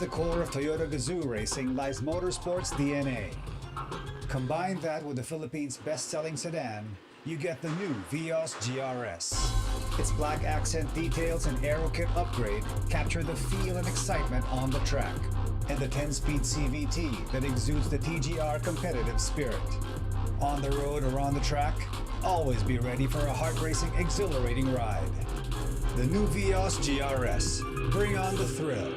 the core of Toyota Gazoo racing lies motorsports DNA. Combine that with the Philippines' best-selling sedan, you get the new Vios GRS. Its black accent details and aero kit upgrade capture the feel and excitement on the track, and the 10-speed CVT that exudes the TGR competitive spirit. On the road or on the track, always be ready for a heart-racing, exhilarating ride. The new Vios GRS. Bring on the thrill.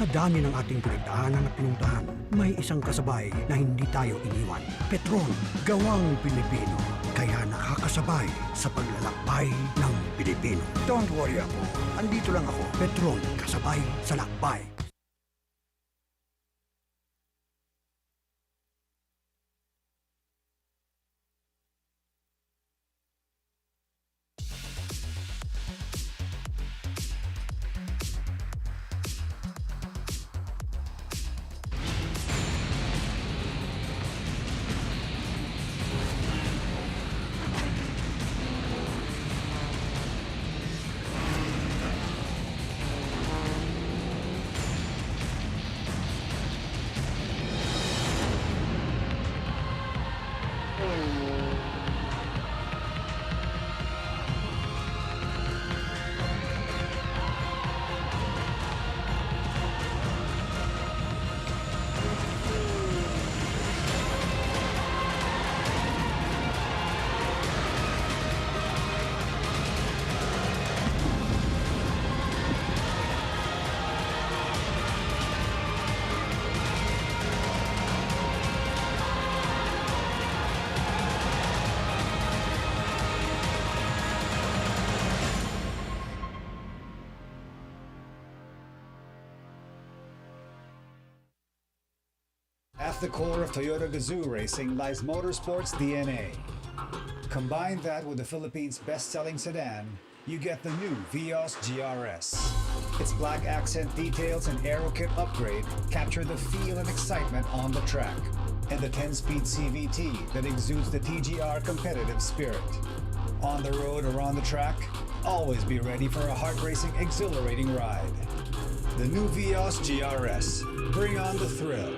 Sa dami ng ating pinagdaanan at pinuntahan, may isang kasabay na hindi tayo iniwan. Petron, gawang Pilipino, kaya nakakasabay sa paglalakbay ng Pilipino. Don't worry ako, andito lang ako. Petron, kasabay sa lakbay. At the core of Toyota Gazoo racing lies motorsports DNA. Combine that with the Philippines' best-selling sedan, you get the new Vios GRS. Its black accent details and aero kit upgrade capture the feel and excitement on the track, and the 10-speed CVT that exudes the TGR competitive spirit. On the road or on the track, always be ready for a heart-racing, exhilarating ride. The new Vios GRS. Bring on the thrill.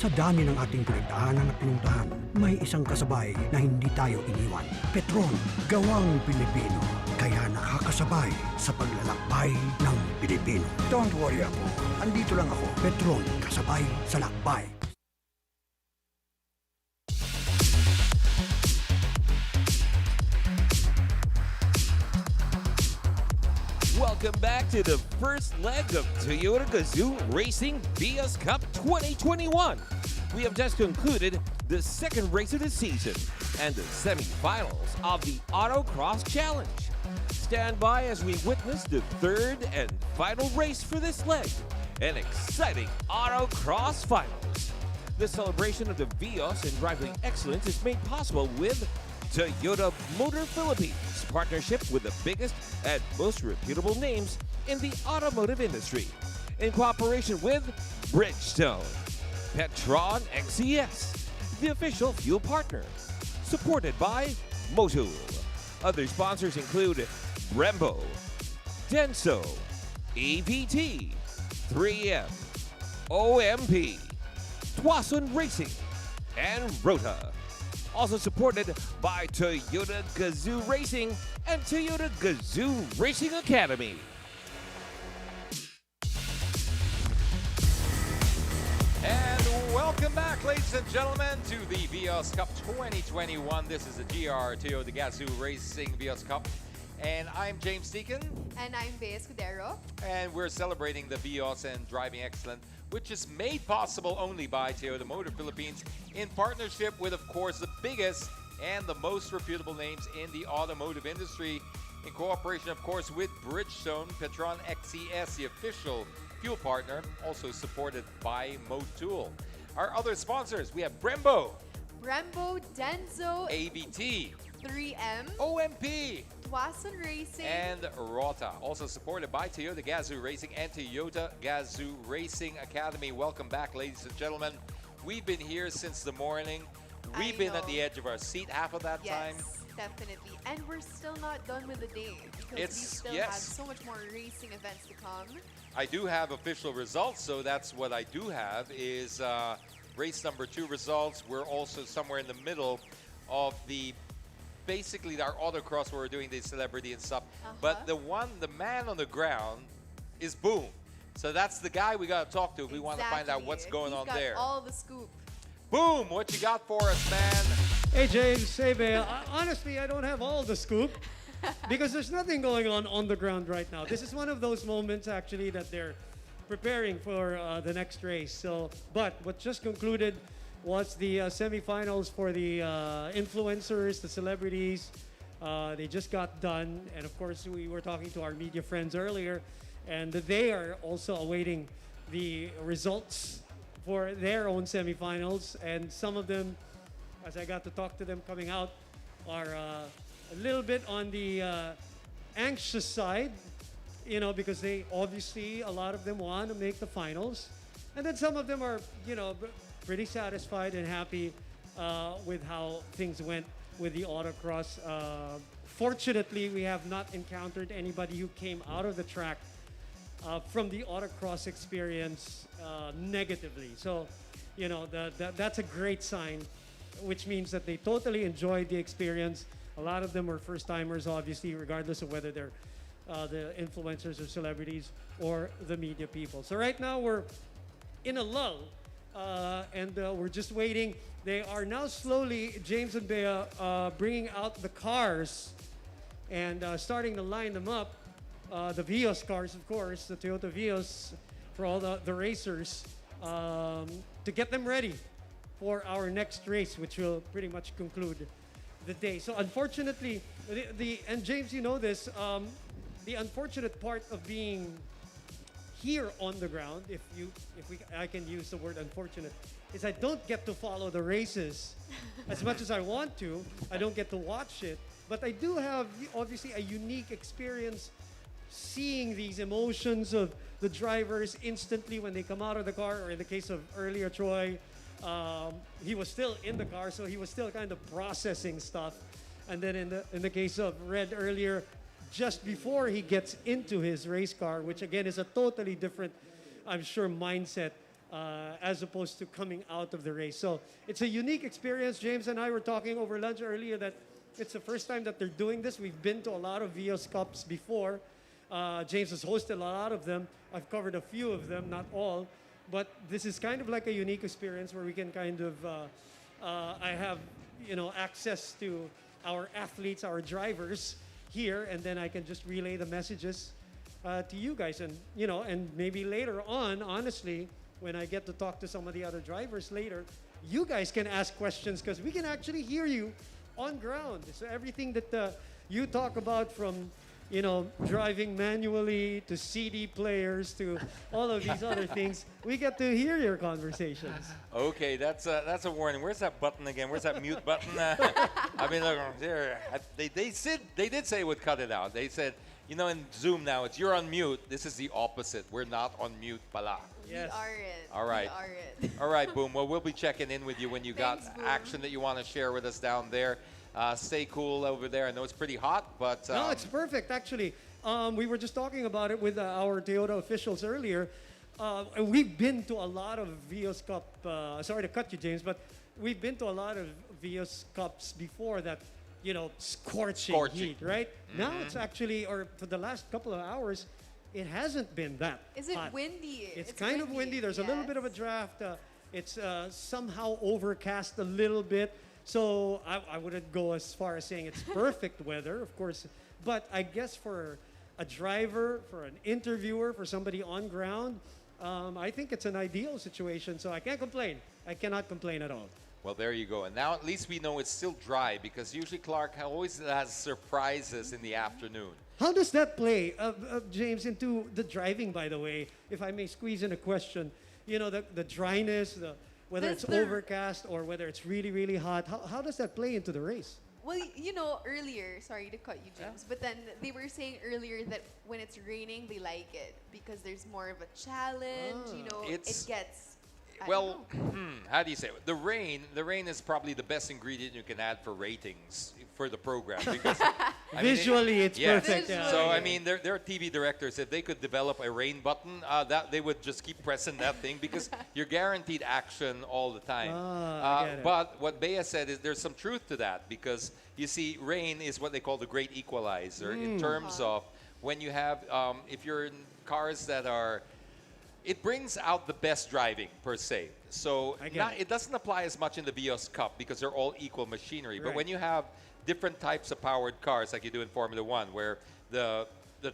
Sa dami ng ating pinagdaanan at pinuntahan, may isang kasabay na hindi tayo iniwan. Petron, gawang Pilipino. Kaya nakakasabay sa paglalakbay ng Pilipino. Don't worry ako. Andito lang ako. Petron, kasabay sa lakbay. Welcome back to the first leg of Toyota Gazoo Racing Vios Cup 2021. We have just concluded the second race of the season and the semifinals of the Autocross Challenge. Stand by as we witness the third and final race for this leg, an exciting Autocross finals. The celebration of the Vios and driving excellence is made possible with Toyota Motor Philippines, partnership with the biggest and most reputable names in the automotive industry, in cooperation with Bridgestone, Petron XCS, the official fuel partner, supported by Motul. Other sponsors include Brembo, Denso, EVT, 3M, OMP, Tuason Racing, and Rota. Also supported by Toyota Gazoo Racing and Toyota Gazoo Racing Academy. And welcome back, ladies and gentlemen, to the Vios Cup 2021. This is the GR Toyota Gazoo Racing Vios Cup. And I'm James Deacon. And I'm Vios Cudero. And we're celebrating the Vios and Driving Excellence, which is made possible only by Toyota Motor Philippines in partnership with, of course, the biggest and the most reputable names in the automotive industry, in cooperation, of course, with Bridgestone, Petron XCS, the official fuel partner, also supported by Motul. Our other sponsors, we have Brembo, Brembo, Denso, ABT, 3M, OMP, Tuason Racing, and Rota. Also supported by Toyota Gazoo Racing and Toyota Gazoo Racing Academy. Welcome back, ladies and gentlemen. We've been here since the morning. We've been at the edge of our seat half of that time. Yes, definitely. And we're still not done with the day because we still have so much more racing events to come. I do have official results, so that's what I do have is race number 2 results. We're also somewhere in the middle of basically our autocross where we're doing the celebrity and stuff. But the man on the ground is Boom. So that's the guy we got to talk to if we want to find out what's going on there. He's got all the scoop. Boom, what you got for us, man? Hey, James. Hey, Bea. Honestly, I don't have all the scoop because there's nothing going on the ground right now. This is one of those moments, actually, that they're preparing for the next race. But what just concluded was the semifinals for the influencers, the celebrities. They just got done. And, of course, we were talking to our media friends earlier, and they are also awaiting the results for their own semifinals, and some of them, as I got to talk to them coming out, are a little bit on the anxious side, because they obviously, a lot of them want to make the finals, and then some of them are, pretty satisfied and happy with how things went with the autocross. Fortunately, we have not encountered anybody who came out of the track from the autocross experience negatively. So, that's a great sign, which means that they totally enjoyed the experience. A lot of them were first-timers, obviously, regardless of whether they're the influencers or celebrities or the media people. So right now we're in a lull, and we're just waiting. They are now slowly, James and Bea, bringing out the cars and starting to line them up. The Vios cars, of course, the Toyota Vios for all the racers, to get them ready for our next race, which will pretty much conclude the day. So unfortunately, and James, you know this, the unfortunate part of being here on the ground, I can use the word unfortunate, is I don't get to follow the races as much as I want to. I don't get to watch it, but I do have obviously a unique experience seeing these emotions of the drivers instantly when they come out of the car, or in the case of earlier Troy, he was still in the car, so he was still kind of processing stuff. And then in the case of Red earlier, just before he gets into his race car, which again is a totally different, I'm sure, mindset as opposed to coming out of the race. So it's a unique experience. James and I were talking over lunch earlier that it's the first time that they're doing this. We've been to a lot of Vios Cups before. James has hosted a lot of them. I've covered a few of them, not all. But this is kind of like a unique experience where we can kind of, I have, access to our athletes, our drivers here, and then I can just relay the messages to you guys. And, and maybe later on, honestly, when I get to talk to some of the other drivers later, you guys can ask questions because we can actually hear you on ground. So everything that you talk about, from driving manually to CD players to all of these other things, we get to hear your conversations. Okay, that's a warning. Where's that button again? Where's that mute button? I mean, look, there. They did say it would cut it out. They said, in Zoom now, you're on mute. This is the opposite. We're not on mute, pala. Yes. We are it. All right. We are it. All right, Boom. Well, we'll be checking in with you when you Thanks, got Boom. action that you want to share with us down there. Stay cool over there. I know it's pretty hot, but... no, it's perfect, actually. We were just talking about it with our Toyota officials earlier. And we've been to a lot of Vios Cup. Sorry to cut you, James, but we've been to a lot of Vios Cups before that, scorching heat, right? Now it's actually, or for the last couple of hours, it hasn't been that Is it hot. windy? It's kind of windy. There's a little bit of a draft. It's somehow overcast a little bit. So I wouldn't go as far as saying it's perfect weather, of course. But I guess for a driver, for an interviewer, for somebody on ground, I think it's an ideal situation. So I can't complain. I cannot complain at all. Well, there you go. And now at least we know it's still dry because usually Clark always has surprises in the afternoon. How does that play, James, into the driving, by the way? If I may squeeze in a question. You know, the dryness, whether it's overcast or whether it's really, really hot. How does that play into the race? Well, you know, earlier, sorry to cut you, James, but then they were saying earlier that when it's raining, they like it because there's more of a challenge. You know, it gets. Well, how do you say it? The rain is probably the best ingredient you can add for ratings for the program because visually it's perfect. Visually. So I mean, there are TV directors. If they could develop a rain button, that they would just keep pressing that thing because you're guaranteed action all the time. But what Bea said is there's some truth to that because you see, rain is what they call the great equalizer in terms of when you have if you're in cars that are. It brings out the best driving, per se. So it doesn't apply as much in the Vios Cup because they're all equal machinery. But when you have different types of powered cars, like you do in Formula One, where the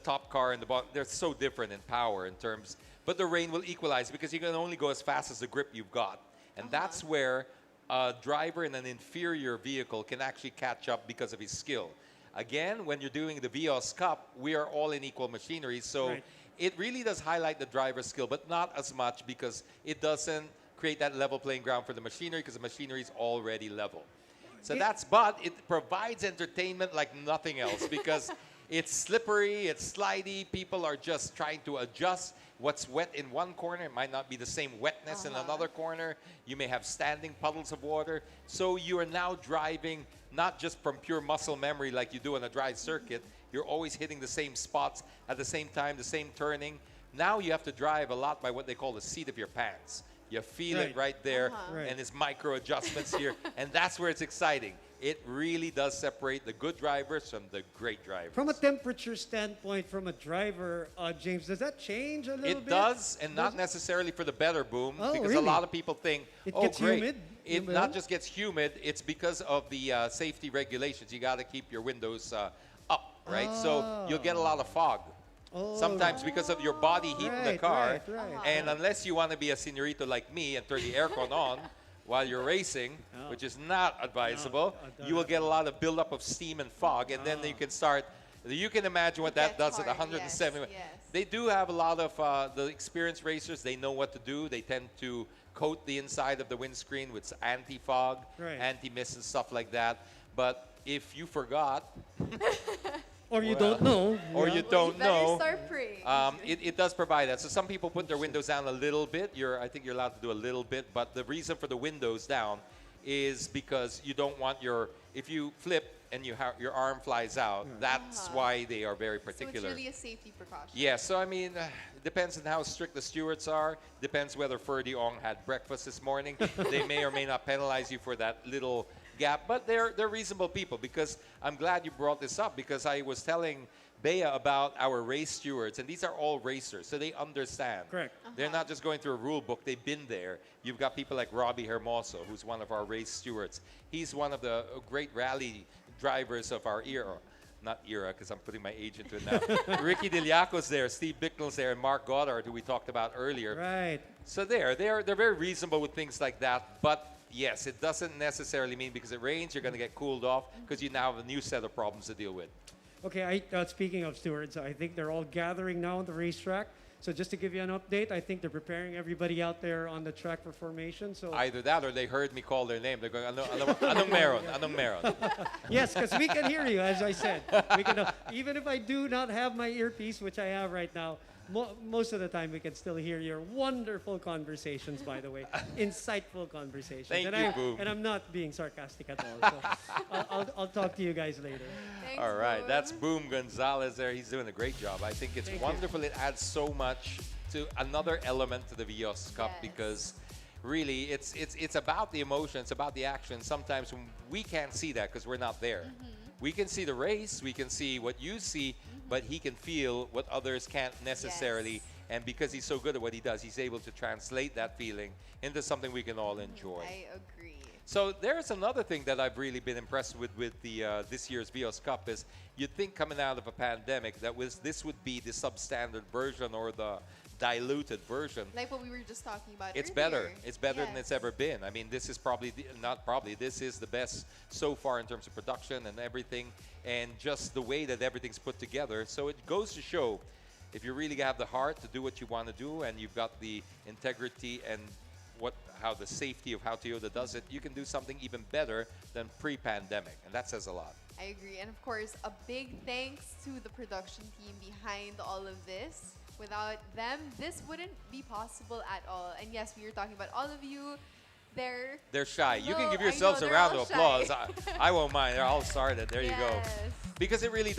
top car and the bottom, they're so different in power in terms. But the rain will equalize because you can only go as fast as the grip you've got. And that's where a driver in an inferior vehicle can actually catch up because of his skill. Again, when you're doing the Vios Cup, we are all in equal machinery. So it really does highlight the driver's skill, but not as much because it doesn't create that level playing ground for the machinery because the machinery is already level. So but it provides entertainment like nothing else because it's slippery, it's slidey, people are just trying to adjust. What's wet in one corner, it might not be the same wetness in another corner. You may have standing puddles of water. So you are now driving not just from pure muscle memory like you do on a dry circuit. You're always hitting the same spots at the same time, the same turning. Now you have to drive a lot by what they call the seat of your pants. You feel it right there, and it's micro adjustments here, and that's where it's exciting. It really does separate the good drivers from the great drivers. From a temperature standpoint, from a driver, James, does that change a little bit? It does, and not necessarily for the better, Boom, because really? a lot of people think, it gets great. Humid? It not just gets humid, it's because of the safety regulations. You got to keep your windows up, right? So you'll get a lot of fog. Sometimes because of your body heat in the car. And unless you want to be a señorito like me and turn the aircon on while you're racing, which is not advisable, you will get a lot of buildup of steam and fog. And then you can start, you can imagine what that does at 107. Yes. They do have a lot of the experienced racers. They know what to do. They tend to coat the inside of the windscreen with anti-fog, anti-mist and stuff like that. But if you forgot... Or you don't know. Or you don't know. Start praying. It does provide that. So some people put their windows down a little bit. I think you're allowed to do a little bit. But the reason for the windows down is because you don't want if you flip and your arm flies out, that's why they are very particular. So it's really a safety precaution. Yeah, so I mean, it depends on how strict the stewards are. Depends whether Ferdy Ong had breakfast this morning. They may or may not penalize you for that little gap, but they're reasonable people because I'm glad you brought this up because I was telling Bea about our race stewards, and these are all racers, so they understand. Correct. They're not just going through a rule book. They've been there. You've got people like Robbie Hermoso, who's one of our race stewards. He's one of the great rally drivers of our era. Not era, because I'm putting my age into it now. Ricky Diliaco's there, Steve Bicknell's there, and Mark Goddard, who we talked about earlier. Right. So they're very reasonable with things like that, but yes, it doesn't necessarily mean because it rains, you're going to get cooled off because you now have a new set of problems to deal with. Okay, speaking of stewards, I think they're all gathering now on the racetrack. So just to give you an update, I think they're preparing everybody out there on the track for formation. So either that or they heard me call their name. They're going, anong meron? Anong meron? Yes, because we can hear you, as I said. We can, even if I do not have my earpiece, which I have right now, most of the time we can still hear your wonderful conversations, by the way. Insightful conversations. Thank you, Boom. And I'm not being sarcastic at all. So I'll talk to you guys later. Thanks, all right, Boom. that's Boom Gonzalez there. He's doing a great job. I think it's wonderful. It adds so much to another element to the Vios Cup because really it's about the emotion, it's about the action. Sometimes we can't see that because we're not there. We can see the race, we can see what you see, but he can feel what others can't necessarily. And because he's so good at what he does, he's able to translate that feeling into something we can all enjoy. I agree. So there's another thing that I've really been impressed with the this year's Vios Cup is you'd think coming out of a pandemic that this would be the substandard version or the diluted version. Like what we were just talking about It's earlier. better. It's better than Yes. it's ever been. I mean, this is probably, not probably, this is the best so far in terms of production and everything, and just the way that everything's put together. So it goes to show, if you really have the heart to do what you want to do, and you've got the integrity and how the safety of how Toyota does it, you can do something even better than pre-pandemic, and that says a lot. I agree. And of course, a big thanks to the production team behind all of this. Without them, this wouldn't be possible at all. And yes, we were talking about all of you. They're shy. You can give I yourselves know, a they're round all of shy. applause. I won't mind. They're all started. There you go. Yes. Because it really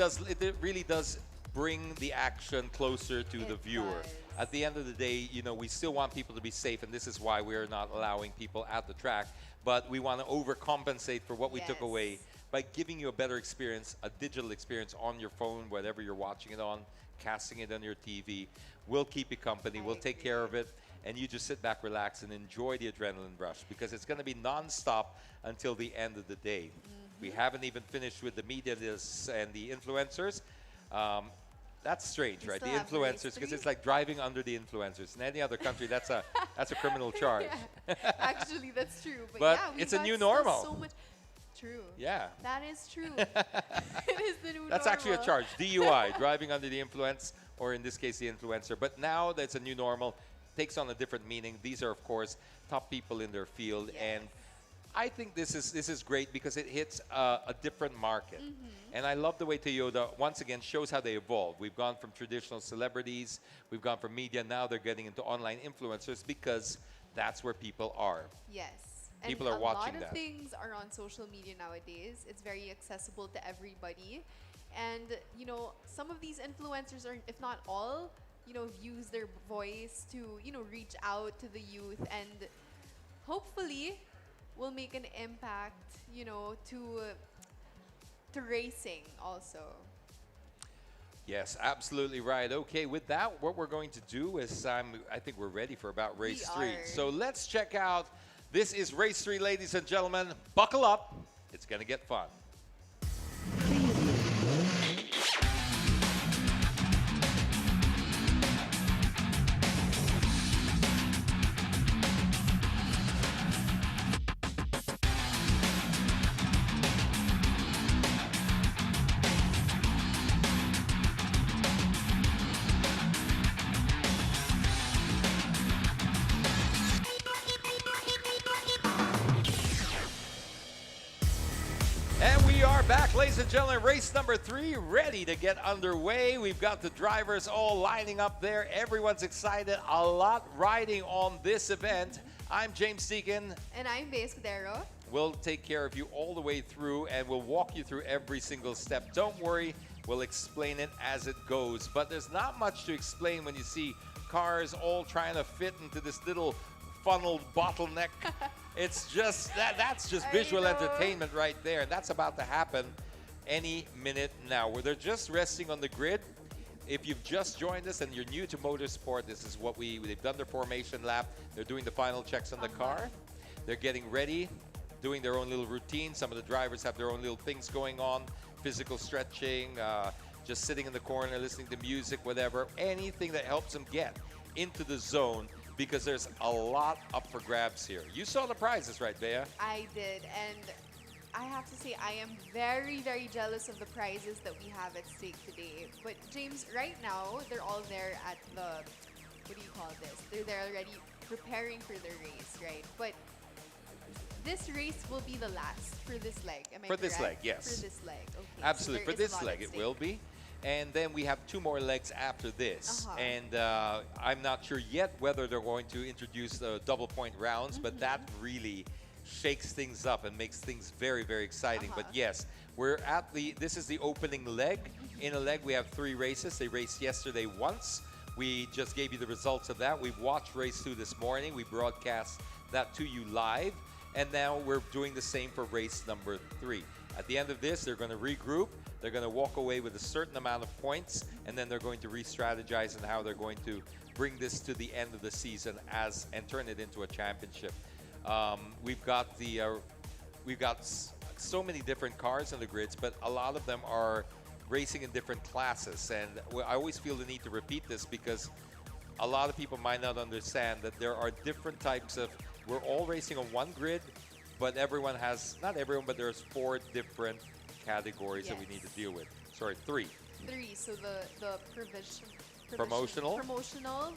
does bring the action closer to the It viewer. does. At the end of the day, you know, we still want people to be safe, and this is why we're not allowing people at the track. But we want to overcompensate for what we took Yes. away by giving you a better experience, a digital experience on your phone, whatever you're watching it on, casting it on your TV. We'll keep you company. We'll take care of it. And you just sit back, relax, and enjoy the adrenaline rush, because it's going to be non-stop until the end of the day. We haven't even finished with the media and the influencers. That's strange, We right? The still have race influencers, because three. it's like driving under the influencers. In any other country, that's a criminal charge. Yeah. Actually, that's true. But, But yeah, we've it's a got new still normal. So much. True. Yeah. That is true. It is the new That's actually a normal. charge. DUI, driving under the influence, or in this case, the influencer. But now that's a new normal. Takes on a different meaning. These are, of course, top people in their field, and I think this is great because it hits a different market. And I love the way Toyota once again shows how they evolve. We've gone from traditional celebrities, we've gone from media, now they're getting into online influencers because that's where people are. Yes. People and are watching a lot that. of things are on social media nowadays. It's very accessible to everybody. And, you know, some of these influencers are, if not all, you know, use their voice to, you know, reach out to the youth, and hopefully will make an impact, you know, to racing also. Yes, absolutely right. Okay, with that, what we're going to do is I think we're ready for about race We 3. are. So let's check out. This is race 3, ladies and gentlemen. Buckle up. It's going to get fun. And we are back, ladies and gentlemen. Race number 3, ready to get underway. We've got the drivers all lining up there. Everyone's excited. A lot riding on this event. I'm James Deacon. And I'm Bea Escudero. We'll take care of you all the way through, and we'll walk you through every single step. Don't worry, we'll explain it as it goes. But there's not much to explain when you see cars all trying to fit into this little funnel bottleneck. It's just that's just I visual know. entertainment right there, and that's about to happen any minute now. Where they're just resting on the grid. If you've just joined us and you're new to motorsport, this is what they've done their formation lap. They're doing the final checks on the car. They're getting ready, doing their own little routine. Some of the drivers have their own little things going on, physical stretching, just sitting in the corner, listening to music, whatever. Anything that helps them get into the zone, because there's a lot up for grabs here. You saw the prizes, right, Bea? I did, and I have to say I am very, very jealous of the prizes that we have at stake today. But James, right now, they're all there at the, what do you call this? They're there already preparing for their race, right? But this race will be the last for this leg, am I For this correct? leg, yes. For this leg, okay. So Absolutely. there For is a this lot leg, at it stake. will be. And then we have 2 more legs after this. Uh-huh. And I'm not sure yet whether they're going to introduce double point rounds, but that really shakes things up and makes things very, very exciting. But yes, we're at this is the opening leg. In a leg, we have 3 races. They raced yesterday once. We just gave you the results of that. We've watched race 2 this morning. We broadcast that to you live. And now we're doing the same for race number 3. At the end of this, they're going to regroup. They're going to walk away with a certain amount of points, and then they're going to re-strategize on how they're going to bring this to the end of the season and turn it into a championship. We've got so many different cars on the grids, but a lot of them are racing in different classes. And I always feel the need to repeat this because a lot of people might not understand that there are different types of, we're all racing on one grid, but everyone has, not everyone, but there's 4 different categories that we need to deal with. Sorry, 3. 3. So the Promotional,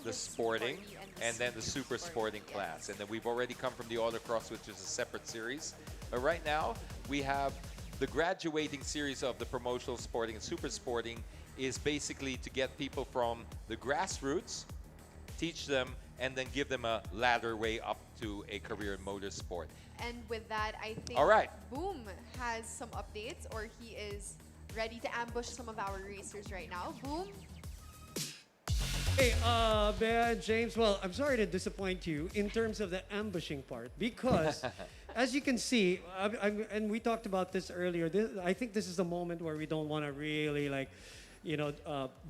the sporting, and then the super sporting yes. class. And then we've already come from the autocross, which is a separate series. But right now, we have the graduating series of the promotional sporting and super sporting is basically to get people from the grassroots, teach them, and then give them a ladder way up to a career in motorsport. And with that, I think All right. Boom has some updates, or he is ready to ambush some of our racers right now. Boom. Hey, Ben, James, well, I'm sorry to disappoint you in terms of the ambushing part because, as you can see, and we talked about this earlier, I think this is the moment where we don't want to really, like,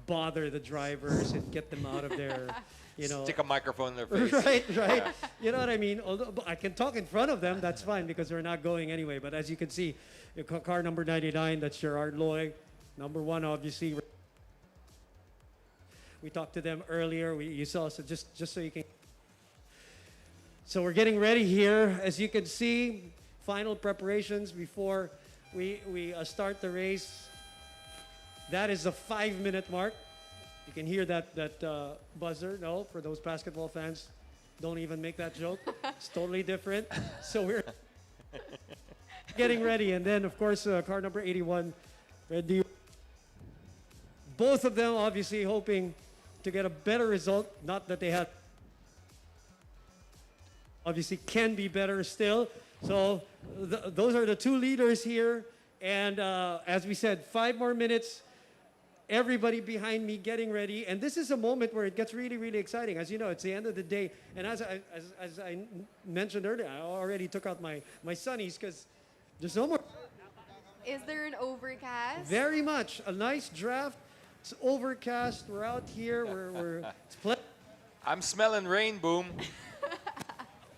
bother the drivers and get them out of their, Stick a microphone in their face. Right. Yeah. You know what I mean? Although I can talk in front of them, that's fine because we're not going anyway. But as you can see, car number 99, that's Gerard Loy. Number 1, obviously. We talked to them earlier. You saw, so just so you can. So we're getting ready here. As you can see, final preparations before we start the race. That is the 5-minute mark. You can hear that buzzer. No, for those basketball fans, don't even make that joke. It's totally different. So we're getting ready. And then, of course, car number 81, Red Dio. Both of them obviously hoping to get a better result. Not that they have, obviously can be better still. So those are the 2 leaders here. And as we said, 5 more minutes. Everybody behind me getting ready. And this is a moment where it gets really, really exciting. As you know, it's the end of the day. And as I mentioned earlier, I already took out my sunnies because there's no more. Is there an overcast? Very much. A nice draft. It's overcast. We're out here. I'm smelling rain, Boom.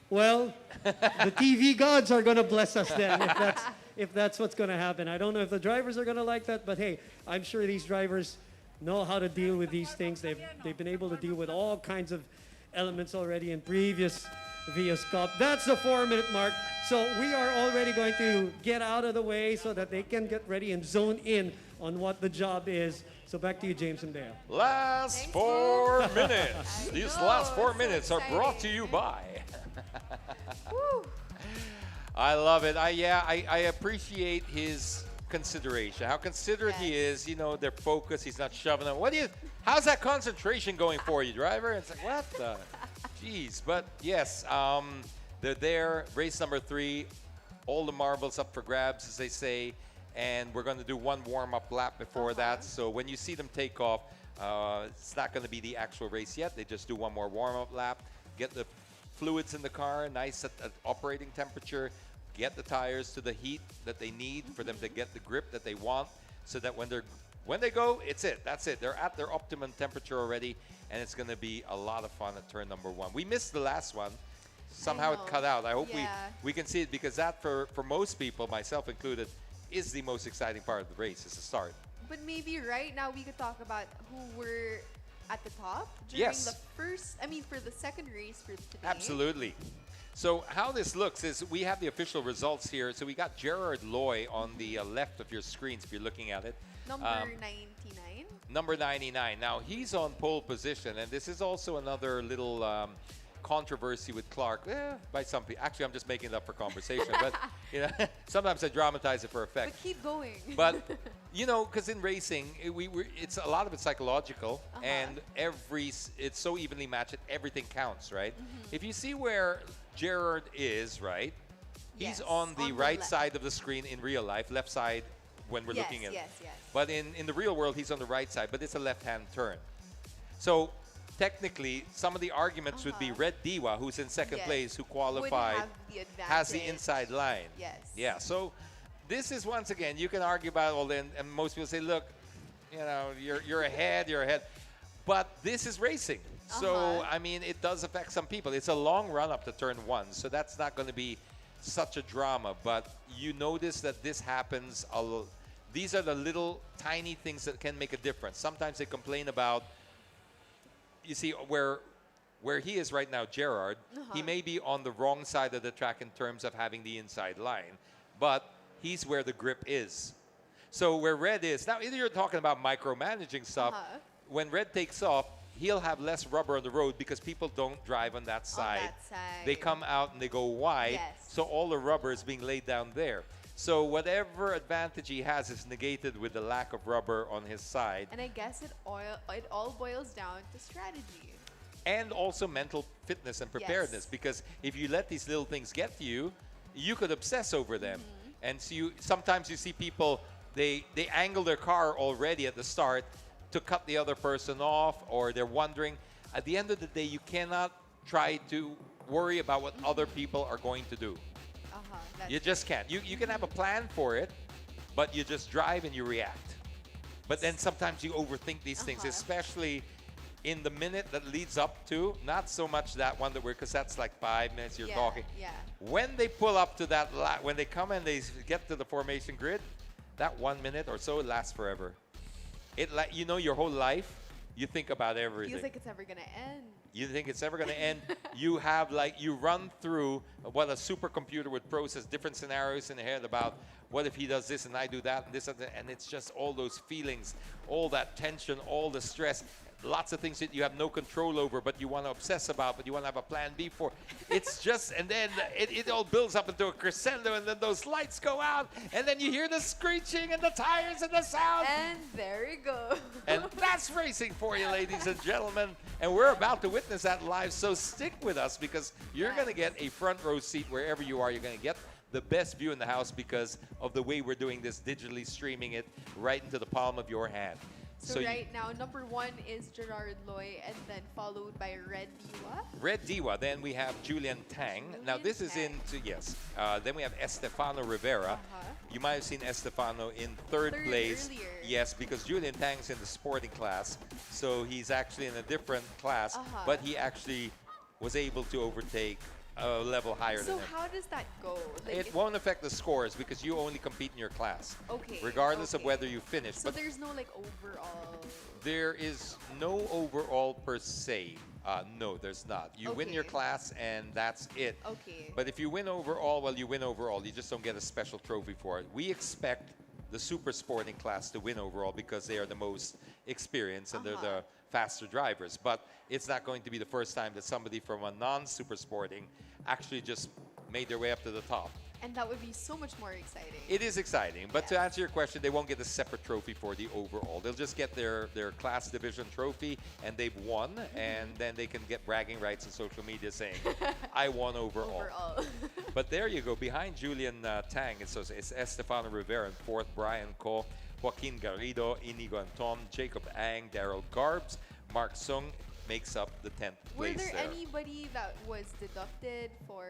Well, the TV gods are going to bless us then if that's what's going to happen. I don't know if the drivers are going to like that, but hey, I'm sure these drivers know how to deal with these things. They've been able to deal with all kinds of elements already in previous Vios Cup. That's the 4-minute mark. So we are already going to get out of the way so that they can get ready and zone in on what the job is. So back to you, James and Bea. Last 4 minutes. These last 4 minutes are brought to you by. I love it. I appreciate his consideration. How considerate he is. Their focus. He's not shoving them. How's that concentration going for you, driver? It's like, what the? Jeez. But yes, they're there. Race number 3. All the marbles up for grabs, as they say. And we're going to do 1 warm-up lap before that. So when you see them take off, it's not going to be the actual race yet. They just do 1 more warm-up lap, get the fluids in the car nice at operating temperature, get the tires to the heat that they need for them to get the grip that they want, so that when they go, that's it. They're at their optimum temperature already, and it's going to be a lot of fun at turn number 1. We missed the last one. Somehow it cut out. I hope we can see it, because that for most people, myself included, is the most exciting part of the race, is the start. But maybe right now we could talk about who were at the top during the for the second race for today. Absolutely. So how this looks is we have the official results here. So we got Gerard Loy on the left of your screens if you're looking at it. Number 99. Number 99. Now he's on pole position, and this is also another little controversy with Clark by some people. Actually, I'm just making it up for conversation, but sometimes I dramatize it for effect. But keep going. But because in racing, it's a lot of it's psychological, and it's so evenly matched that everything counts, right? If you see where Gerard is, right, he's on the right side of the screen in real life, left side when we're looking at it. Yes. But in the real world, he's on the right side, but it's a left-hand turn. So technically, some of the arguments would be Red Diwa, who's in second place, who qualified, has the inside line. Yes. Yeah, so this is, once again, you can argue about all and most people say, look, you're ahead. But this is racing. So, I mean, it does affect some people. It's a long run up to turn 1, so that's not going to be such a drama. But you notice that this happens. These are the little tiny things that can make a difference. Sometimes they complain about you see where he is right now, Gerard, he may be on the wrong side of the track in terms of having the inside line, but he's where the grip is. So where Red is, now either you're talking about micromanaging stuff, when Red takes off, he'll have less rubber on the road because people don't drive on that side. On that side. They come out and they go wide, so all the rubber is being laid down there. So whatever advantage he has is negated with the lack of rubber on his side. And I guess it all boils down to strategy. And also mental fitness and preparedness, because if you let these little things get to you, you could obsess over them. And so sometimes you see people, they angle their car already at the start to cut the other person off, or they're wondering. At the end of the day, you cannot try to worry about what other people are going to do. You just can't. You can have a plan for it, but you just drive and you react. But then sometimes you overthink these things, especially in the minute that leads up to, not so much that one that because that's like 5 minutes you're talking. When they pull up to that, when they come and they get to the formation grid, that 1 minute or so lasts forever. Your whole life, you think about everything. Feels like it's never gonna end. You think it's ever going to end. You run through what a supercomputer would process, different scenarios in the head about what if he does this and I do that and this and that, and it's just all those feelings, all that tension, all the stress, lots of things that you have no control over, but you want to obsess about, but you want to have a plan B for. It's just, and then it all builds up into a crescendo, and then those lights go out, and then you hear the screeching and the tires and the sound. And there we go. And that's racing for you, ladies and gentlemen. And we're about to witness that live, so stick with us because you're going to get a front row seat wherever you are. You're going to get the best view in the house because of the way we're doing this, digitally streaming it right into the palm of your hand. So right now, number 1 is Gerard Loy, and then followed by Red Diwa. Red Diwa. Then we have Julian Tang. Now this is into, yes. Then we have Estefano Rivera. You might have seen Estefano in third place. Earlier. Yes, because Julian Tang's in the sporting class. So he's actually in a different class. But he actually was able to overtake a level higher than him. So how does that go? Like It won't affect the scores because you only compete in your class. Okay. Regardless of whether you finish. So but there's no like overall. there is no overall per se. No, there's not. You win your class and that's it. Okay. But if you win overall, well, you win overall. You just don't get a special trophy for it. We expect the super sporting class to win overall because they are the most experienced and they're the faster drivers. But it's not going to be the first time that somebody from a non-super sporting actually just made their way up to the top. And that would be so much more exciting. It is exciting, but to answer your question, they won't get a separate trophy for the overall. They'll just get their class division trophy, and they've won, and then they can get bragging rights on social media saying, I won overall. But there you go. Behind Julian Tang, it's Estefano Rivera in fourth, Brian Ko, Joaquin Garrido, Inigo Anton, Jacob Ang, Daryl Garbs, Mark Sung makes up the 10th place Were there anybody that was deducted for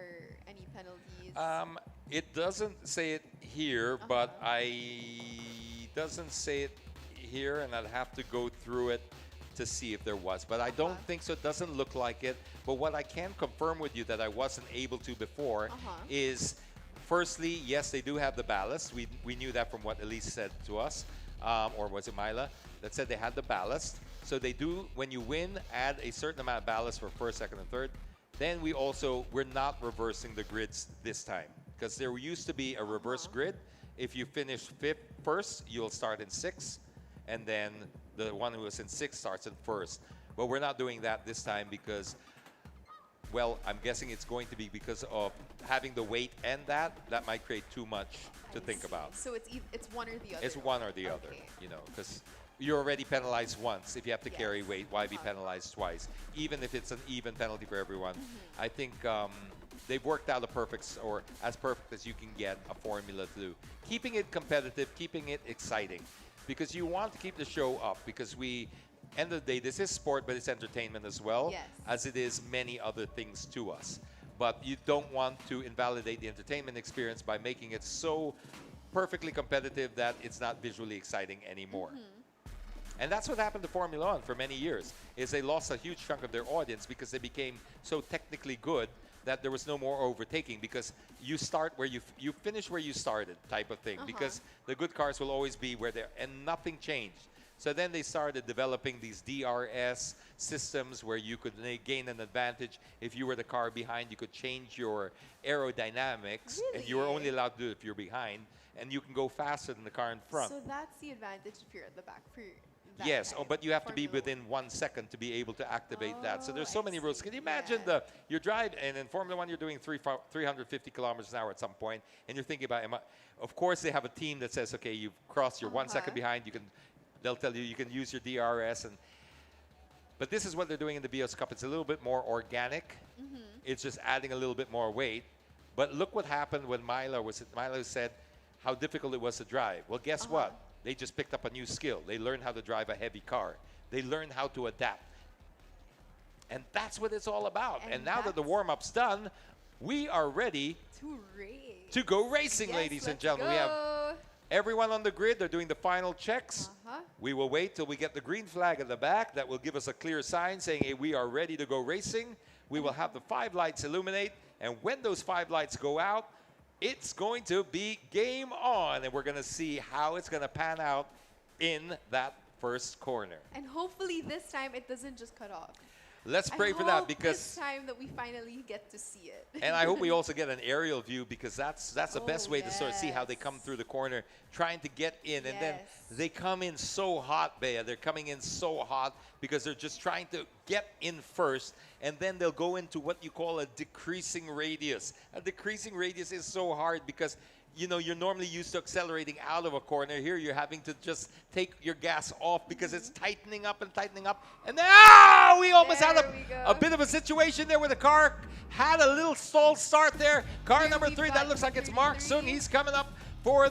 any penalties? It doesn't say it here, but doesn't say it here, and I'd have to go through it to see if there was. But I don't think so. It doesn't look like it. But what I can confirm with you that I wasn't able to before is, firstly, yes, they do have the ballast. We knew that from what Elise said to us, or was it Myla, that said they had the ballast. So they do, when you win, add a certain amount of ballast for first, second, and third. Then we're not reversing the grids this time because there used to be a reverse grid. If you finish first, you'll start in 6th, and then the one who was in 6th starts in 1st. But we're not doing that this time because, well, I'm guessing it's going to be because of having the weight and that might create too much to think about. So it's one or the other. It's one or the other, because you're already penalized once. If you have to carry weight, why be penalized twice? Even if it's an even penalty for everyone. I think they've worked out as perfect as you can get a formula to do. Keeping it competitive, keeping it exciting. Because you want to keep the show up because end of the day, this is sport, but it's entertainment as well, as it is many other things to us. But you don't want to invalidate the entertainment experience by making it so perfectly competitive that it's not visually exciting anymore. And that's what happened to Formula One for many years, is they lost a huge chunk of their audience because they became so technically good that there was no more overtaking because you start where you finish where you started type of thing because the good cars will always be where they're, and nothing changed. So then they started developing these DRS systems where you could gain an advantage. If you were the car behind, you could change your aerodynamics, and you were only allowed to do it if you're behind, and you can go faster than the car in front. So that's the advantage if you're at the back for that Yes, kind but you have to be Formula within 1 second to be able to activate that. So there's so I many rules. see. Can you imagine Yeah. your drive, and in Formula One, you're doing 350 kilometers an hour at some point, and you're thinking about, of course, they have a team that says, okay, you've crossed your 1 second behind. They'll tell you can use your DRS, but this is what they're doing in the Vios Cup. It's a little bit more organic. It's just adding a little bit more weight. But look what happened when Milo said how difficult it was to drive. Well, guess what? They just picked up a new skill. They learned how to drive a heavy car. They learned how to adapt. And that's what it's all about. And now that the warm-up's done, we are ready to race. to go racing, Yes, ladies and let's gentlemen. We have go. everyone on the grid. They're doing the final checks. We will wait till we get the green flag at the back. That will give us a clear sign saying, hey, we are ready to go racing. We will have the 5 lights illuminate. And when those 5 lights go out, it's going to be game on. And we're going to see how it's going to pan out in that first corner. And hopefully this time it doesn't just cut off. Let's I pray for hope that, because this time that we finally get to see it. and I hope we also get an aerial view, because that's the best way to sort of see how they yes. come through the corner, trying to get in. And then Yes. they come in so hot, Bea. They're coming in so hot because they're just trying to get in first, and then they'll go into what you call a decreasing radius. A decreasing radius is so hard because you're normally used to accelerating out of a corner. Here, you're having to just take your gas off because it's tightening up and tightening up. And then, we almost had There we a go. bit of a situation there where the car had a little stall start there. Car Here number we've 3, got that looks like it's Mark 33. Sung. He's coming up for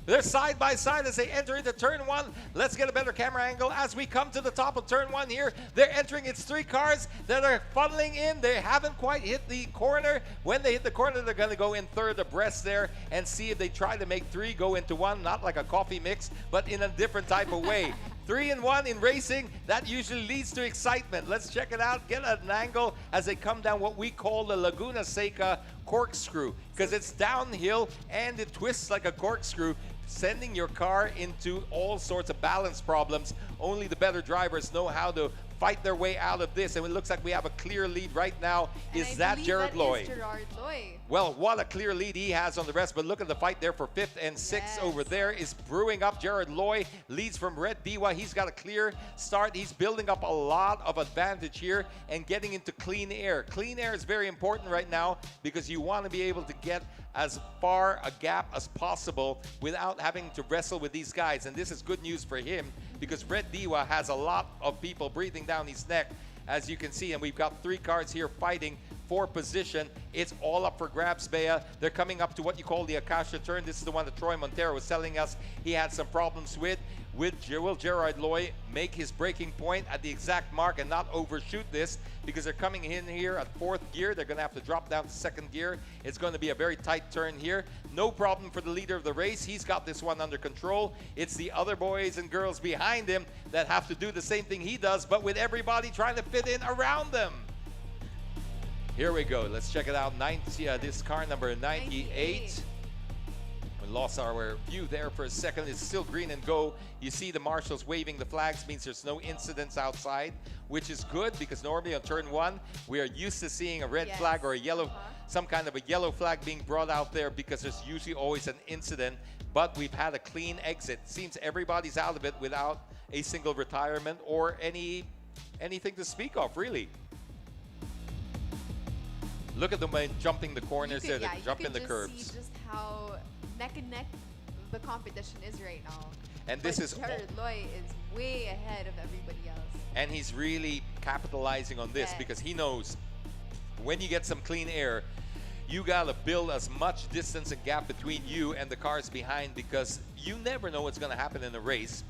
they're side by side as they enter into turn 1. Let's get a better camera angle as we come to the top of turn 1 here. They're entering. It's 3 cars that are funneling in. They haven't quite hit the corner. When they hit the corner, they're going to go in third abreast there and see if they try to make 3 go into 1, not like a coffee mix, but in a different type of way. 3 and 1 in racing, that usually leads to excitement. Let's check it out, get an angle as they come down what we call the Laguna Seca corkscrew, because it's downhill and it twists like a corkscrew, sending your car into all sorts of balance problems. Only the better drivers know how to fight their way out of this, and it looks like we have a clear lead right now. And Is I that believe Jared that Loy? is Gerard Loy. Well, what a clear lead he has on the rest, but look at the fight there for 5th and 6th. Yes. Over there is brewing up. Jared Loy leads from Red Diwa. He's got a clear start. He's building up a lot of advantage here and getting into clean air. Clean air is very important right now because you want to be able to get as far a gap as possible without having to wrestle with these guys. And this is good news for him because Red Diwa has a lot of people breathing down his neck, as you can see, and we've got 3 cars here fighting for position. It's all up for grabs, Bea. They're coming up to what you call the Acacia turn. This is the one that Troy Montero was telling us he had some problems with. Will Gerard Loy make his braking point at the exact mark and not overshoot this, because they're coming in here at 4th gear. They're going to have to drop down to 2nd gear. It's going to be a very tight turn here. No problem for the leader of the race. He's got this one under control. It's the other boys and girls behind him that have to do the same thing he does, but with everybody trying to fit in around them. Here we go. Let's check it out. This car number 98. We lost our view there for a second. It's still green and go. You see the marshals waving the flags, means there's no incidents outside, which is good because normally on turn 1, we are used to seeing a red flag or a yellow, some kind of a yellow flag being brought out there because there's usually always an incident, but we've had a clean exit. Seems everybody's out of it without a single retirement or anything to speak of, really. Look at them jumping the corners there. They're jumping the curves. You can just see just how neck and neck the competition is right now. And this is Jared Loy is way ahead of everybody else. and he's really capitalizing on this because he knows when you get some clean air, you gotta build as much distance and gap between you and the cars behind, because you never know what's gonna happen in a race.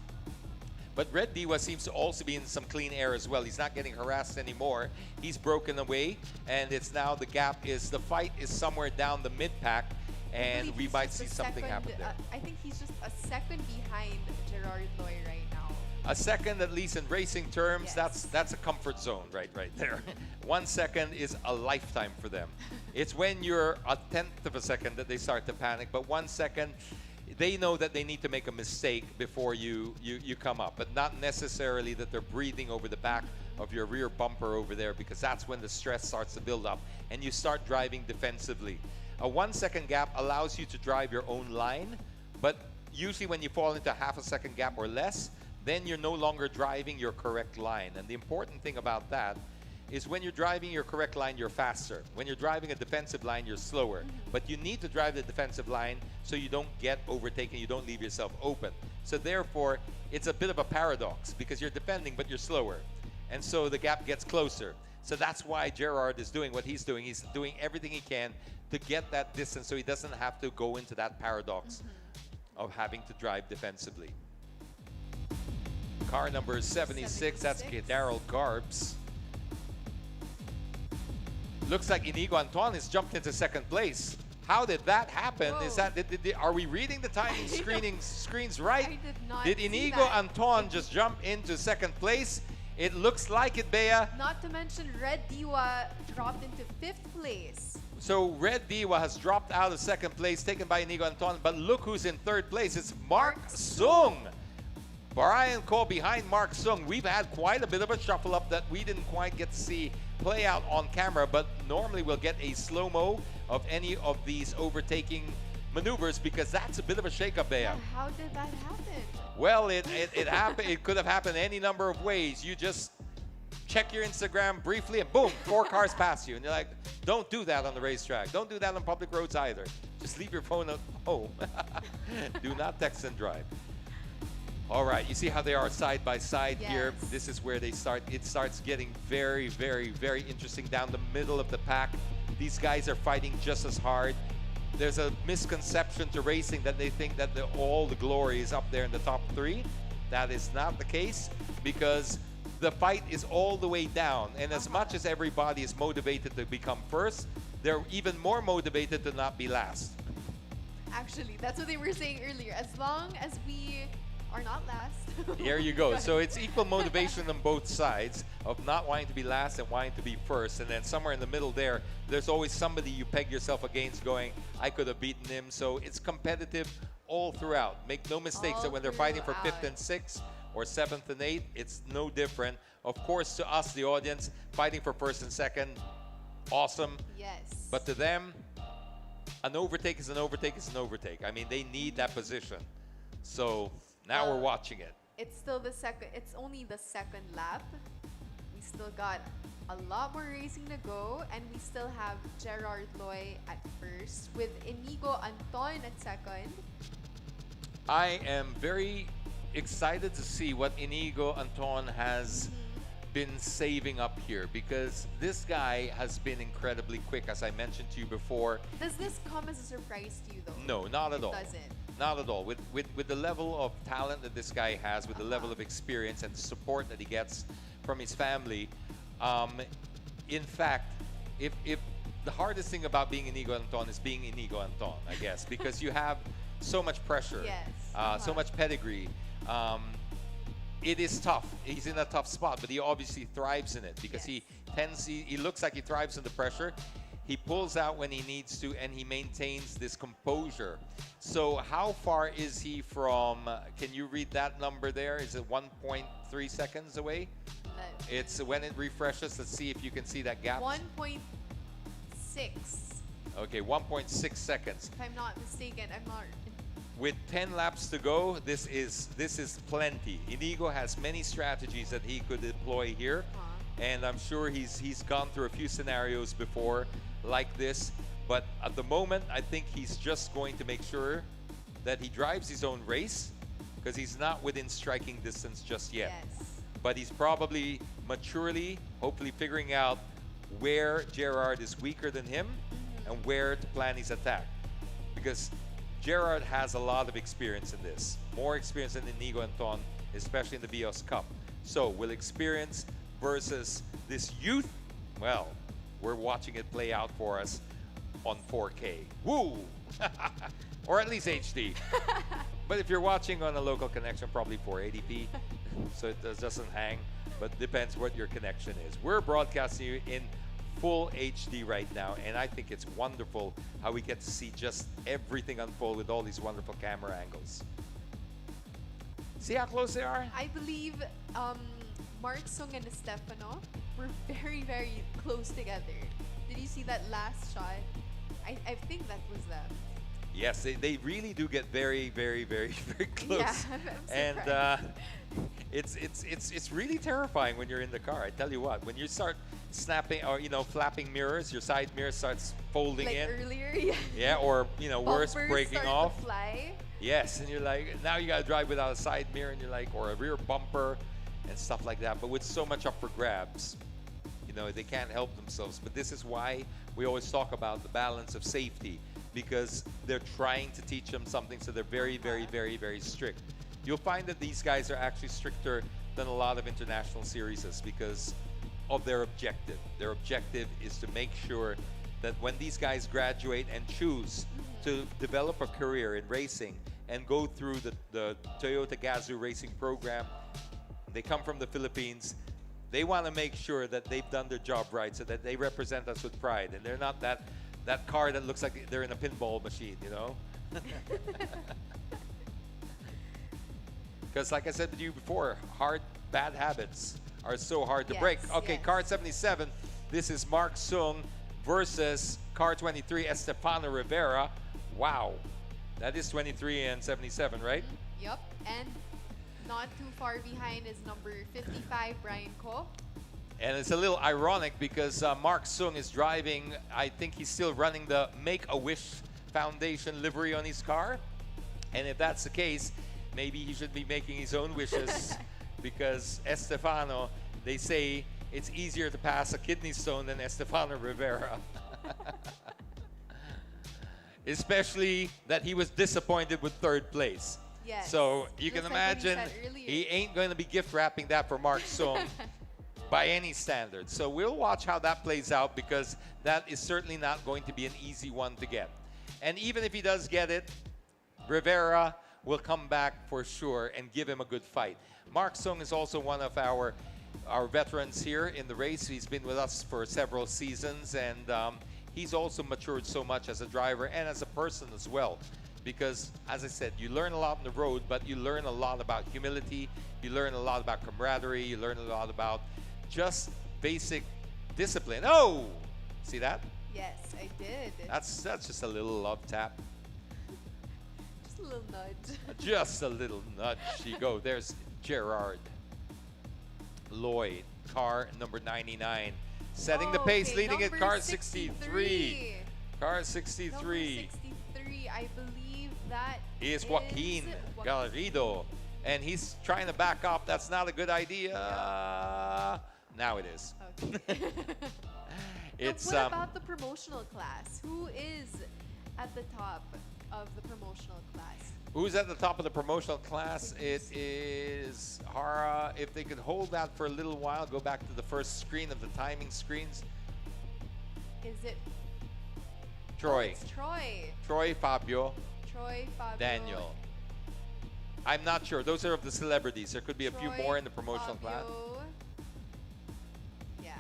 But Red Diwa seems to also be in some clean air as well. He's not getting harassed anymore. He's broken away, and it's now the gap is, the fight is somewhere down the mid-pack, and we might see something happen there. I think he's just a second behind Gerard Loy right now. A second, at least in racing terms, Yes. that's a comfort zone right there. 1 second is a lifetime for them. It's when you're a tenth of a second that they start to panic, but 1 second, they know that they need to make a mistake before you come up, but not necessarily that they're breathing over the back of your rear bumper over there, because that's when the stress starts to build up and you start driving defensively. A 1 second gap allows you to drive your own line, but usually when you fall into a half a second gap or less, then you're no longer driving your correct line. And the important thing about that is when you're driving your correct line, you're faster. When you're driving a defensive line, you're slower. But you need to drive the defensive line so you don't get overtaken, you don't leave yourself open. So therefore, it's a bit of a paradox because you're defending, but you're slower. And so the gap gets closer. So that's why Gerard is doing what he's doing. He's doing everything he can to get that distance so he doesn't have to go into that paradox of having to drive defensively. Car number 76, that's Daryl Garbs. Looks like Inigo Anton has jumped into second place. How did that happen? Whoa. Is that are we reading the timing screens right? I did not Did see Inigo that. Anton just jump into second place? It looks like it, Bea. Not to mention Red Diwa dropped into 5th place. So Red Diwa has dropped out of second place, taken by Inigo Anton. But look who's in third place. It's Mark Sung. Brian Ko behind Mark Sung. We've had quite a bit of a shuffle up that we didn't quite get to see play out on camera, but normally we'll get a slow-mo of any of these overtaking maneuvers because that's a bit of a shake-up, Bea. How did that happen? Well, it happened. It could have happened any number of ways. You just check your Instagram briefly and boom, 4 cars pass you. And you're like, don't do that on the racetrack. Don't do that on public roads either. Just leave your phone at home. Do not text and drive. All right, you see how they are side by side here. Yes. This is where they start. It starts getting very, very, very interesting down the middle of the pack. These guys are fighting just as hard. There's a misconception to racing that they think that all the glory is up there in the top 3. That is not the case because the fight is all the way down. And as much as everybody is motivated to become first, they're even more motivated to not be last. Actually, that's what they were saying earlier. As long as we are not last. There you go. So it's equal motivation on both sides of not wanting to be last and wanting to be first. And then somewhere in the middle there, there's always somebody you peg yourself against going, I could have beaten him. So it's competitive all throughout. Make no mistakes that when they're fighting for 5th and 6th or 7th and 8th, it's no different. Of course, to us, the audience, fighting for 1st and 2nd, awesome. Yes. But to them, an overtake is an overtake is an overtake. I mean, they need that position. So now we're watching it. It's still the second. It's only the second lap. We still got a lot more racing to go, and we still have Gerard Loy at first with Inigo Anton at second. I am very excited to see what Inigo Anton has been saving up here because this guy has been incredibly quick, as I mentioned to you before. Does this come as a surprise to you, though? No, not at all. It doesn't. Not at all. With the level of talent that this guy has, with the level of experience and the support that he gets from his family, in fact, if the hardest thing about being Inigo Anton is being Inigo Anton, I guess, because you have so much pressure, Yes. so much pedigree. It is tough. He's in a tough spot, but he obviously thrives in it because Yes. he looks like he thrives under pressure. He pulls out when he needs to, and he maintains this composure. So how far is he from, can you read that number there? Is it 1.3 seconds away? It's when it refreshes. Let's see if you can see that gap. 1.6. Okay, 1.6 seconds. If I'm not mistaken, I'm not. With 10 laps to go, this is plenty. Inigo has many strategies that he could deploy here, and I'm sure he's gone through a few scenarios before like this. But at the moment, I think he's just going to make sure that he drives his own race because he's not within striking distance just yet. Yes. But he's probably maturely, hopefully figuring out where Gerard is weaker than him and where to plan his attack. Because Gerard has a lot of experience in this. More experience than Inigo Anton, especially in the Vios Cup. So, will experience versus this youth? Well, we're watching it play out for us on 4K. Woo! Or at least HD. But if you're watching on a local connection, probably 480p. So it doesn't hang, but depends what your connection is. We're broadcasting you in full HD right now, and I think it's wonderful how we get to see just everything unfold with all these wonderful camera angles. See how close they are? I believe Mark Sung and Stefano were very, very close together. Did you see that last shot? I think that was them. Yes, they really do get very, very, very, very close. Yeah, I'm and surprised. it's really terrifying when you're in the car. I tell you what, when you start snapping or flapping mirrors, your side mirror starts folding Like in. earlier, yeah. Yeah, or worse, Bumpers breaking start off. to fly. Yes, and you're like, now you gotta drive without a side mirror, and you're like, or a rear bumper, and stuff like that. But with so much up for grabs, they can't help themselves. But this is why we always talk about the balance of safety, because they're trying to teach them something, so they're very, very, very, very strict. You'll find that these guys are actually stricter than a lot of international series because of their objective. Their objective is to make sure that when these guys graduate and choose to develop a career in racing and go through the Toyota Gazoo racing program, they come from the Philippines, they want to make sure that they've done their job right so that they represent us with pride. And they're not that car that looks like they're in a pinball machine, Because like I said to you before, bad habits are so hard to break. Okay, yes. car 77, this is Mark Sung versus car 23, Estefano Rivera. Wow, that is 23 and 77, right? Yup, and not too far behind is number 55, Brian Ko. And it's a little ironic because Mark Sung is driving, I think he's still running the Make-A-Wish Foundation livery on his car. And if that's the case, maybe he should be making his own wishes because Estefano, they say it's easier to pass a kidney stone than Estefano Rivera. Especially that he was disappointed with third place. Yes. So you Just can like what he imagine said earlier. he ain't going to be gift wrapping that for Mark Sung by any standard. So we'll watch how that plays out because that is certainly not going to be an easy one to get. And even if he does get it, Rivera will come back for sure and give him a good fight. Mark Sung is also one of our veterans here in the race. He's been with us for several seasons, and he's also matured so much as a driver and as a person as well. Because, as I said, you learn a lot on the road, but you learn a lot about humility, you learn a lot about camaraderie, you learn a lot about just basic discipline. Oh! See that? Yes, I did. That's just a little love tap. Just a little nudge. Just a little nudge. You go. There's Gerard Lloyd, car number 99. Setting the pace, Okay, leading it, number car 63. Car 63. Number 63, I believe that Is Joaquin Garrido. And he's trying to back up. That's not a good idea. Now it is. Okay. It's what about the promotional class? Who is at the top of the promotional class? who's at the top of the promotional class? It is Hara. If they could hold that for a little while, go back to the first screen of the timing screens. Is it Troy. It's Troy. Troy, Fabio, Troy, Fabio. Daniel. I'm not sure. Those are of the celebrities. There could be a few Troy, more in the promotional class. Fabio. Yeah.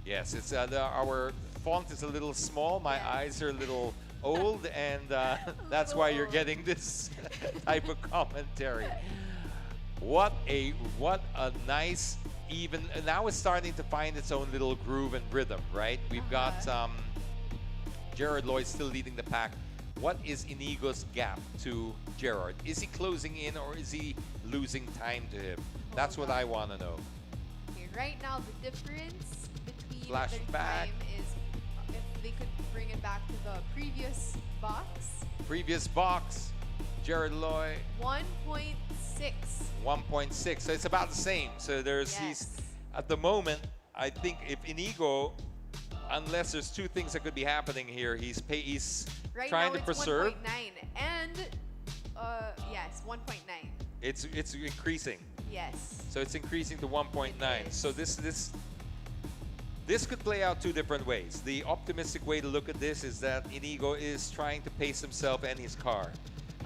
Yes, it's our font is a little small. My Yes. eyes are a little old, and that's why you're getting this type of commentary. What a nice even. Now it's starting to find its own little groove and rhythm, right? We've got Gerard Lloyd still leading the pack. What is Inigo's gap to Gerard? Is he closing in or is he losing time to him? That's what I want to know. Okay, right now the difference between Flashback. their time is if they could bring it back to the previous box. Previous box, Gerard Lloyd, 1.6. 1.6. So it's about the same. So there's Yes. at the moment, I think if Inigo, unless there's two things that could be happening here, he's Right trying now to it's preserve. 1.9 and yes, 1.9. It's increasing. Yes. So it's increasing to 1.9. It is. So this could play out two different ways. The optimistic way to look at this is that Inigo is trying to pace himself and his car,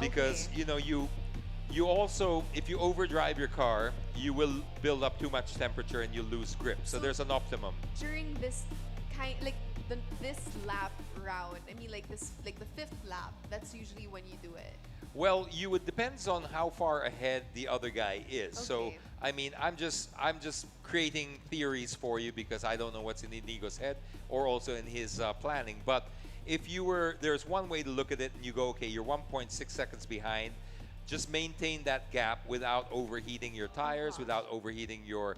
because Okay. you also, if you overdrive your car, you will build up too much temperature and you lose grip. So So- there's an optimum. During this this lap round. I mean, like the fifth lap. That's usually when you do it. Well, it depends on how far ahead the other guy is. So, Okay. I mean, I'm just creating theories for you because I don't know what's in Inigo's head or also in his planning. But if there's one way to look at it, and you go, okay, you're 1.6 seconds behind. Just maintain that gap without overheating your tires, without overheating your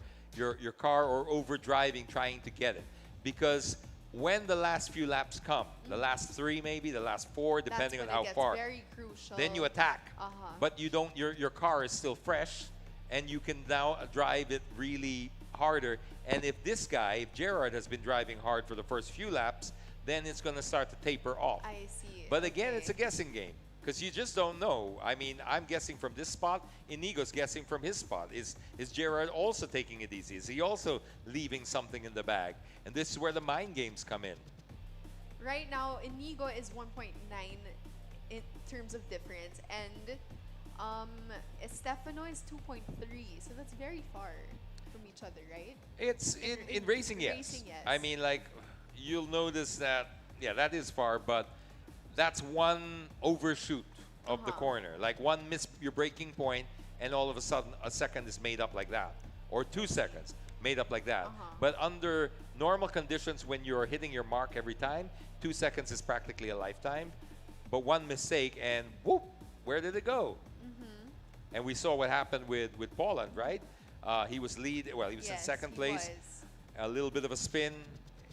car or over driving trying to get it. Because when the last few laps come, the last 3 maybe, the last 4, depending on That's when how it gets far, very crucial. then you attack. Uh-huh. But you don't. Your car is still fresh, and you can now drive it really harder. And if Gerard has been driving hard for the first few laps, then it's going to start to taper off. I see. But again, Okay. it's a guessing game because you just don't know. I mean, I'm guessing from this spot. Inigo's guessing from his spot. Is Gerard also taking it easy? Is he also leaving something in the bag? And this is where the mind games come in. Right now, Inigo is 1.9 in terms of difference, and Estefano is 2.3. So that's very far from each other, right? It's in racing, yes. Racing, yes. I mean, like, you'll notice that, yeah, that is far, but that's one overshoot of the corner. Like, one miss your braking point, and all of a sudden, a second is made up like that. Or 2 seconds made up like that. But under normal conditions, when you're hitting your mark every time, 2 seconds is practically a lifetime. But one mistake, and whoop, where did it go? And we saw what happened with Poland, right? He was he was in second place. A little bit of a spin,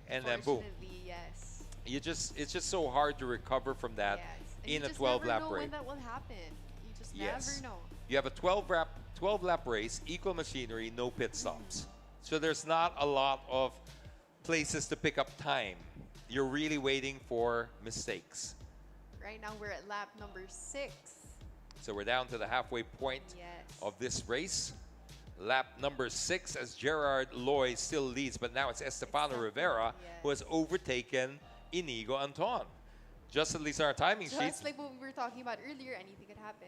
and then boom. Fortunately, yes. It's just so hard to recover from that Yes. And in you a just 12 never lap know race. when that will happen. You just Yes. never know. You have a 12 lap race, equal machinery, no pit stops. So there's not a lot of places to pick up time. You're really waiting for mistakes. Right now, we're at lap number 6. So we're down to the halfway point Yes. of this race. Lap number 6 as Gerard Loy still leads, but now it's Estefano Rivera who has overtaken Inigo Anton. Just at least on our timing sheets. Just like what we were talking about earlier, anything could happen.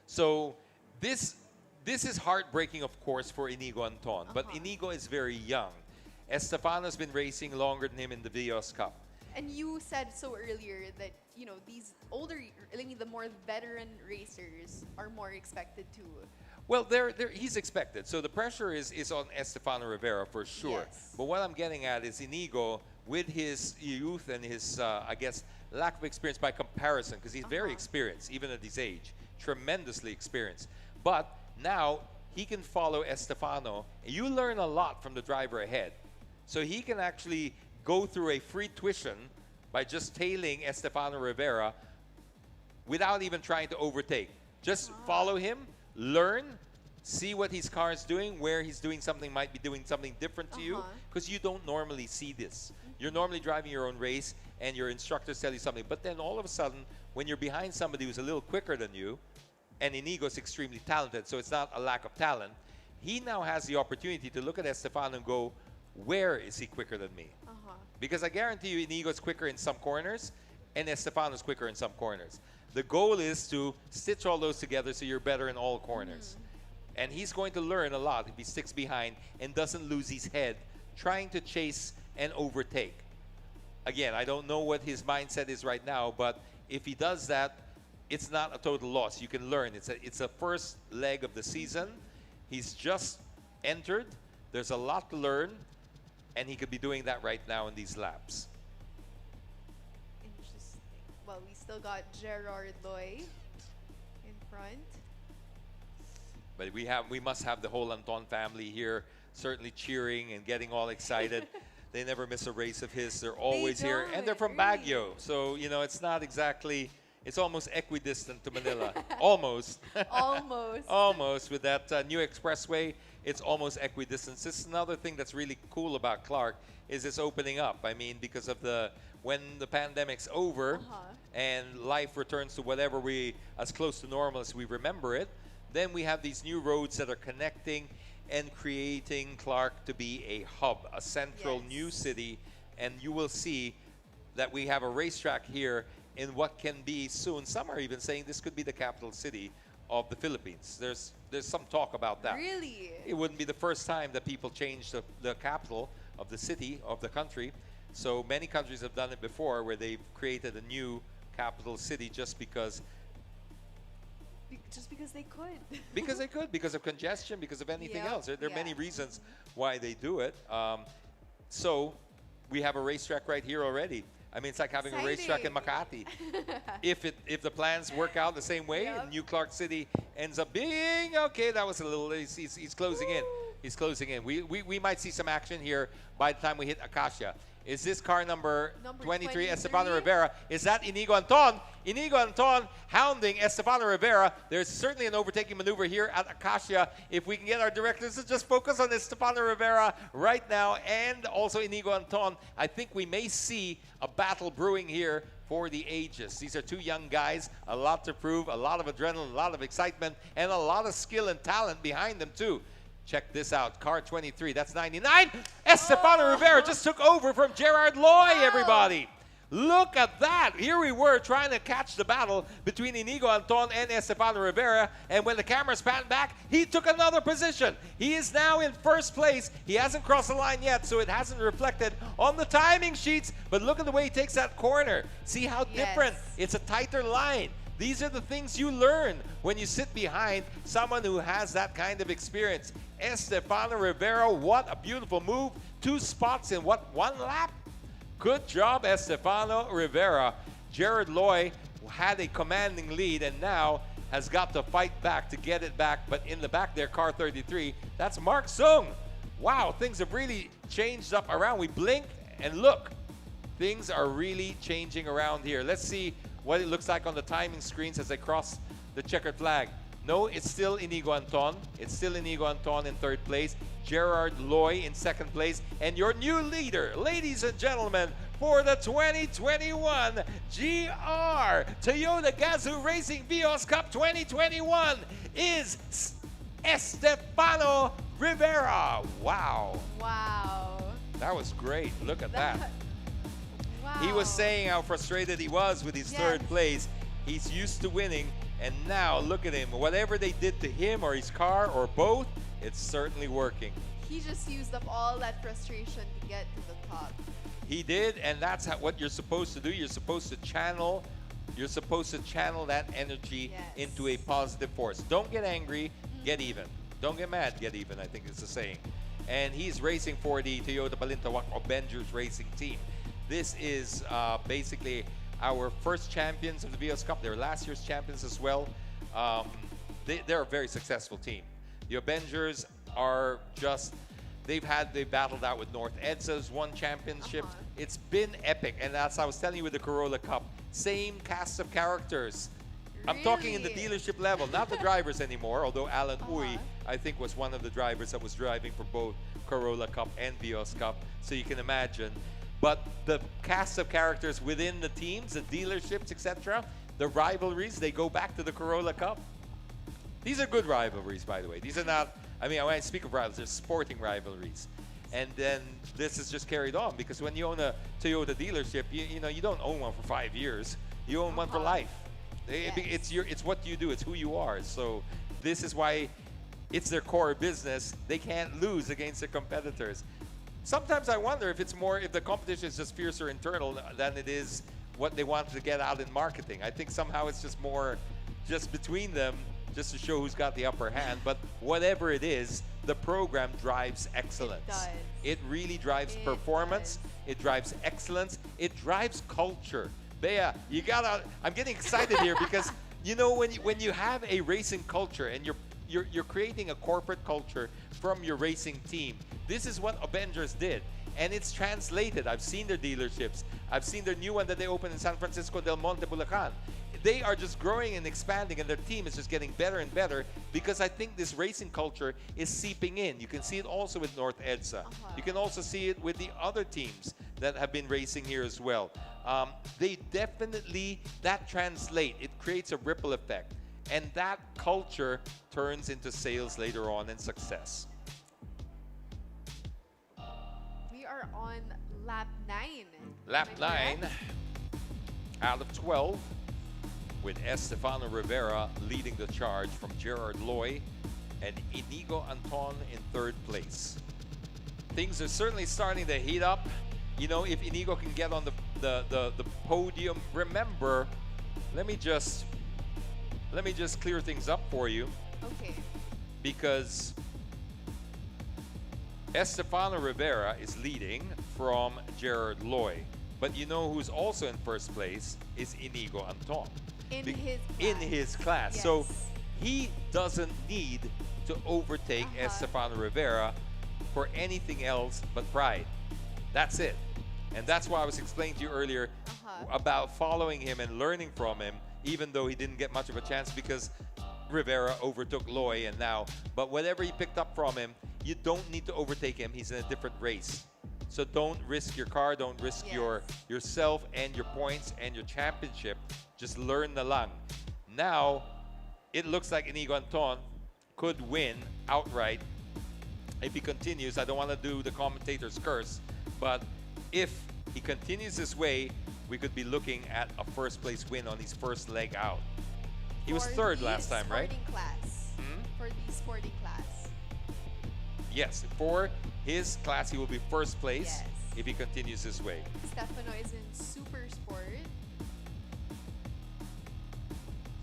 So this is heartbreaking, of course, for Inigo Anton. But Inigo is very young. Estefano's been racing longer than him in the Vios Cup. And you said so earlier that, these older, the more veteran racers are more expected to. Well, he's expected. So the pressure is on Estefano Rivera for sure. Yes. But what I'm getting at is Inigo, with his youth and his, I guess, lack of experience by comparison, because he's very experienced, even at his age, tremendously experienced. But now he can follow Estefano. And you learn a lot from the driver ahead. So he can actually go through a free tuition by just tailing Estefano Rivera without even trying to overtake. Just follow him, learn, see what his car is doing, where he's doing something, might be doing something different to you, because you don't normally see this. You're normally driving your own race, and your instructors tell you something. But then all of a sudden, when you're behind somebody who's a little quicker than you, and Inigo's extremely talented, so it's not a lack of talent, he now has the opportunity to look at Estefano and go, where is he quicker than me? Because I guarantee you Inigo's quicker in some corners, and Estefano's quicker in some corners. The goal is to stitch all those together so you're better in all corners. And he's going to learn a lot if he sticks behind and doesn't lose his head trying to chase and overtake. Again, I don't know what his mindset is right now, but if he does that, it's not a total loss. You can learn. It's a first leg of the season. He's just entered. There's a lot to learn, and he could be doing that right now in these laps. Interesting. Well, we still got Gerard Loy in front. But we must have the whole Anton family here, certainly cheering and getting all excited. They never miss a race of his. They're always here, and they're from really. Baguio, so it's not exactly. It's almost equidistant to Manila. Almost. Almost. Almost. With that new expressway, it's almost equidistant. This is another thing that's really cool about Clark is it's opening up. I mean, because of when the pandemic's over and life returns to whatever as close to normal as we remember it, then we have these new roads that are connecting and creating Clark to be a hub, a central new city. And you will see that we have a racetrack here in what can be soon. Some are even saying this could be the capital city of the Philippines. There's some talk about that. Really? It wouldn't be the first time that people change the capital of the city, of the country. So many countries have done it before where they've created a new capital city just because Just because they could. they could, because of congestion, because of anything Yep, else. There are many yeah. reasons why they do it. So we have a racetrack right here already. I mean, it's like having a racetrack in Makati. If the plans work out the same way, Yep. and New Clark City ends up being okay, that was a little. He's closing in. He's closing in. We might see some action here by the time we hit Acacia. Is this car number 23, Estefano Rivera? Is that Inigo Anton? Inigo Anton hounding Estefano Rivera. There's certainly an overtaking maneuver here at Acacia. If we can get our directors to just focus on Estefano Rivera right now and also Inigo Anton, I think we may see a battle brewing here for the ages. These are two young guys, a lot to prove, a lot of adrenaline, a lot of excitement, and a lot of skill and talent behind them too. Check this out, car 23, that's 99. Estefano Rivera just took over from Gerard Loy, everybody. Look at that. Here we were trying to catch the battle between Inigo Anton and Estefano Rivera, and when the cameras panned back, he took another position. He is now in first place. He hasn't crossed the line yet, so it hasn't reflected on the timing sheets, but look at the way he takes that corner. See how different? It's a tighter line. These are the things you learn when you sit behind someone who has that kind of experience. Estefano Rivera, what a beautiful move. 2 spots in what, 1 lap? Good job, Estefano Rivera. Gerard Loy had a commanding lead and now has got to fight back to get it back. But in the back there, car 33, that's Mark Sung. Wow, things have really changed up around. We blinked and look, things are really changing around here. Let's see what it looks like on the timing screens as they cross the checkered flag. No, it's still Inigo Anton. It's still Inigo Anton in third place. Gerard Loy in second place. And your new leader, ladies and gentlemen, for the 2021 GR Toyota Gazoo Racing Vios Cup 2021 is Estefano Rivera. Wow. Wow. That was great. Look at that. Wow. He was saying how frustrated he was with his third place. He's used to winning, and now look at him. Whatever they did to him or his car or both, it's certainly working. He just used up all that frustration to get to the top. He did, and that's what you're supposed to do. You're supposed to channel that energy into a positive force. Don't get angry, get even. Don't get mad, get even, I think it's the saying. And he's racing for the Toyota Balintawak Avengers Racing Team. This is basically our first champions of the Vios Cup. They were last year's champions as well. They're a very successful team. The Avengers are just, they battled out with North EDSA's won championships. It's been epic. And as I was telling you with the Corolla Cup, same cast of characters. I'm talking in the dealership level, not the drivers anymore, although Alan Uy, I think, was one of the drivers that was driving for both Corolla Cup and Vios Cup. So you can imagine. But the cast of characters within the teams, the dealerships, etc., the rivalries, they go back to the Corolla Cup. These are good rivalries, by the way. These are not, I mean, when I speak of rivalries, they're sporting rivalries. And then this is just carried on because when you own a Toyota dealership, you know, you don't own one for 5 years. You own one for life. It's what you do. It's who you are. So this is why it's their core business. They can't lose against their competitors. Sometimes I wonder if it's more, if the competition is just fiercer internal than it is what they want to get out in marketing. I think somehow it's just more just between them, just to show who's got the upper hand. But whatever it is, the program drives excellence. It does. It really drives performance. It drives excellence. It drives culture. Bea, you gotta, I'm getting excited here because, you know, when you have a racing culture and you're creating a corporate culture from your racing team, this is what Avengers did. And it's translated. I've seen their dealerships. I've seen their new one that they opened in San Francisco del Monte, Bulacan. They are just growing and expanding, and their team is just getting better and better because I think this racing culture is seeping in. You can see it also with North EDSA. You can also see it with the other teams that have been racing here as well. They definitely, that translate. It creates a ripple effect. And that culture turns into sales later on and success. We are on lap 9. Lap 9 out of 12 with Estefano Rivera leading the charge from Gerard Loy and Inigo Anton in third place. Things are certainly starting to heat up You know, if Inigo can get on the podium, remember, let me just clear things up for you, Okay. because Estefano Rivera is leading from Gerard Loy. But you know who's also in first place is Inigo Anton. In his class. Yes. So he doesn't need to overtake Estefano Rivera for anything else but pride. That's it. And that's why I was explaining to you earlier about following him and learning from him, even though he didn't get much of a chance because Rivera overtook Loy and now. But whatever he picked up from him, you don't need to overtake him. He's in a different race. So don't risk your car, don't risk yourself and your points and your championship. Just learn na lang. Now, it looks like Inigo Anton could win outright if he continues. I don't want to do the commentator's curse, but if he continues this way, we could be looking at a first place win on his first leg out. He was third last time, right? For the sporting class. Yes, for his class, he will be first place if he continues this way. Stefano is in super sport.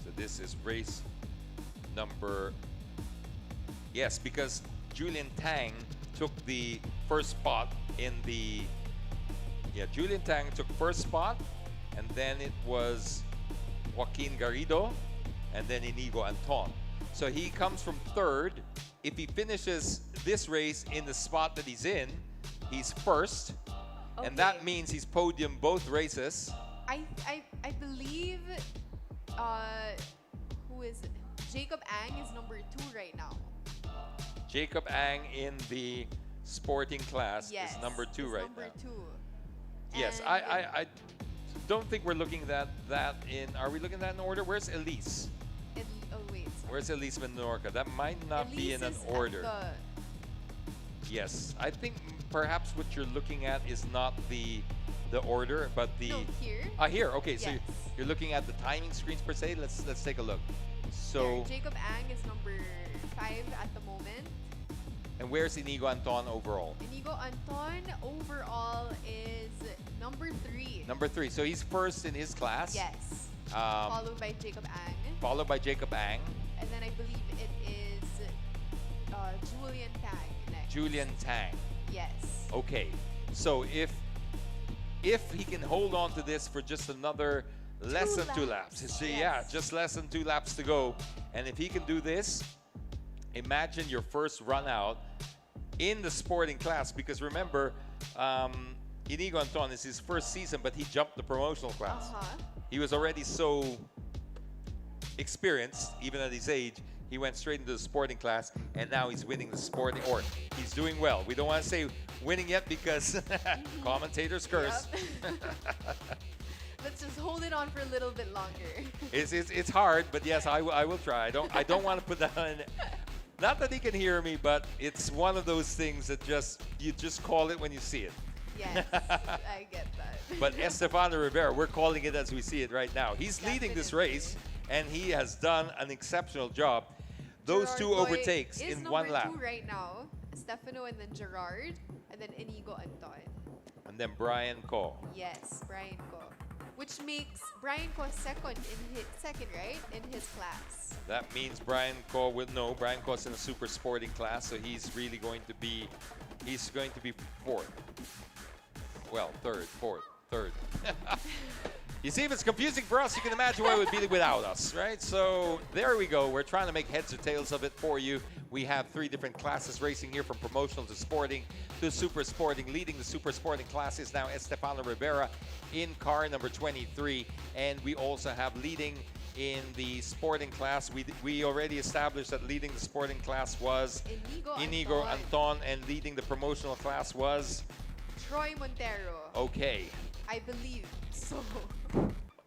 So this is race number... Yes, because Julian Tang took the first spot in the... Yeah, Julian Tang took first spot, and then it was Joaquin Garrido, and then Inigo Anton. So he comes from third. If he finishes this race in the spot that he's in, he's first. Okay. And that means he's podium both races. I believe who is it? Jacob Ang is number 2 right now. Jacob Ang in the sporting class is number 2 right number now. 2. Yes, I don't think we're looking at that in... Are we looking at that in order? Where's Elise? Wait. Where's Elise Menorca? That might not Elise be in an is order. at Yes, I think perhaps what you're looking at is not the order, but the... No, here. Here. Okay, so Yes. you're looking at the timing screens per se. Let's take a look. So, There, Jacob Ang is number 5 at the moment. and where's Inigo Anton overall? Inigo Anton overall is number 3. Number 3. So he's first in his class. Yes. Followed by Jacob Ang. Followed by Jacob Ang. And then I believe it is Julian Tang next. Julian Tang. Yes. Okay. So if he can hold on to this for just another less than 2 laps. So yeah, just less than 2 laps to go. And if he can do this, imagine your first run out in the sporting class, because remember, Inigo Anton is his first season, but he jumped the promotional class. He was already so experienced, even at his age. He went straight into the sporting class, and now he's winning the sporting, or he's doing well. We don't want to say winning yet because commentators curse. Yep. Let's just hold it on for a little bit longer. It's hard, but yes, I will try. I don't want to put that on. Not that he can hear me, but it's one of those things that you just call it when you see it. Yes, I get that. But Estefano Rivera, we're calling it as we see it right now. He's leading this race, and he has done an exceptional job. Those Gerard two Loy overtakes is in 1 lap. number 2 right now. Stefano and then Gerard, and then Inigo Anton. And then Brian Ko. Yes, Brian Ko. Which makes Brian Ko second, right? In his class. That means Brian Ko will know. Brian Ko's in a super sporting class, so he's really going to be, fourth. Well, third. You see, if it's confusing for us, you can imagine what it would be without us, right? So there we go. We're trying to make heads or tails of it for you. We have 3 different classes racing here, from promotional to sporting to super sporting. Leading the super sporting class is now Estefano Rivera in car number 23. And we also have leading in the sporting class. We already established that leading the sporting class was Inigo Anton, and leading the promotional class was Troy Montero. Okay. I believe so.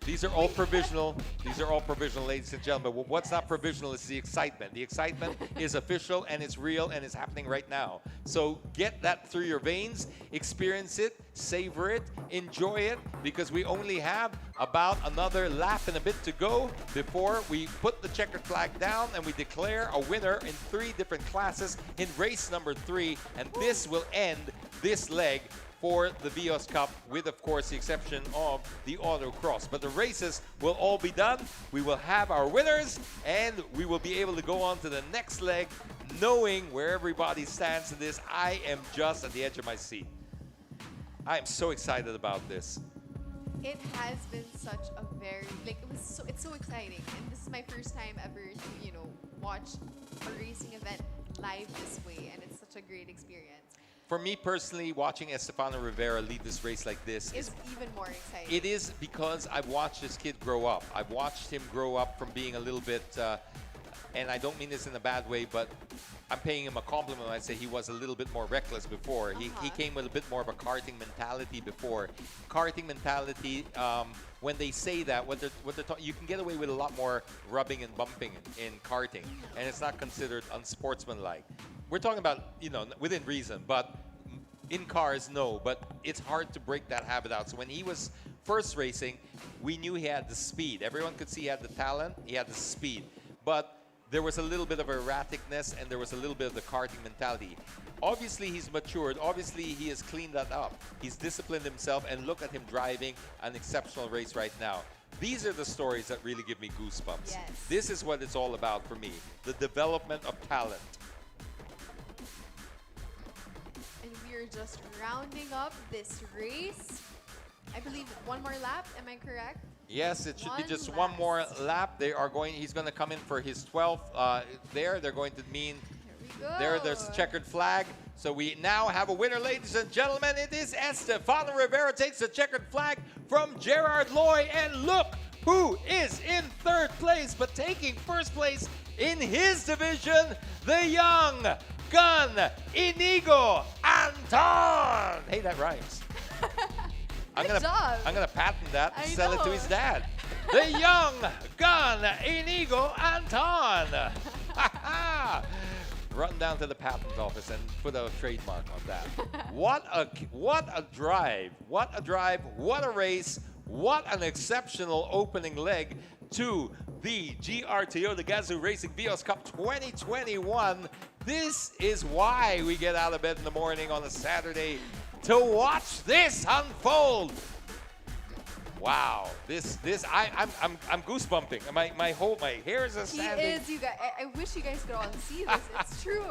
These are all provisional. These are all provisional, ladies and gentlemen. Well, what's not provisional is the excitement. The excitement is official, and it's real, and it's happening right now. So get that through your veins, experience it, savor it, enjoy it, because we only have about another lap and a bit to go before we put the checkered flag down and we declare a winner in 3 different classes in race number 3, and this will end this leg for the Vios Cup, with, of course, the exception of the autocross. But the races will all be done. We will have our winners, and we will be able to go on to the next leg, knowing where everybody stands in this. I am just at the edge of my seat. I am so excited about this. It has been such a very, it's so exciting. And this is my first time ever to, watch a racing event live this way. And it's such a great experience. For me personally, watching Estefano Rivera lead this race like this is even more exciting. It is, because I've watched this kid grow up. I've watched him grow up from being a little bit, and I don't mean this in a bad way, but I'm paying him a compliment when I say he was a little bit more reckless before. He came with a bit more of a karting mentality before. Karting mentality, when they say that, what they're talking, you can get away with a lot more rubbing and bumping in karting, and it's not considered unsportsmanlike. We're talking about, within reason, but in cars, no. But it's hard to break that habit out. So when he was first racing, we knew he had the speed. Everyone could see he had the talent, he had the speed. But there was a little bit of erraticness, and there was a little bit of the karting mentality. Obviously, he's matured. Obviously, he has cleaned that up. He's disciplined himself, and look at him driving an exceptional race right now. These are the stories that really give me goosebumps. Yes. This is what it's all about for me, the development of talent. And we're just rounding up this race. I believe one more lap, am I correct? Yes, it should be just last. one more lap. He's going to come in for his 12th there. They're going to mean, Here we go. there's the checkered flag. So we now have a winner, ladies and gentlemen. It is Estefano Rivera takes the checkered flag from Gerard Loy. And look who is in third place, but taking first place in his division, the young gun, Inigo Anton. Hey, that rhymes. Good job. I'm gonna patent that and I sell it to know. his dad. The young gun, Inigo Anton. Run down to the patent office and put a trademark on that. What a drive! What a drive! What a race! What an exceptional opening leg to the GRTO, the Gazoo Racing Vios Cup 2021. This is why we get out of bed in the morning on a Saturday to watch this unfold. Wow, I'm goosebumping. My hair is standing. He is, you guys. I wish you guys could all see this. It's true.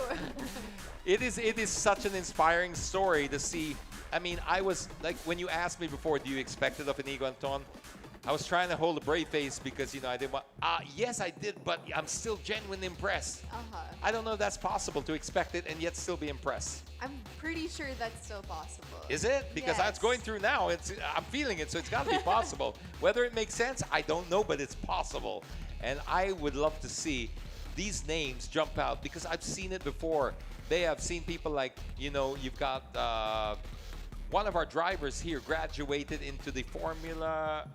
It is such an inspiring story to see. I mean, I was like, when you asked me before, do you expect it of Inigo Anton? I was trying to hold a brave face because, I didn't want, yes, I did, but I'm still genuinely impressed. I don't know if that's possible to expect it and yet still be impressed. I'm pretty sure that's still possible. Is it? Because Yes. it's going through now. I'm feeling it, so it's got to be possible. Whether it makes sense, I don't know, but it's possible. And I would love to see these names jump out because I've seen it before. I've seen people like, you've got one of our drivers here graduated into the Formula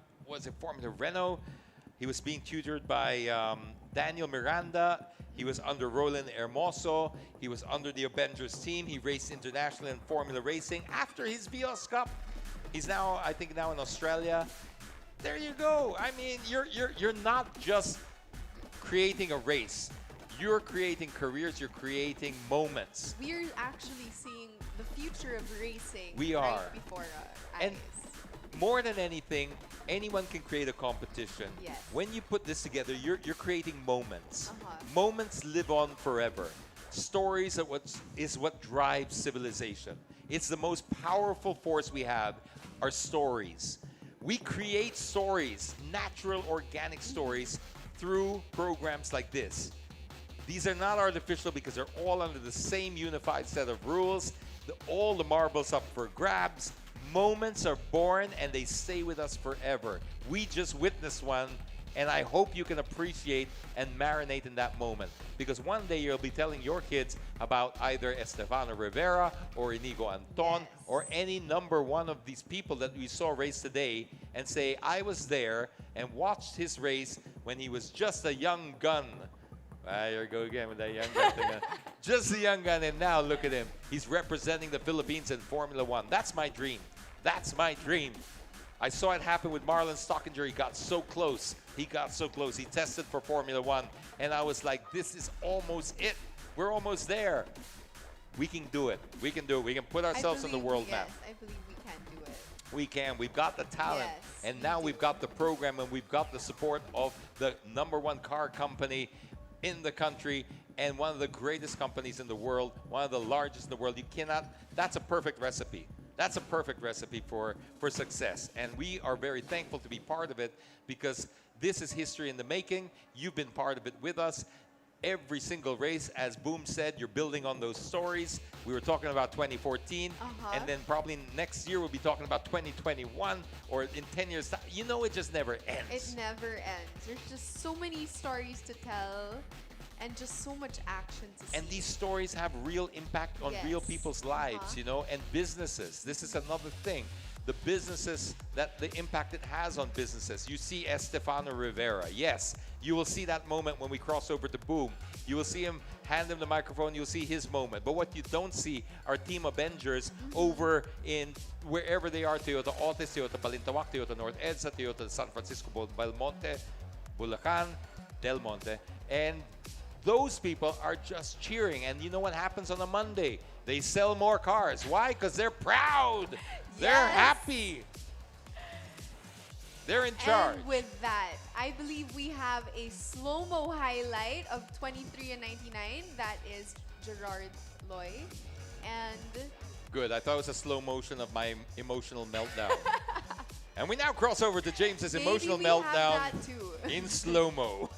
Renault. He was being tutored by Daniel Miranda. He was under Roland Hermoso. He was under the Avengers team. He raced internationally in Formula Racing. After his Vios Cup, he's now, I think, in Australia. There you go. I mean, you're not just creating a race. You're creating careers. You're creating moments. We're actually seeing the future of racing We are. right before our And eyes. more than anything, anyone can create a competition. Yes. When you put this together, you're creating moments. Uh-huh. Moments live on forever. Stories are what drives civilization. It's the most powerful force we have, are stories. We create stories, natural, organic stories, through programs like this. These are not artificial because they're all under the same unified set of rules. All the marbles up for grabs. Moments are born and they stay with us forever. We just witnessed one, and I hope you can appreciate and marinate in that moment. Because one day you'll be telling your kids about either Estefano Rivera or Inigo Anton or any number one of these people that we saw race today and say, I was there and watched his race when he was just a young gun. Here we go again with that young gun thing. Just a young gun, and now look at him. He's representing the Philippines in Formula One. That's my dream. That's my dream. I saw it happen with Marlon Stockinger. He got so close. He got so close. He tested for Formula One, and I was like, this is almost it. We're almost there. We can do it. We can do it. We can put I ourselves on the believe world yes, map. I believe we can do it. We can. We've got the talent. Yes, and we now do. we've got the program and we've got the support of the #1 car company in the country and one of the greatest companies in the world, one of the largest in the world. You cannot, that's a perfect recipe. That's a perfect recipe for success. And we are very thankful to be part of it because this is history in the making. You've been part of it with us. Every single race, as Boom said, you're building on those stories. We were talking about 2014, and then probably next year we'll be talking about 2021, or in 10 years' time. You know, it just never ends. It never ends. There's just so many stories to tell and just so much action to see. And these stories have real impact on real Yes. people's lives, you know, and businesses. This is another thing. The businesses, the impact it has on businesses. You see Estefano Rivera. Yes, you will see that moment when we cross over to Boom. You will see him hand him the microphone. You'll see his moment. But what you don't see are Team Avengers over in wherever they are, Toyota Otis, Toyota Balintawak, Toyota North EDSA, Toyota San Francisco Belmonte, Bulacan, Del Monte. And those people are just cheering. And you know what happens on a Monday? They sell more cars. Why? Because they're proud. They're Yes. happy. They're in charge. And with that, I believe we have a slow-mo highlight of 23 and 99. That is Gerard Loy. And Good. I thought it was a slow motion of my emotional meltdown. And we now cross over to James's maybe emotional we meltdown have that too. in slow-mo.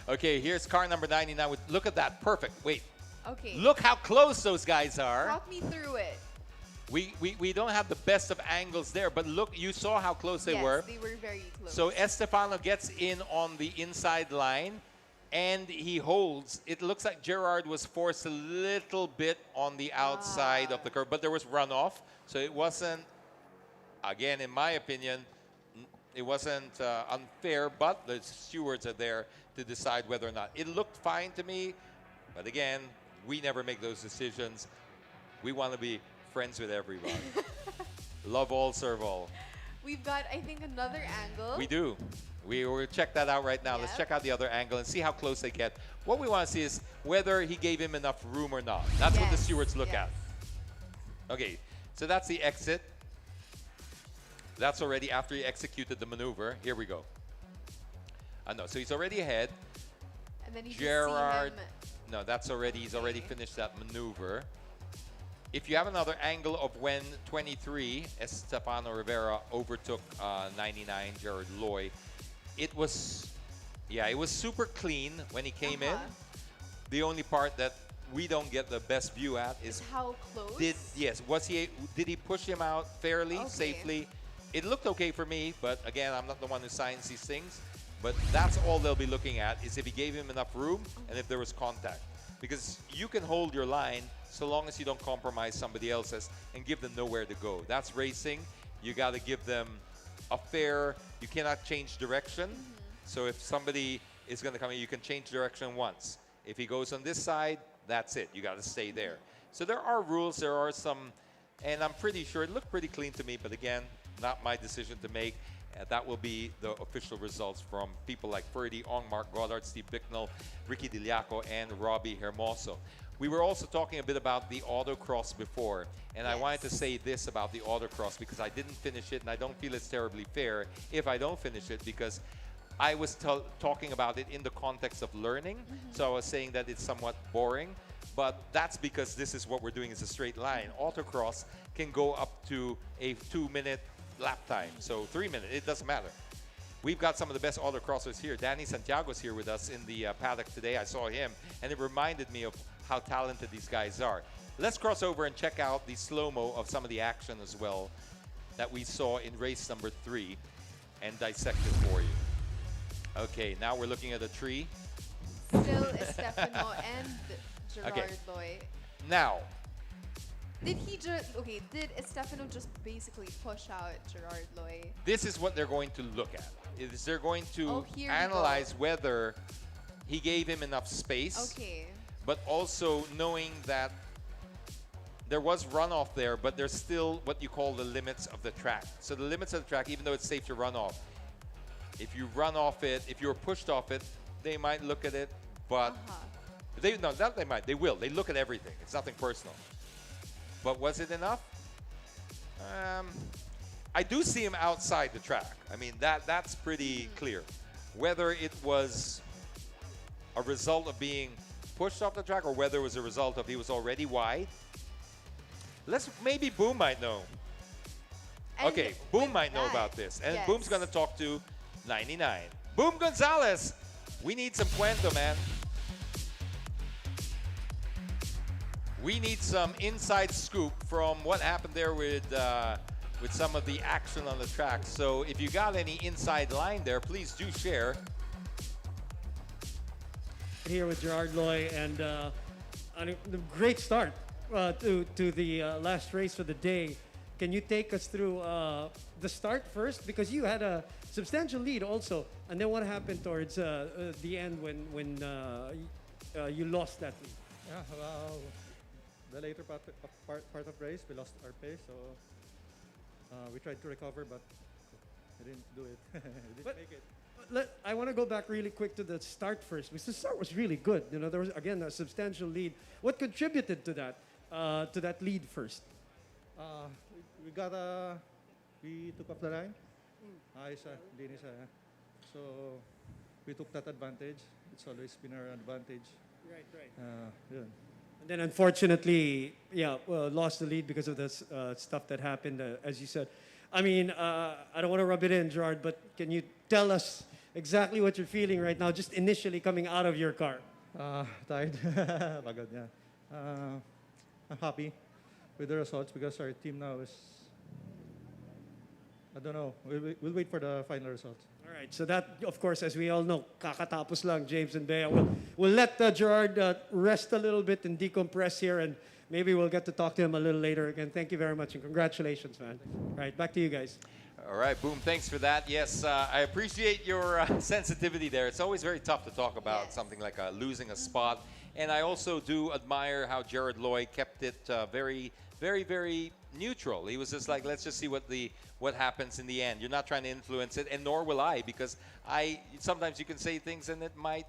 Okay, here's car number 99. Look at that. Perfect. Wait. Okay. Look how close those guys are. Walk me through it. We don't have the best of angles there, but look, you saw how close they Yes, were. they were very close. So Estefano gets in on the inside line, and he holds. It looks like Gerard was forced a little bit on the outside of the curve, but there was runoff, so it wasn't, again, in my opinion, it wasn't unfair, but the stewards are there to decide whether or not. It looked fine to me, but again, we never make those decisions. We want to be friends with everybody. Love all, serve all. We've got, I think, another angle. We do. We will check that out right now. Let's Yep. check out the other angle and see how close they get. What we want to see is whether he gave him enough room or not. That's what the Yes, stewards look yes. at. Okay, so that's the exit. That's already after he executed the maneuver. Here we go. No, so he's already ahead. And then you Gerard, just see him. no, that's already, he's already Okay. finished that maneuver. If you have another angle of when 23, Estefano Rivera overtook 99, Gerard Loy, it was super clean when he came in. The only part that we don't get the best view at is How close? did he push him out fairly, Okay. safely? It looked okay for me, but again, I'm not the one who signs these things. But that's all they'll be looking at, is if he gave him enough room and if there was contact. Because you can hold your line so long as you don't compromise somebody else's and give them nowhere to go. That's racing. You got to give them a fair, you cannot change direction. So if somebody is going to come in, you can change direction once. If he goes on this side, that's it. You got to stay there. So there are rules, there are some, and I'm pretty sure it looked pretty clean to me, but again, not my decision to make. That will be the official results from people like Ferdy, Ong, Mark Goddard, Steve Bicknell, Ricky Diliaco, and Robbie Hermoso. We were also talking a bit about the autocross before, and I wanted to say this about the autocross because I didn't finish it, and I don't feel it's terribly fair if I don't finish it, because I was talking about it in the context of learning, so I was saying that it's somewhat boring, but that's because this is what we're doing, is a straight line. Autocross can go up to a 2-minute lap time, so 3 minutes, it doesn't matter. We've got some of the best autocrossers here. Danny Santiago's here with us in the paddock today. I saw him, and it reminded me of how talented these guys are. Let's cross over and check out the slow-mo of some of the action as well that we saw in race number 3 and dissect it for you. Okay, now we're looking at a tree. Still Estefano and Gerard Loy. Now, Did he just, okay, did Estefano just basically push out Gerard Loy? this is what they're going to look at. Is they're going to Oh, here we analyze go. whether he gave him enough space, Okay. but also knowing that there was runoff there, but there's still what you call the limits of the track. So the limits of the track, even though it's safe to run off, if you run off it, if you're pushed off it, they might look at it, but They no, not they might. They will. They look at everything. It's nothing personal. But was it enough? I do see him outside the track. I mean, that's pretty clear. Whether it was a result of being pushed off the track or whether it was a result of he was already wide. Maybe Boom might know. And Okay, Boom with might know that, about this. And yes. Boom's gonna talk to 99. Boom Gonzalez! We need some cuento, man. We need some inside scoop from what happened there with some of the action on the track. So if you got any inside line there, please do share. Here with Gerard Loy, and a great start to the last race of the day. Can you take us through the start first? Because you had a substantial lead also, and then what happened towards the end when you lost that lead? Yeah, well, the later part of race, we lost our pace, so we tried to recover, but we didn't do it. We didn't make it. I want to go back really quick to the start first, because the start was really good. You know, there was again a substantial lead. What contributed to that lead first? We took off the line. So we took that advantage. It's always been our advantage. Right. Yeah. And then unfortunately, lost the lead because of the stuff that happened, as you said. I mean, I don't want to rub it in, Gerard, but can you tell us exactly what you're feeling right now, just initially coming out of your car? Tired. Pagod, yeah. I'm happy with the results because our team now is, I don't know. We'll wait for the final results. All right, so that, of course, as we all know, kakatapos lang, James and Bea. We'll let Gerard rest a little bit and decompress here, and maybe we'll get to talk to him a little later. Again, thank you very much, and congratulations, man. All right, back to you guys. All right, Boom, thanks for that. Yes, I appreciate your sensitivity there. It's always very tough to talk about something like losing a spot. And I also do admire how Gerard Loy kept it very, very, very neutral. He was just like, let's just see what happens in the end. You're not trying to influence it, and nor will I, because sometimes you can say things and it might,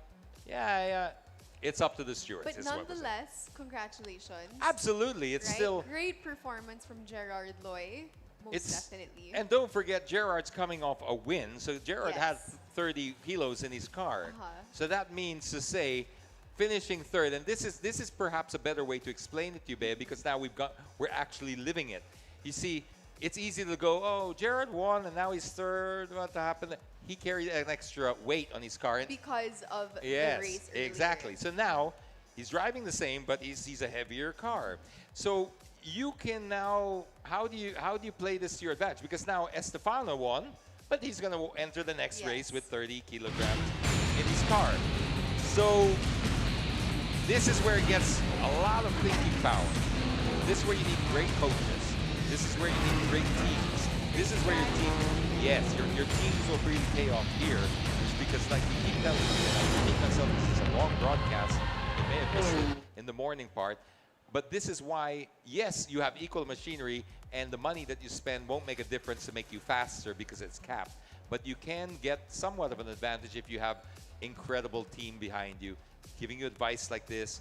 it's up to the stewards. But nonetheless, congratulations. Absolutely, it's right? still Great performance from Gerard Loy. Most definitely. And don't forget, Gerard's coming off a win, so Gerard had 30 kilos in his car. So that means to say, finishing third, and this is perhaps a better way to explain it to you, Bea, because now we're actually living it. You see, it's easy to go, oh, Gerard won, and now he's third. What happened? He carried an extra weight on his car, because of the race earlier. Exactly. So now he's driving the same, but he's a heavier car. So you can now, how do you play this to your advantage? Because now Estefano won, but he's going to enter the next race with 30 kilograms in his car. So this is where it gets a lot of thinking power. This is where you need great coaches. This is where you need great teams. This is where your teams will really pay off here. Because like you keep telling me, and I repeat myself, this is a long broadcast. You may have missed it in the morning part. But this is why, yes, you have equal machinery, and the money that you spend won't make a difference to make you faster because it's capped. But you can get somewhat of an advantage if you have incredible team behind you, giving you advice like this,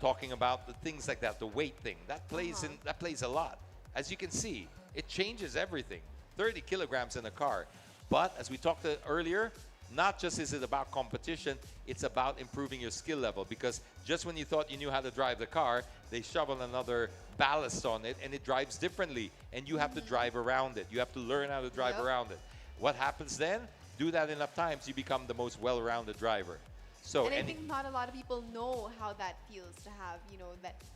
talking about the things like that, the weight thing. That plays a lot. As you can see, it changes everything. 30 kilograms in a car. But as we talked earlier, not just is it about competition, it's about improving your skill level, because just when you thought you knew how to drive the car, they shovel another ballast on it and it drives differently, and you have to drive around it. You have to learn how to drive around it. What happens then? Do that enough times, you become the most well-rounded driver. So, and I think not a lot of people know how that feels to have,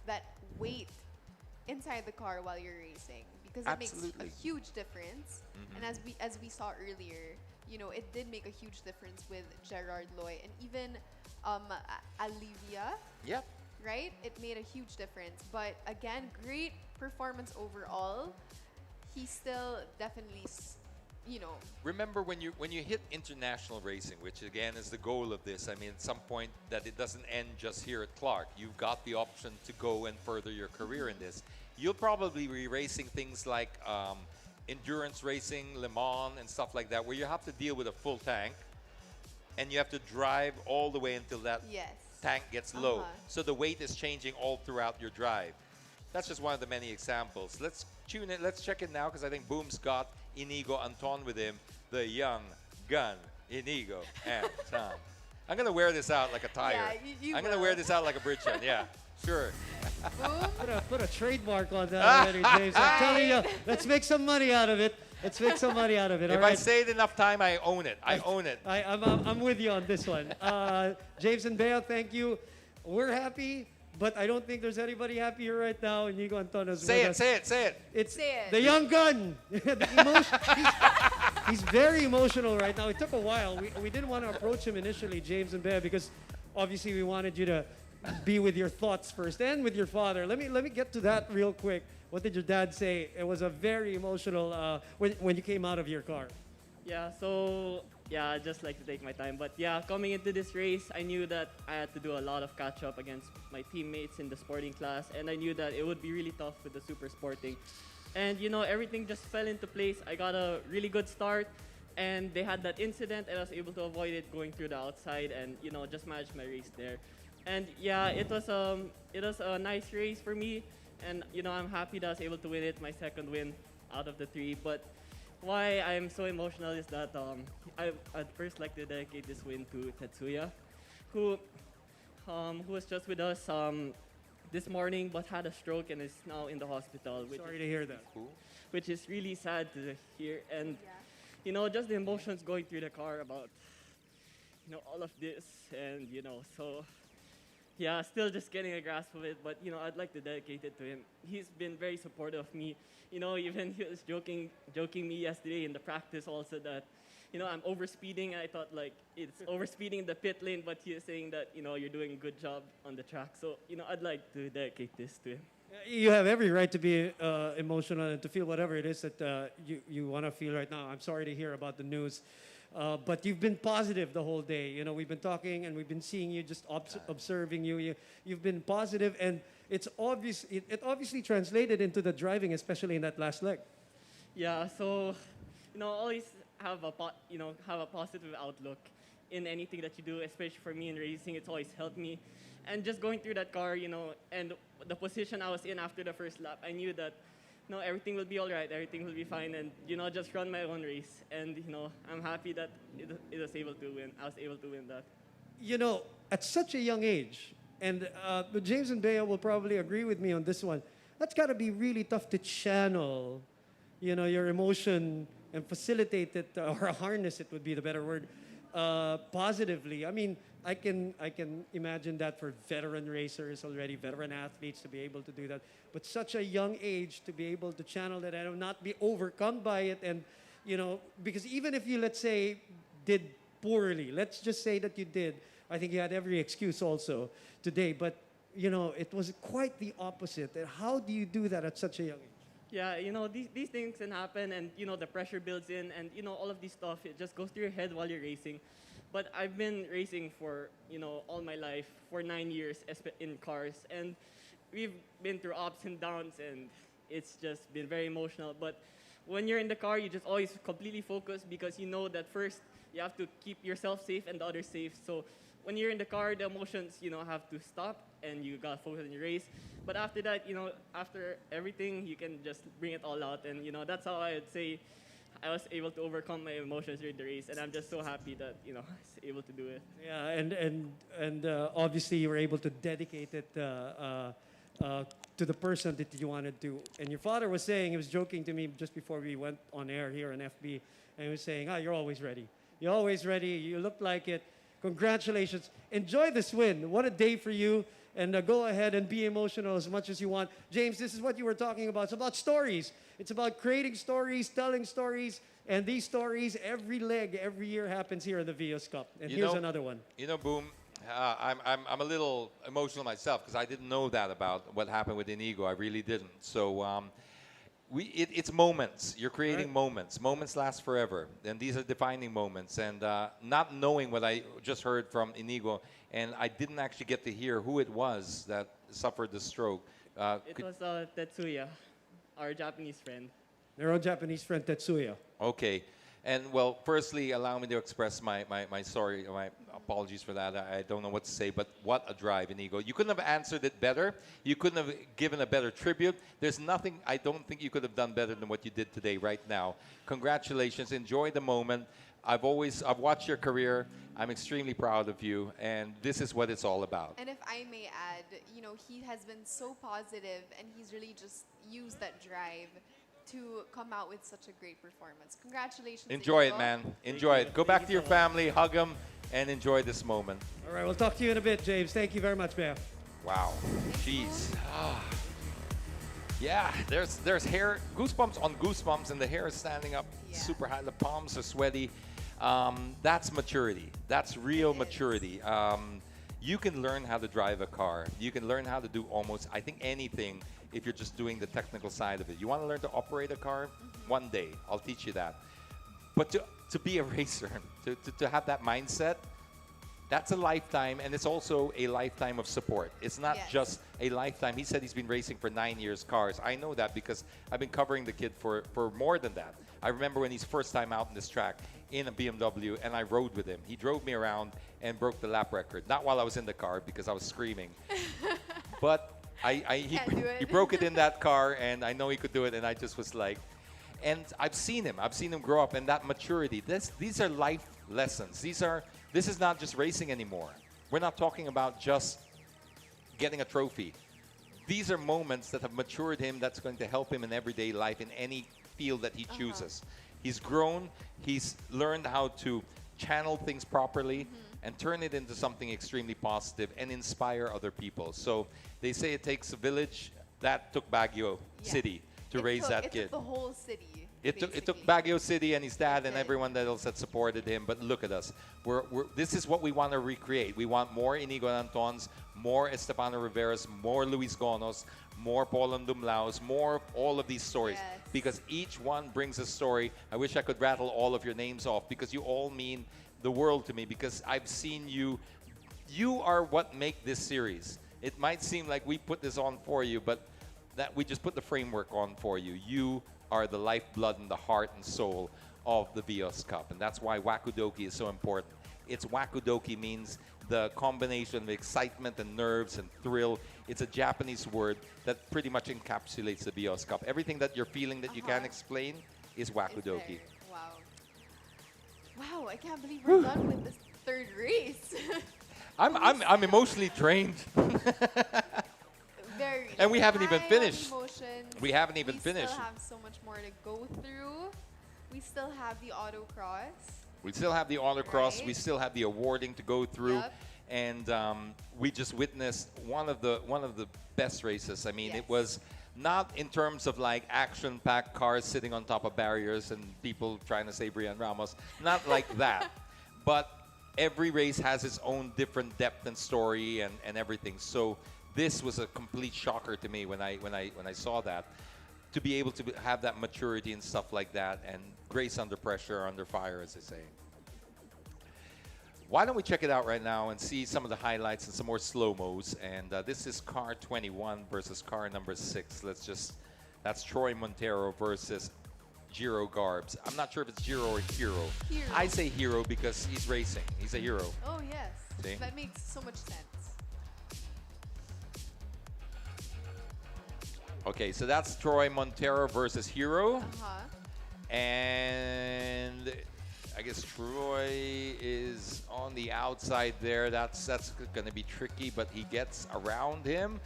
that weight inside the car while you're racing, because it makes a huge difference. And as we saw earlier, it did make a huge difference with Gerard Loy and even Alivia. Yep. Right? It made a huge difference. But again, great performance overall. He still definitely, Remember when you hit international racing, which again is the goal of this. I mean, at some point that it doesn't end just here at Clark. You've got the option to go and further your career in this. You'll probably be racing things like endurance racing, Le Mans, and stuff like that, where you have to deal with a full tank, and you have to drive all the way until that tank gets low. Uh-huh. So the weight is changing all throughout your drive. That's just one of the many examples. Let's tune in. Let's check it now because I think Boom's got Inigo Anton with him, the young gun Inigo Anton. I'm gonna wear this out like a tire. Yeah, you I'm gonna will. wear this out like a bridge gun. Yeah, sure. Boom. Put a trademark on that already, James. I'm telling you, let's make some money out of it. Let's make some money out of it. If all I right? say it enough time, I own it. I own it. I'm with you on this one. James and Bea, thank you. We're happy, but I don't think there's anybody happier right now. Inigo Antonio's Say with it, us. say it, say it. It's Say it. the young gun. The emotion. He's very emotional right now. It took a while. We didn't want to approach him initially, James and Bea, because obviously we wanted you to be with your thoughts first and with your father. Let me get to that real quick. What did your dad say? It was a very emotional when you came out of your car. Yeah, so yeah, I just like to take my time. But yeah, coming into this race, I knew that I had to do a lot of catch up against my teammates in the sporting class, and I knew that it would be really tough with the super sporting. And you know, everything just fell into place. I got a really good start, and they had that incident, and I was able to avoid it going through the outside, and you know, just manage my race there. And yeah, it was a nice race for me, and you know, I'm happy that I was able to win it, my second win out of the 3. But why I'm so emotional is that I'd first like to dedicate this win to Tetsuya, who was just with us this morning but had a stroke and is now in the hospital. Sorry to hear that. Which is really sad to hear. And Yeah. you know, just the emotions going through the car about all of this, and so yeah, still just getting a grasp of it. But I'd like to dedicate it to him. He's been very supportive of me. Even he was joking me yesterday in the practice also that I'm overspeeding. I thought like it's overspeeding in the pit lane, but he is saying that you're doing a good job on the track. So I'd like to dedicate this to him. You have every right to be emotional and to feel whatever it is that you want to feel right now. I'm sorry to hear about the news. But you've been positive the whole day. We've been talking and we've been seeing you, just observing you. You've been positive, and it's obvious. It obviously translated into the driving, especially in that last leg. Yeah, so always have a have a positive outlook in anything that you do, especially for me in racing. It's always helped me, and just going through that car, and the position I was in after the first lap, I knew that everything will be all right, everything will be fine, and just run my own race. And I'm happy that it was able to win. I was able to win that. At such a young age, and but James and Bea will probably agree with me on this one. That's got to be really tough to channel, your emotion and facilitate it, or harness it would be the better word, positively. I mean, I can imagine that for veteran racers already, veteran athletes to be able to do that. But such a young age to be able to channel that and not be overcome by it, and because even if you, let's say, did poorly, let's just say that you did. I think you had every excuse also today, but it was quite the opposite. And how do you do that at such a young age? Yeah, these things can happen, and the pressure builds in, and all of this stuff, it just goes through your head while you're racing. But I've been racing for all my life, for 9 years in cars, and we've been through ups and downs, and it's just been very emotional. But when you're in the car, you just always completely focus, because you know that first you have to keep yourself safe and the others safe. So when you're in the car, the emotions have to stop, and you gotta focus on your race. But after that, after everything, you can just bring it all out, and that's how I would say I was able to overcome my emotions during the race, and I'm just so happy that I was able to do it. Yeah, and obviously you were able to dedicate it to the person that you wanted to. And your father was saying, he was joking to me just before we went on air here on FB, and he was saying, you're always ready. You're always ready. You look like it. Congratulations. Enjoy this win. What a day for you. And go ahead and be emotional as much as you want. James, this is what you were talking about. It's about stories. It's about creating stories, telling stories. And these stories, every leg, every year happens here in the Vios Cup. And here's another one. Boom. I'm a little emotional myself because I didn't know that about what happened with Inigo. I really didn't. So it's moments. You're creating moments. Moments last forever, and these are defining moments. And not knowing what I just heard from Inigo, and I didn't actually get to hear who it was that suffered the stroke. It was Tetsuya, our Japanese friend. Their own Japanese friend, Tetsuya. Okay. And well, firstly, allow me to express my sorry, my apologies for that. I don't know what to say, but what a drive, Inigo. You couldn't have answered it better. You couldn't have given a better tribute. There's nothing I don't think you could have done better than what you did today, right now. Congratulations. Enjoy the moment. I've watched your career. I'm extremely proud of you, and this is what it's all about. And if I may add, you know, he has been so positive, and he's really just used that drive to come out with such a great performance. Congratulations. Enjoy Inigo. it, man. Enjoy it. Go back to your family, hug them, and enjoy this moment. All right, we'll talk to you in a bit, James. Thank you very much, Bea. Wow. Jeez. Yeah, there's hair, goosebumps on goosebumps, and the hair is standing up super high. The palms are sweaty. That's maturity. That's real maturity. You can learn how to drive a car. You can learn how to do almost, I think, anything if you're just doing the technical side of it. You want to learn to operate a car? One day, I'll teach you that. But to be a racer, to have that mindset, that's a lifetime, and it's also a lifetime of support. It's not just a lifetime. He said he's been racing for 9 years cars. I know that because I've been covering the kid for more than that. I remember when he's first time out in this track in a BMW, and I rode with him. He drove me around and broke the lap record. Not while I was in the car because I was screaming. But he broke it in that car, and I know he could do it, and I just was like, and I've seen him grow up, and that maturity. These are life lessons. This is not just racing anymore. We're not talking about just getting a trophy. These are moments that have matured him, that's going to help him in everyday life in any field that he chooses. He's grown, he's learned how to channel things properly and turn it into something extremely positive and inspire other people. So they say it takes a village. That took Baguio City to raise that kid. It took the whole city. It took Baguio City and his dad and everyone that else that supported him. But look at us. This is what we want to recreate. We want more Inigo Antons, more Estefano Riveras, more Luis Gonos, more Paul Dumlaos, more of all of these stories. Because each one brings a story. I wish I could rattle all of your names off because you all mean the world to me, because I've seen you. You are what make this series. It might seem like we put this on for you, but that we just put the framework on for you. You are the lifeblood and the heart and soul of the Vios Cup, and that's why Wakudoki is so important. It's Wakudoki means the combination of excitement and nerves and thrill. It's a Japanese word that pretty much encapsulates the Vios Cup. Everything that you're feeling that you can't explain is Wakudoki. Wow. Wow, I can't believe we're done with this third race. I'm emotionally drained. And we haven't even finished. We haven't even finished. We still have so much more to go through. We still have the autocross. We still have the autocross. Right. We still have the awarding to go through. And we just witnessed one of the best races. I mean, it was not in terms of like action-packed cars sitting on top of barriers and people trying to save Brian Ramos. Not like that. But every race has its own different depth and story and everything. So this was a complete shocker to me when I saw that. To be able to have that maturity and stuff like that, and grace under pressure, under fire, as they say. Why don't we check it out right now and see some of the highlights and some more slow-mos. And this is car 21 versus car number 6. That's Troy Montero versus Jiro Garbs. I'm not sure if it's Jiro or Hero. I say Hero because he's racing. He's a hero. Oh, yes. See? That makes so much sense. Okay, so that's Troy Montero versus Hero. And I guess Troy is on the outside there. That's going to be tricky, but he gets around him.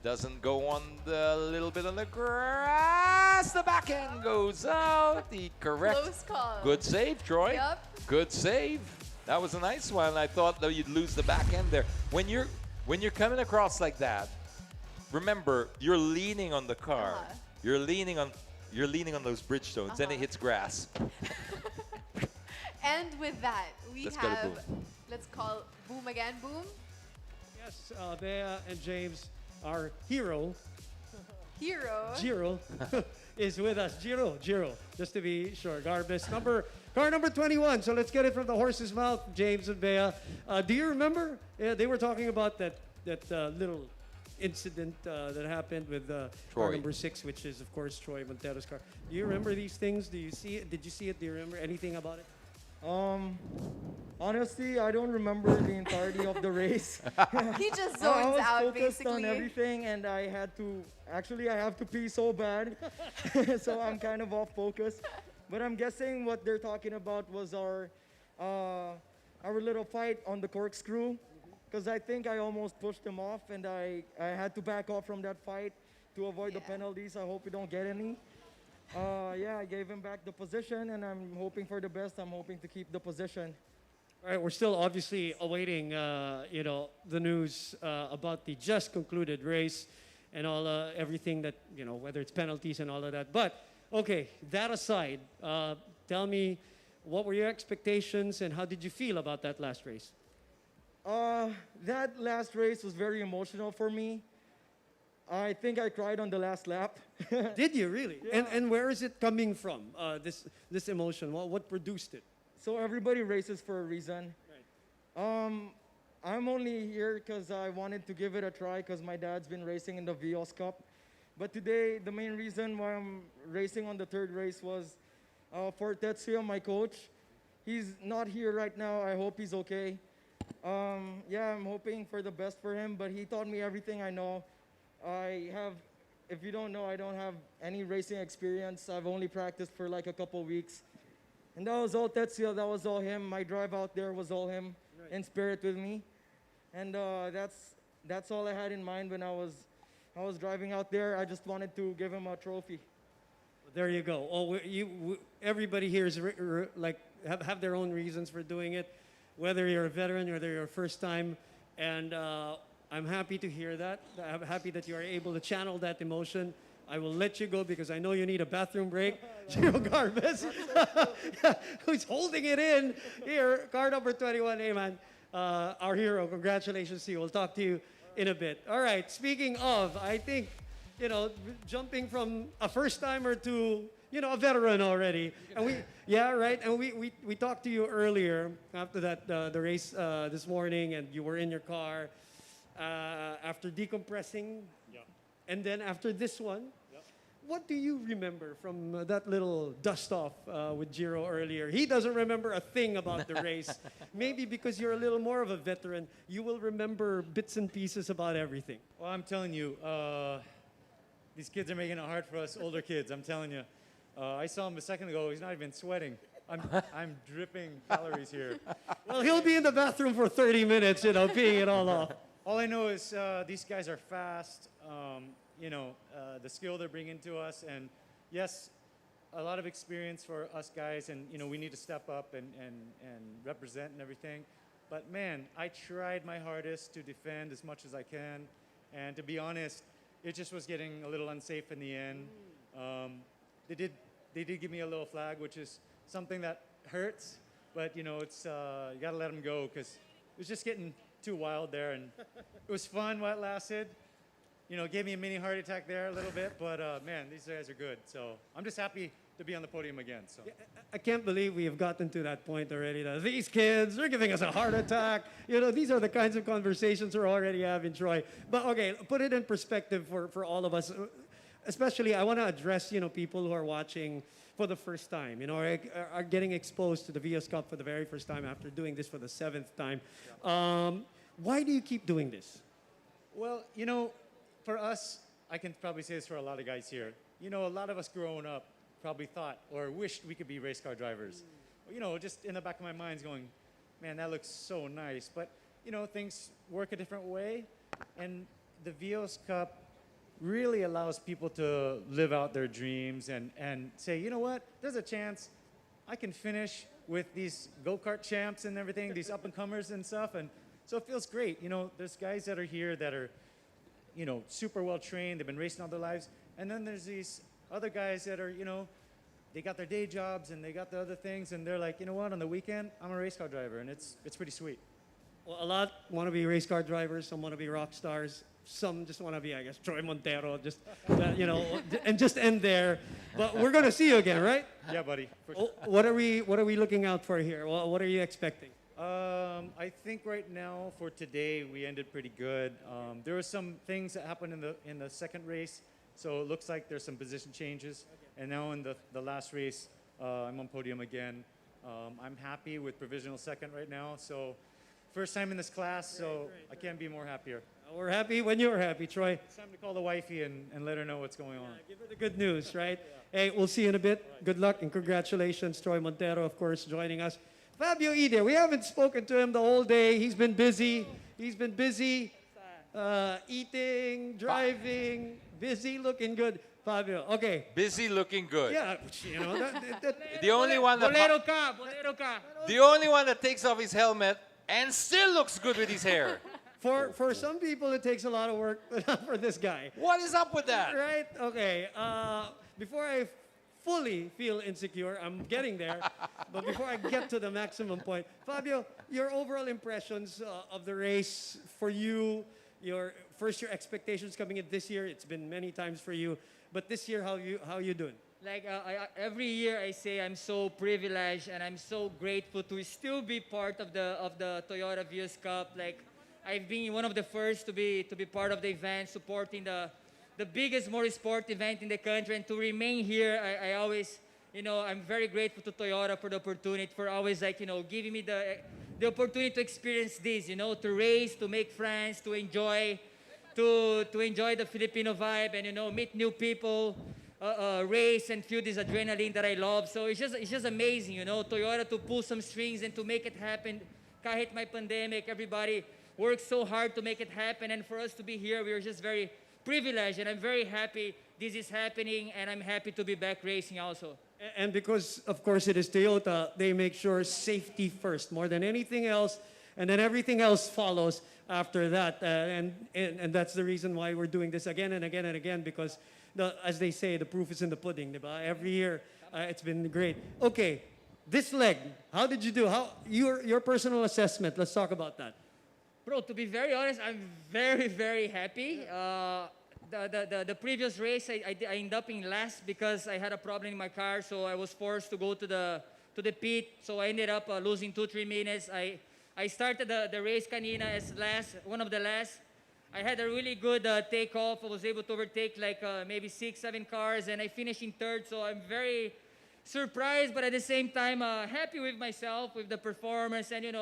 Doesn't go on the little bit on the grass. The back end goes out. The correct. Close call. Good save, Troy. Yep. Good save. That was a nice one. I thought that you'd lose the back end there. When you're coming across like that, remember you're leaning on the car. You're leaning on those Bridgestones, and it hits grass. And with that, we Let's go to have, Boom. let's call Boom again, Boom. Yes, Bea and James, our hero, Jiro, is with us. Jiro, just to be sure. Car number 21. So let's get it from the horse's mouth, James and Bea. Do you remember? They were talking about that little incident that happened with Troy. car number 6, which is of course Troy Montero's car. Do you remember these things? Do you see it? Did you see it? Do you remember anything about it? Honestly, I don't remember the entirety of the race. He just I zones was out focused basically. on everything, and I had to. Actually, I have to pee so bad, so I'm kind of off focus. But I'm guessing what they're talking about was our little fight on the corkscrew, because I think I almost pushed him off, and I had to back off from that fight to avoid the penalties. I hope we don't get any. Yeah, I gave him back the position, and I'm hoping for the best. I'm hoping to keep the position. All right, we're still obviously awaiting, the news about the just concluded race and all everything that, whether it's penalties and all of that. But okay, that aside, tell me, what were your expectations and how did you feel about that last race? That last race was very emotional for me. I think I cried on the last lap. Did you really? And where is it coming from? This emotion. What produced it? So everybody races for a reason. I'm only here because I wanted to give it a try because my dad's been racing in the Vios Cup. But today, the main reason why I'm racing on the third race was for Tetsuya, my coach. He's not here right now. I hope he's okay. Yeah, I'm hoping for the best for him, but he taught me everything I know. If you don't know, I don't have any racing experience. I've only practiced for like a couple weeks. And that was all Tetsuya, that was all him. My drive out there was all him, in spirit with me. And that's all I had in mind when I was driving out there. I just wanted to give him a trophy. There you go. Oh, everybody here is have their own reasons for doing it, whether you're a veteran, whether you're a first time, and I'm happy to hear that. I'm happy that you are able to channel that emotion. I will let you go because I know you need a bathroom break. Gio Garbes, who's holding it in here, car number 21. Hey, man, our hero. Congratulations to you. We'll talk to you in a bit. All right. Speaking of, I think, jumping from a first timer to a veteran already. And we talked to you earlier after that the race this morning, and you were in your car after decompressing, and then after this one. What do you remember from that little dust off with Jiro earlier? He doesn't remember a thing about the race. Maybe because you're a little more of a veteran, you will remember bits and pieces about everything. Well, I'm telling you, these kids are making it hard for us older kids. I'm telling you. I saw him a second ago. He's not even sweating. I'm dripping calories here. Well, he'll be in the bathroom for 30 minutes, peeing it all off. All I know is these guys are fast. The skill they're bringing to us, and yes, a lot of experience for us guys, and we need to step up and represent and everything. But man, I tried my hardest to defend as much as I can, and to be honest, it just was getting a little unsafe in the end. They did give me a little flag, which is something that hurts, but it's you gotta let them go because it was just getting too wild there, and it was fun while it lasted. Gave me a mini heart attack there a little bit, but man, these guys are good. So I'm just happy to be on the podium again. So I can't believe we have gotten to that point already. That these kids, they're giving us a heart attack. These are the kinds of conversations we're already having, Troy. But okay, put it in perspective for all of us. Especially, I want to address, people who are watching for the first time, are getting exposed to the Vios Cup for the very first time after doing this for the 7th time. Why do you keep doing this? Well, for us, I can probably say this for a lot of guys here. A lot of us growing up probably thought or wished we could be race car drivers. Just in the back of my mind's going, man, that looks so nice. But, things work a different way. And the Vios Cup really allows people to live out their dreams and say, you know what, there's a chance I can finish with these go-kart champs and everything, these up-and-comers and stuff. And so it feels great. There's guys that are here that are super well trained. They've been racing all their lives. And then there's these other guys that are, they got their day jobs and they got the other things. And they're like, you know what, on the weekend, I'm a race car driver. And it's pretty sweet. Well, a lot want to be race car drivers. Some want to be rock stars. Some just want to be, I guess, Troy Montero. Just, and just end there. But we're going to see you again, right? Yeah, buddy. For sure. What are we looking out for here? What are you expecting? I think right now for today we ended pretty good. There were some things that happened in the second race, so it looks like there's some position changes. And now in the last race, I'm on podium again. I'm happy with provisional second right now. So first time in this class, so I can't be more happier. We're happy when you're happy, Troy. It's time to call the wifey and let her know what's going on. Give her the good news, right? Hey, we'll see you in a bit. Good luck and congratulations, Troy Montero, of course, joining us. Fabio Ide, we haven't spoken to him the whole day. He's been busy. Eating, driving, busy, looking good. Fabio, okay. Busy looking good. Yeah, you know, The only one that the only one that takes off his helmet and still looks good with his hair. for some people, it takes a lot of work, but not for this guy. What is up with that? Right? Okay. Before I fully feel insecure, I'm getting there, but before I get to the maximum point, Fabio, your overall impressions of the race for you, your expectations coming in this year. It's been many times for you, but this year, how you doing? Like every year, I say I'm so privileged and I'm so grateful to still be part of the Toyota Vios Cup. Like I've been one of the first to be part of the event, supporting the biggest motorsport event in the country, and to remain here, I always, I'm very grateful to Toyota for the opportunity, for always giving me the opportunity to experience this, to race, to make friends, to enjoy the Filipino vibe, and meet new people, race and feel this adrenaline that I love. So it's just amazing, Toyota to pull some strings and to make it happen. Kahit may pandemic, everybody worked so hard to make it happen, and for us to be here, we are just very privileged, and I'm very happy this is happening, and I'm happy to be back racing also. And because, of course, it is Toyota, they make sure safety first, more than anything else, and then everything else follows after that. And that's the reason why we're doing this again and again and again, because, as they say, the proof is in the pudding, diba? Every year, it's been great. Okay, this leg, how did you do? How your personal assessment, let's talk about that. Bro, to be very honest, I'm very, very happy. The previous race, I ended up in last because I had a problem in my car, so I was forced to go to the pit. So I ended up losing 2-3 minutes. I started the race kanina as one of the last. I had a really good takeoff. I was able to overtake like maybe 6-7 cars, and I finished in third. So I'm very surprised, but at the same time happy with myself, with the performance, and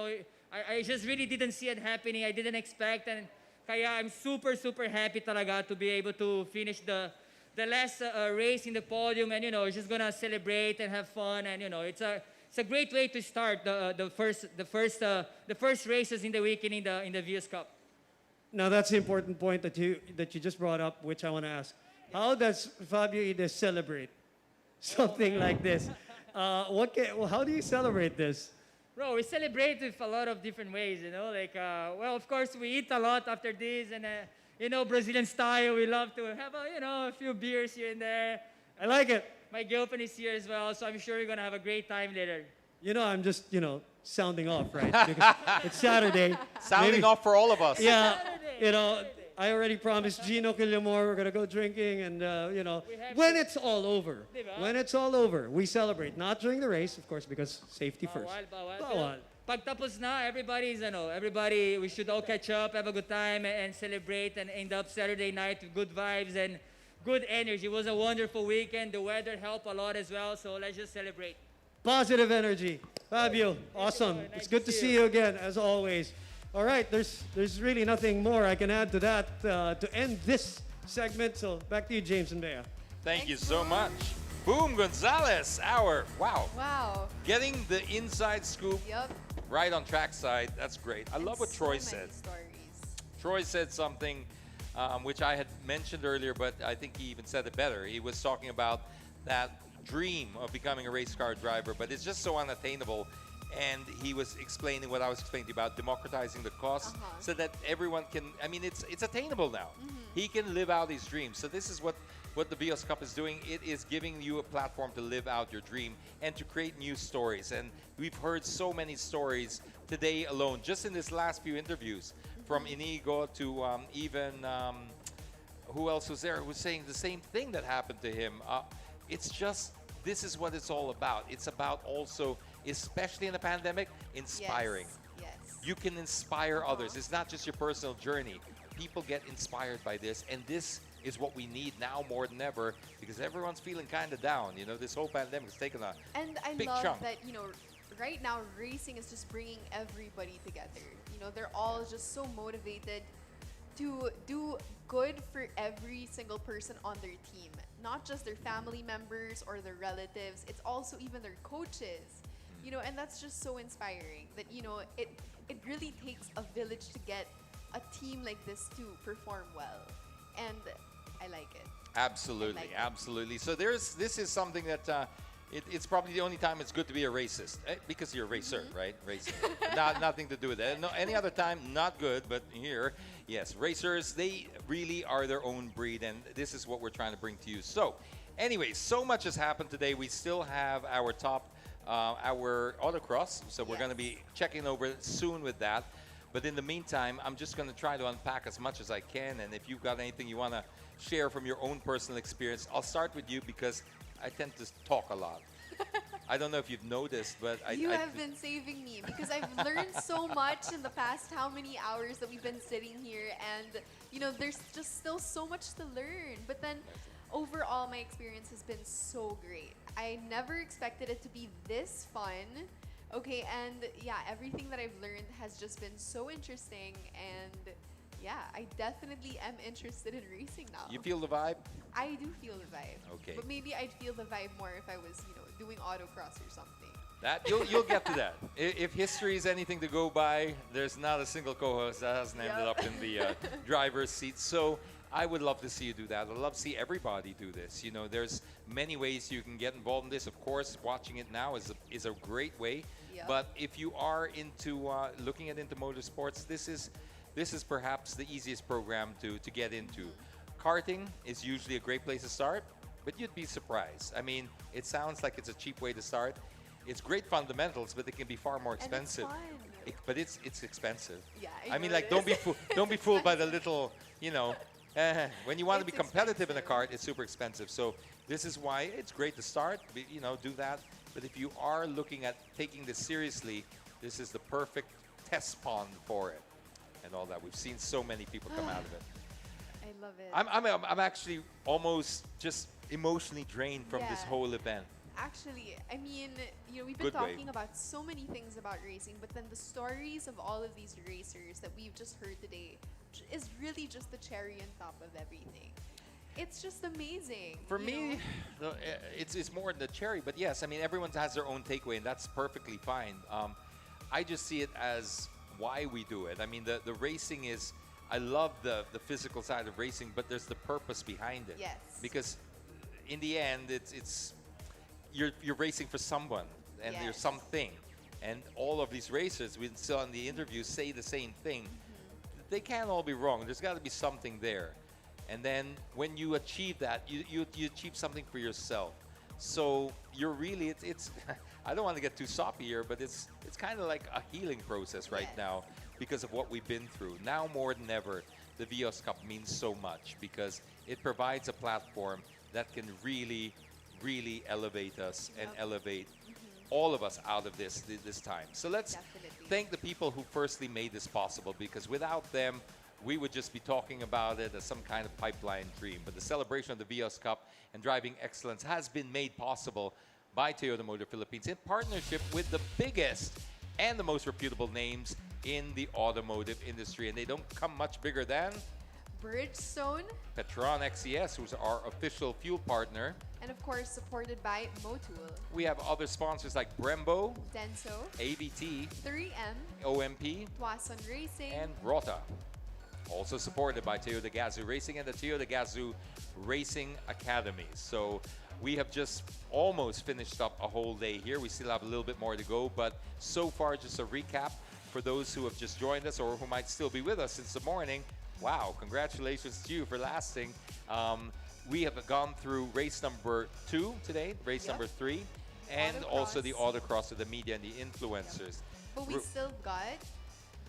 I just really didn't see it happening. I didn't expect, and kaya I'm super, super happy talaga to be able to finish the last race in the podium, and just gonna celebrate and have fun, and it's a great way to start the first races in the weekend in the Vios Cup. Now that's the important point that you just brought up, which I want to ask. How does Fabio Ide celebrate something like this? How do you celebrate this? Bro, we celebrate with a lot of different ways, well, of course, we eat a lot after this, and, Brazilian style, we love to have, a few beers here and there. I like it. My girlfriend is here as well, so I'm sure we're going to have a great time later. I'm just, sounding off, right? Because it's Saturday. Sounding off for all of us. Yeah, I already promised Gino Killamore we're going to go drinking, and, when it's all over, we celebrate. Not during the race, of course, because safety first. Bawal. Pagtapos na, everybody, we should all catch up, have a good time, and celebrate, and end up Saturday night with good vibes and good energy. It was a wonderful weekend. The weather helped a lot as well, so let's just celebrate. Positive energy. Fabio, awesome. It's good to see you again, as always. All right, there's really nothing more I can add to that to end this segment. So back to you, James and Bea. Thank you so much. Boom Gonzalez, Wow. Getting the inside scoop Yep. right on trackside. That's great. I love what Troy so many said. stories. Troy said something which I had mentioned earlier, but I think he even said it better. He was talking about that dream of becoming a race car driver, but it's just so unattainable. And he was explaining what I was explaining about democratizing the cost so that everyone can, it's attainable now. He can live out his dreams. So this is what the Vios Cup is doing. It is giving you a platform to live out your dream and to create new stories. And we've heard so many stories today alone, just in this last few interviews, from Inigo to even, who else was there who was saying the same thing that happened to him. It's just, this is what it's all about. It's about also, especially in the pandemic, inspiring. Yes. You can inspire others. It's not just your personal journey. People get inspired by this, and this is what we need now more than ever because everyone's feeling kind of down. You know, this whole pandemic has taken a And I big love chunk. that, right now racing is just bringing everybody together. They're all just so motivated to do good for every single person on their team. Not just their family members or their relatives, it's also even their coaches. And that's just so inspiring that, it really takes a village to get a team like this to perform well. And I like it. Absolutely, I like it. absolutely. So this is something that it's probably the only time it's good to be a racist because you're a racer, right? Racing, nothing to do with that. No, any other time, not good. But here, yes, racers, they really are their own breed, and this is what we're trying to bring to you. So, anyway, so much has happened today. We still have our our autocross, so we're going to be checking over soon with that. But in the meantime, I'm just going to try to unpack as much as I can. And if you've got anything you want to share from your own personal experience, I'll start with you because I tend to talk a lot. I don't know if you've noticed, but You have been saving me because I've learned so much in the past how many hours that we've been sitting here. And, there's just still so much to learn. But then overall, my experience has been so great. I never expected it to be this fun. Okay, and yeah, everything that I've learned has just been so interesting, and yeah, I definitely am interested in racing now. You feel the vibe? I do feel the vibe. Okay. But maybe I'd feel the vibe more if I was, doing autocross or something. That you'll get to that. If history is anything to go by, there's not a single co-host that hasn't ended up in the driver's seat. So I would love to see you do that. I'd love to see everybody do this. There's many ways you can get involved in this. Of course, watching it now is a great way. Yep. But if you are into looking into motorsports, this is perhaps the easiest program to get into. Karting is usually a great place to start, but you'd be surprised. I mean, it sounds like it's a cheap way to start. It's great fundamentals, but it can be far more expensive. And it's fun. But it's expensive. Yeah, I mean, know like, it don't be is. don't be fooled by the little, when you want to be It's competitive in a expensive. kart, it's super expensive. So this is why it's great to start, do that. But if you are looking at taking this seriously, this is the perfect test pond for it and all that. We've seen so many people come out of it. I love it. I'm actually almost just emotionally drained from this Yeah. whole event. Actually, I mean, we've been Good way. talking about so many things about racing, but then the stories of all of these racers that we've just heard today is really just the cherry on top of everything. It's just amazing. For you me, know? it's more than the cherry, but yes, I mean everyone has their own takeaway, and that's perfectly fine. I just see it as why we do it. I mean, the racing is. I love the physical side of racing, but there's the purpose behind it. Yes. Because in the end, it's you're racing for someone, and there's Yes. something, and all of these racers we saw in the interview say the same thing. They can't all be wrong. There's got to be something there. And then when you achieve that, you achieve something for yourself. So you're really, it's I don't want to get too soppy here, but it's kind of like a healing process right Yes. now because of what we've been through. Now more than ever, the Vios Cup means so much because it provides a platform that can really, really elevate us and elevate all of us out of this time. So let's Definitely. thank the people who firstly made this possible, because without them, we would just be talking about it as some kind of pipeline dream. But the celebration of the Vios Cup and driving excellence has been made possible by Toyota Motor Philippines in partnership with the biggest and the most reputable names in the automotive industry. And they don't come much bigger than Bridgestone, Petron XES, who's our official fuel partner. and of course supported by Motul, We have other sponsors like Brembo, Denso, AVT, 3M, OMP, Tuason Racing, and Rota. Also supported by Toyota Gazoo Racing and the Toyota Gazoo Racing Academy. So we have just almost finished up a whole day here. We still have a little bit more to go, but so far, just a recap for those who have just joined us or who might still be with us since the morning. Wow, congratulations to you for lasting. We have gone through race number 2 today, race Yep. number 3, and also the Autocross. autocross of the media and the influencers. but we Ru- still got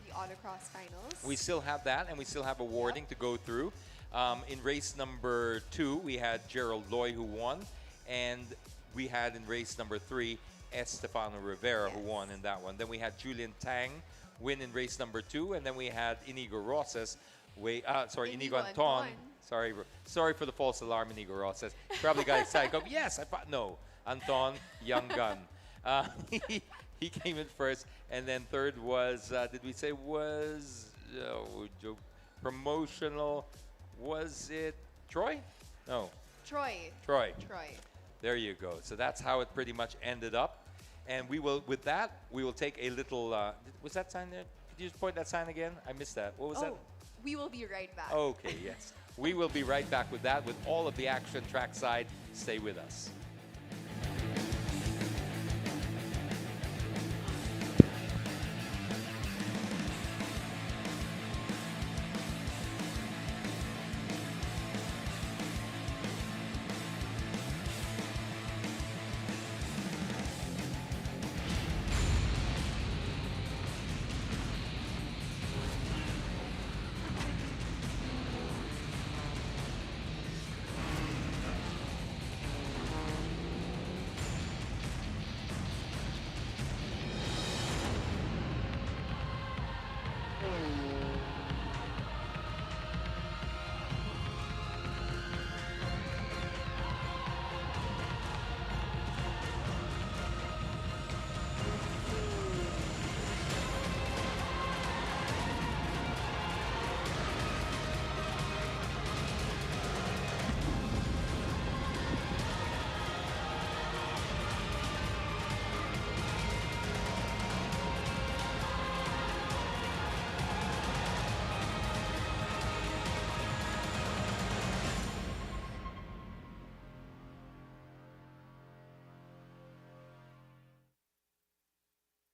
the autocross finals. We still have that, and we still have awarding to go through. In race number 2, we had Gerald Loy who won, and we had in race number 3 Estefano Rivera, who won in that one. Then we had Julian Tang win in race number 2, and then we had Inigo Rosas. Inigo Anton. Sorry for the false alarm, Inigo Rosas. Probably got excited. Go, yes, no, Anton, young gun. He came in first, and then third was promotional? Was it Troy? No. Troy. There you go. So that's how it pretty much ended up. And we will take a little, was that sign there? Could you just point that sign again? I missed that. What was that? We will be right back. Okay, yes. We will be right back with that, with all of the action trackside. Stay with us.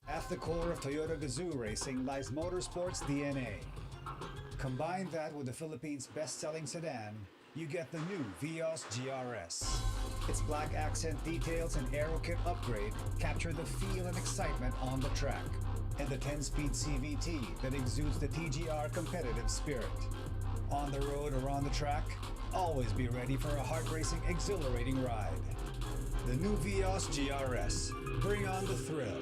At the core of Toyota Gazoo racing lies motorsports DNA. Combine that with the Philippines' best-selling sedan, you get the new Vios GRS. Its black accent details and aero kit upgrade capture the feel and excitement on the track, and the 10-speed CVT that exudes the TGR competitive spirit. On the road or on the track, always be ready for a heart-racing, exhilarating ride. The new Vios GRS. Bring on the thrill.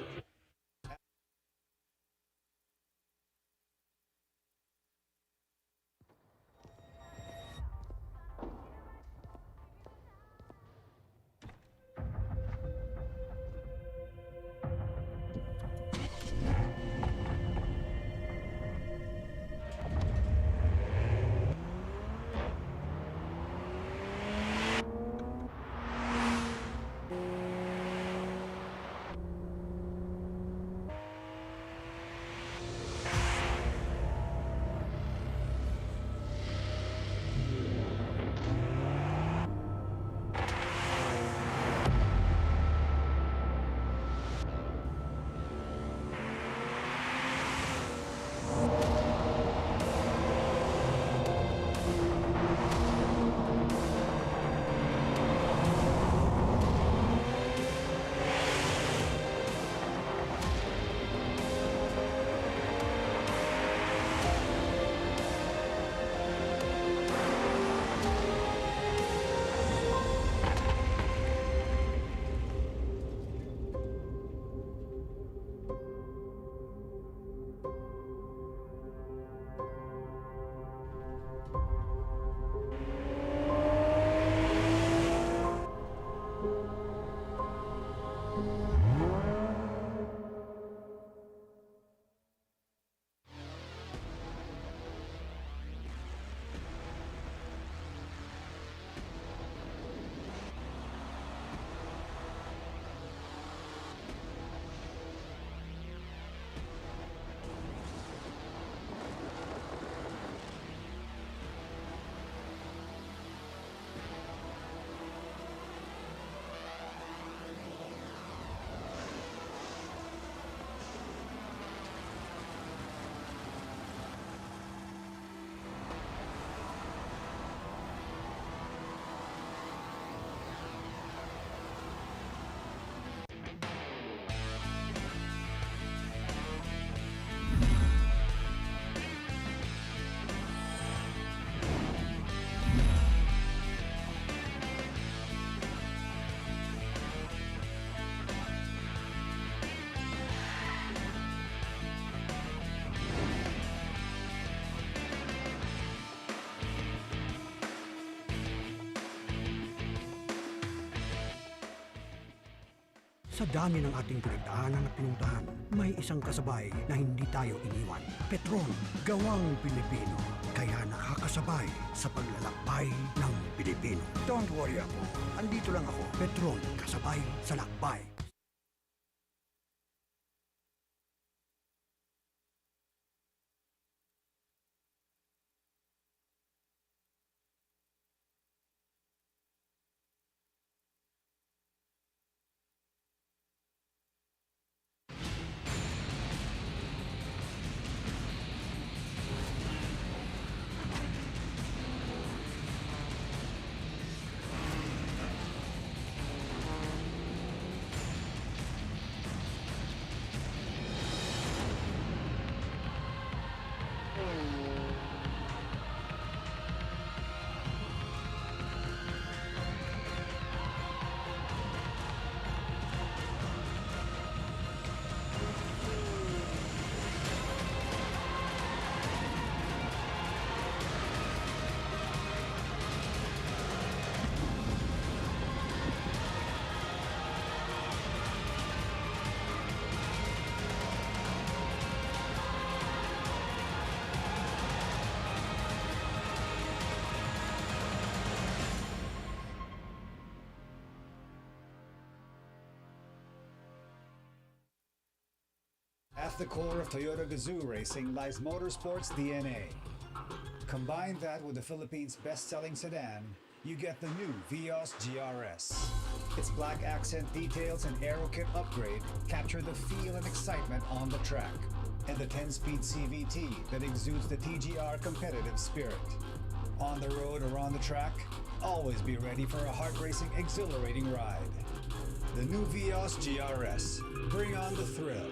Sa dami ng ating pinagdaanan at pinuntahan, may isang kasabay na hindi tayo iniwan. Petron, gawang Pilipino. Kaya nakakasabay sa paglalakbay ng Pilipino. Don't worry ako. Andito lang ako. Petron, kasabay sa lakbay. At the core of Toyota Gazoo racing lies motorsports DNA. Combine that with the Philippines' best-selling sedan, you get the new Vios GRS. Its black accent details and aero kit upgrade capture the feel and excitement on the track, and the 10-speed CVT that exudes the TGR competitive spirit. On the road or on the track, always be ready for a heart-racing, exhilarating ride. The new Vios GRS. Bring on the thrill.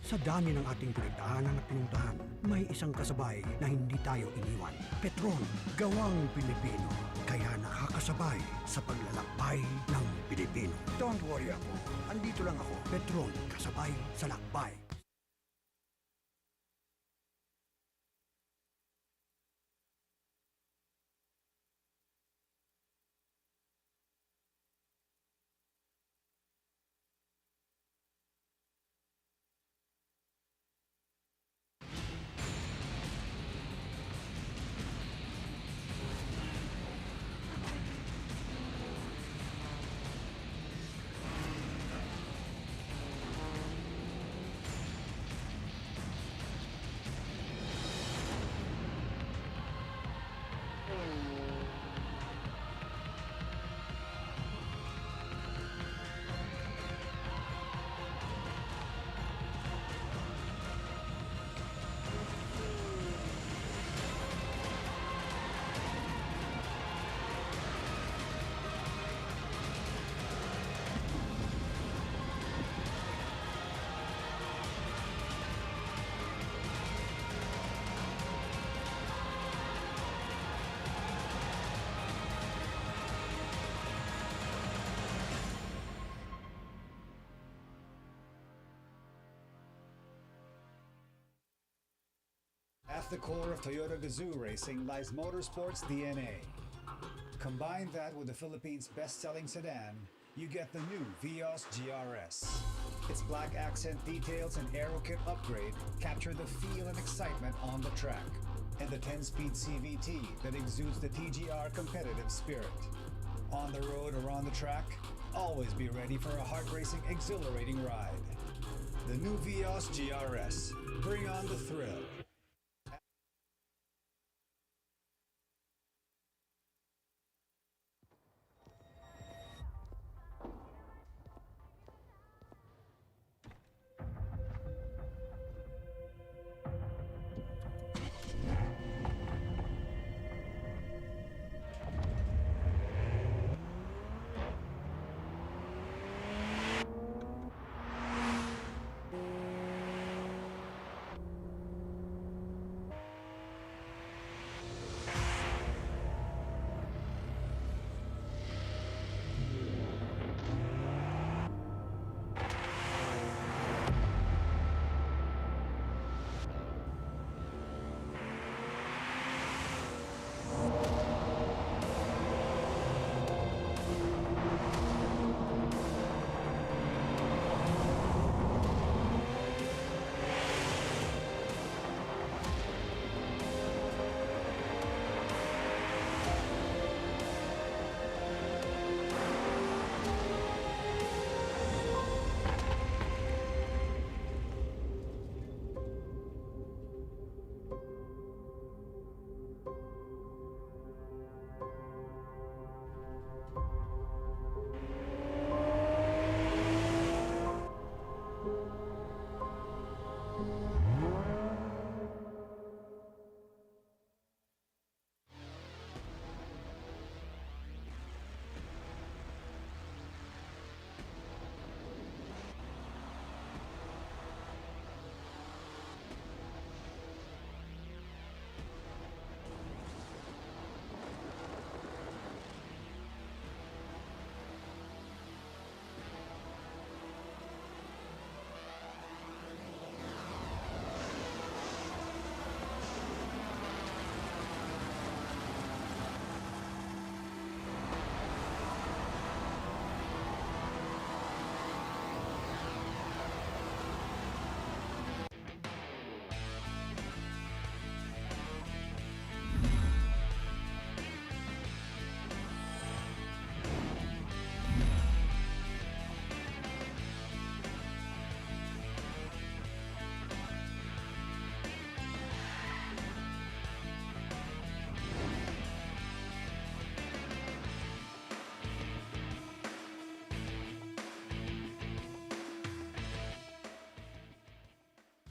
Sa dami ng ating pinagdaanan at pinuntahan, may isang kasabay na hindi tayo iniwan. Petron, gawang Pilipino. Kaya nakakasabay sa paglalakbay ng Pilipino. Don't worry ako. Andito lang ako. Petron, kasabay sa lakbay. At the core of Toyota Gazoo racing lies motorsports DNA. Combine that with the Philippines' best-selling sedan, you get the new Vios GRS. Its black accent details and aero kit upgrade capture the feel and excitement on the track, and the 10-speed CVT that exudes the TGR competitive spirit. On the road or on the track, always be ready for a heart-racing, exhilarating ride. The new Vios GRS. Bring on the thrill.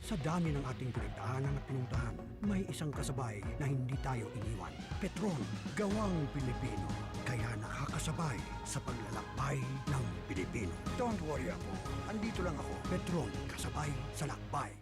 Sa dami ng ating pinagdaanan at pinuntahan, may isang kasabay na hindi tayo iniwan. Petron, gawang Pilipino. Kaya nakakasabay sa paglalakbay ng Pilipino. Don't worry ako. Andito lang ako. Petron, kasabay sa lakbay.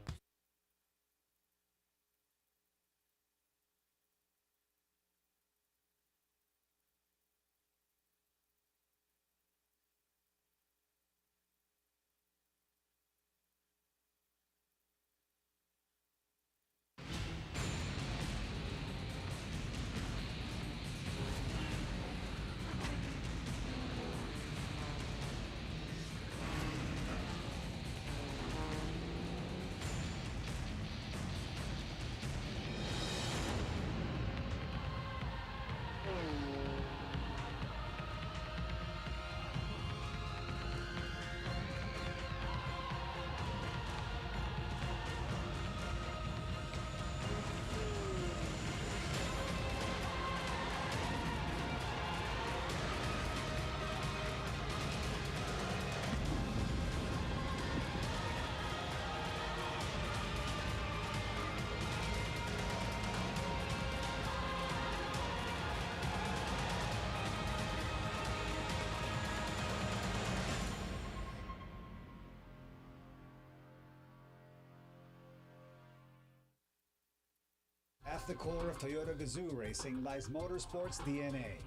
At the core of Toyota Gazoo racing lies motorsports DNA.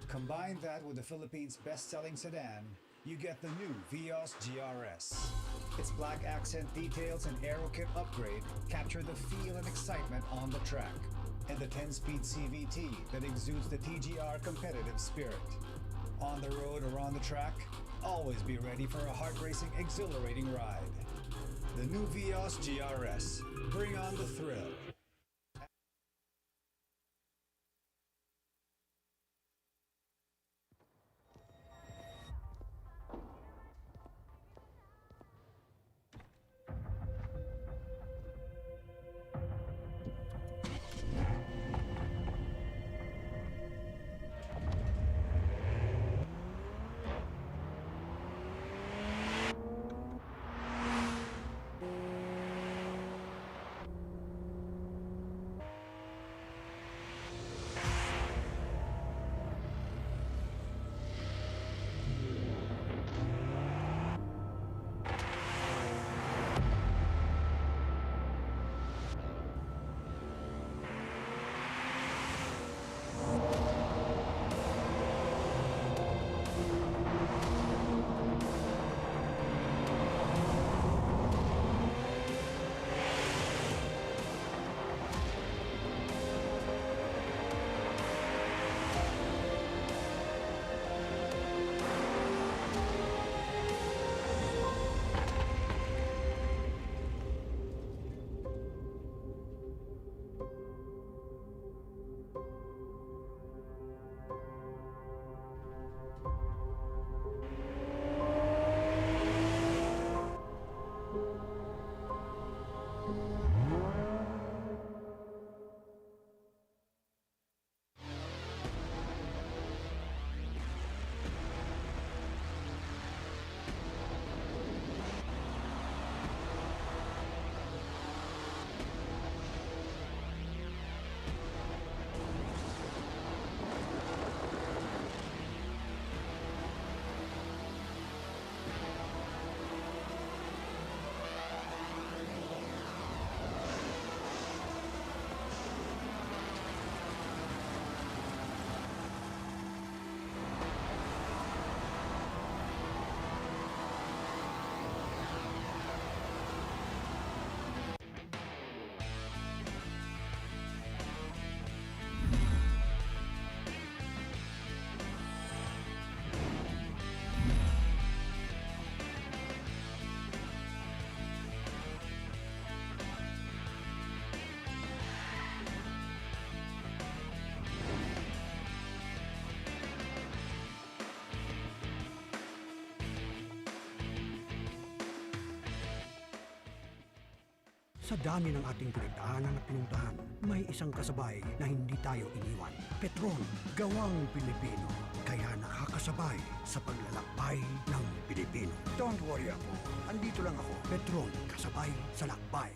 Combine that with the Philippines' best-selling sedan, you get the new Vios GRS. Its black accent details and aero kit upgrade capture the feel and excitement on the track, and the 10-speed CVT that exudes the TGR competitive spirit. On the road or on the track, always be ready for a heart-racing, exhilarating ride. The new Vios GRS. Bring on the thrill. Sa dami ng ating pinagdaanan at pinuntahan, may isang kasabay na hindi tayo iniwan. Petron, gawang Pilipino. Kaya nakakasabay sa paglalakbay ng Pilipino. Don't worry ako. Andito lang ako. Petron, kasabay sa lakbay.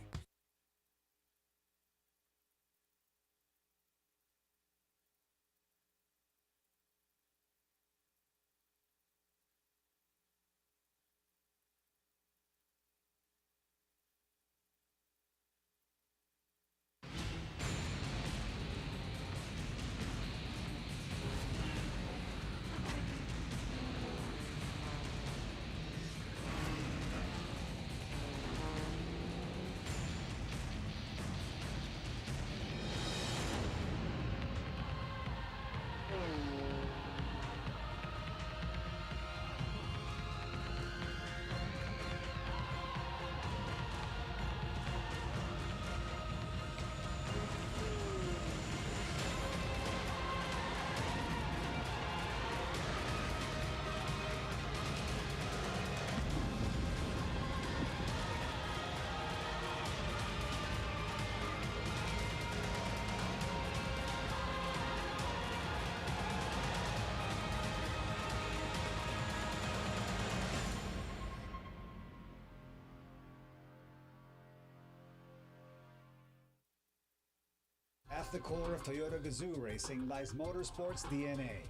At the core of Toyota Gazoo racing lies motorsports DNA.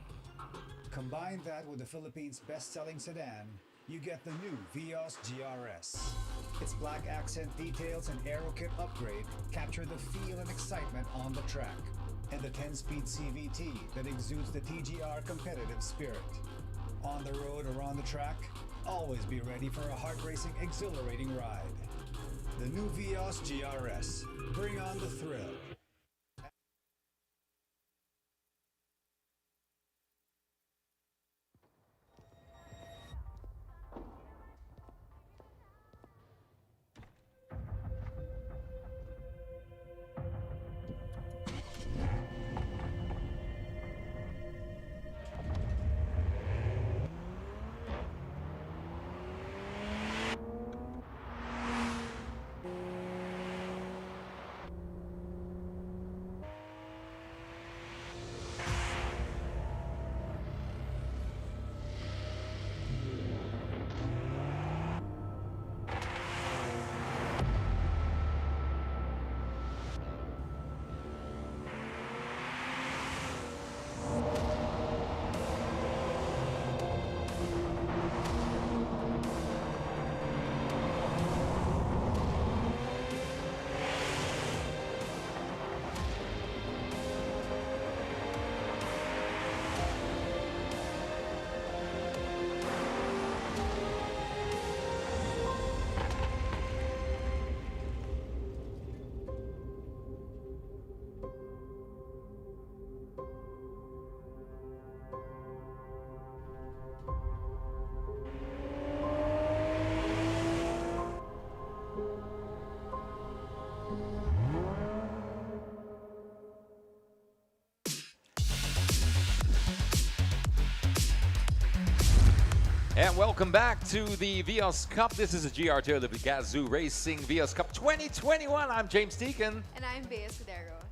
Combine that with the Philippines' best-selling sedan, you get the new Vios GRS. Its black accent details and aero kit upgrade capture the feel and excitement on the track, and the 10-speed CVT that exudes the TGR competitive spirit. On the road or on the track, always be ready for a heart-racing, exhilarating ride. The new Vios GRS. Bring on the thrill. And welcome back to the Vios Cup. This is a GR2 of the Gazoo Racing Vios Cup 2021. I'm James Deacon. And I'm Vios.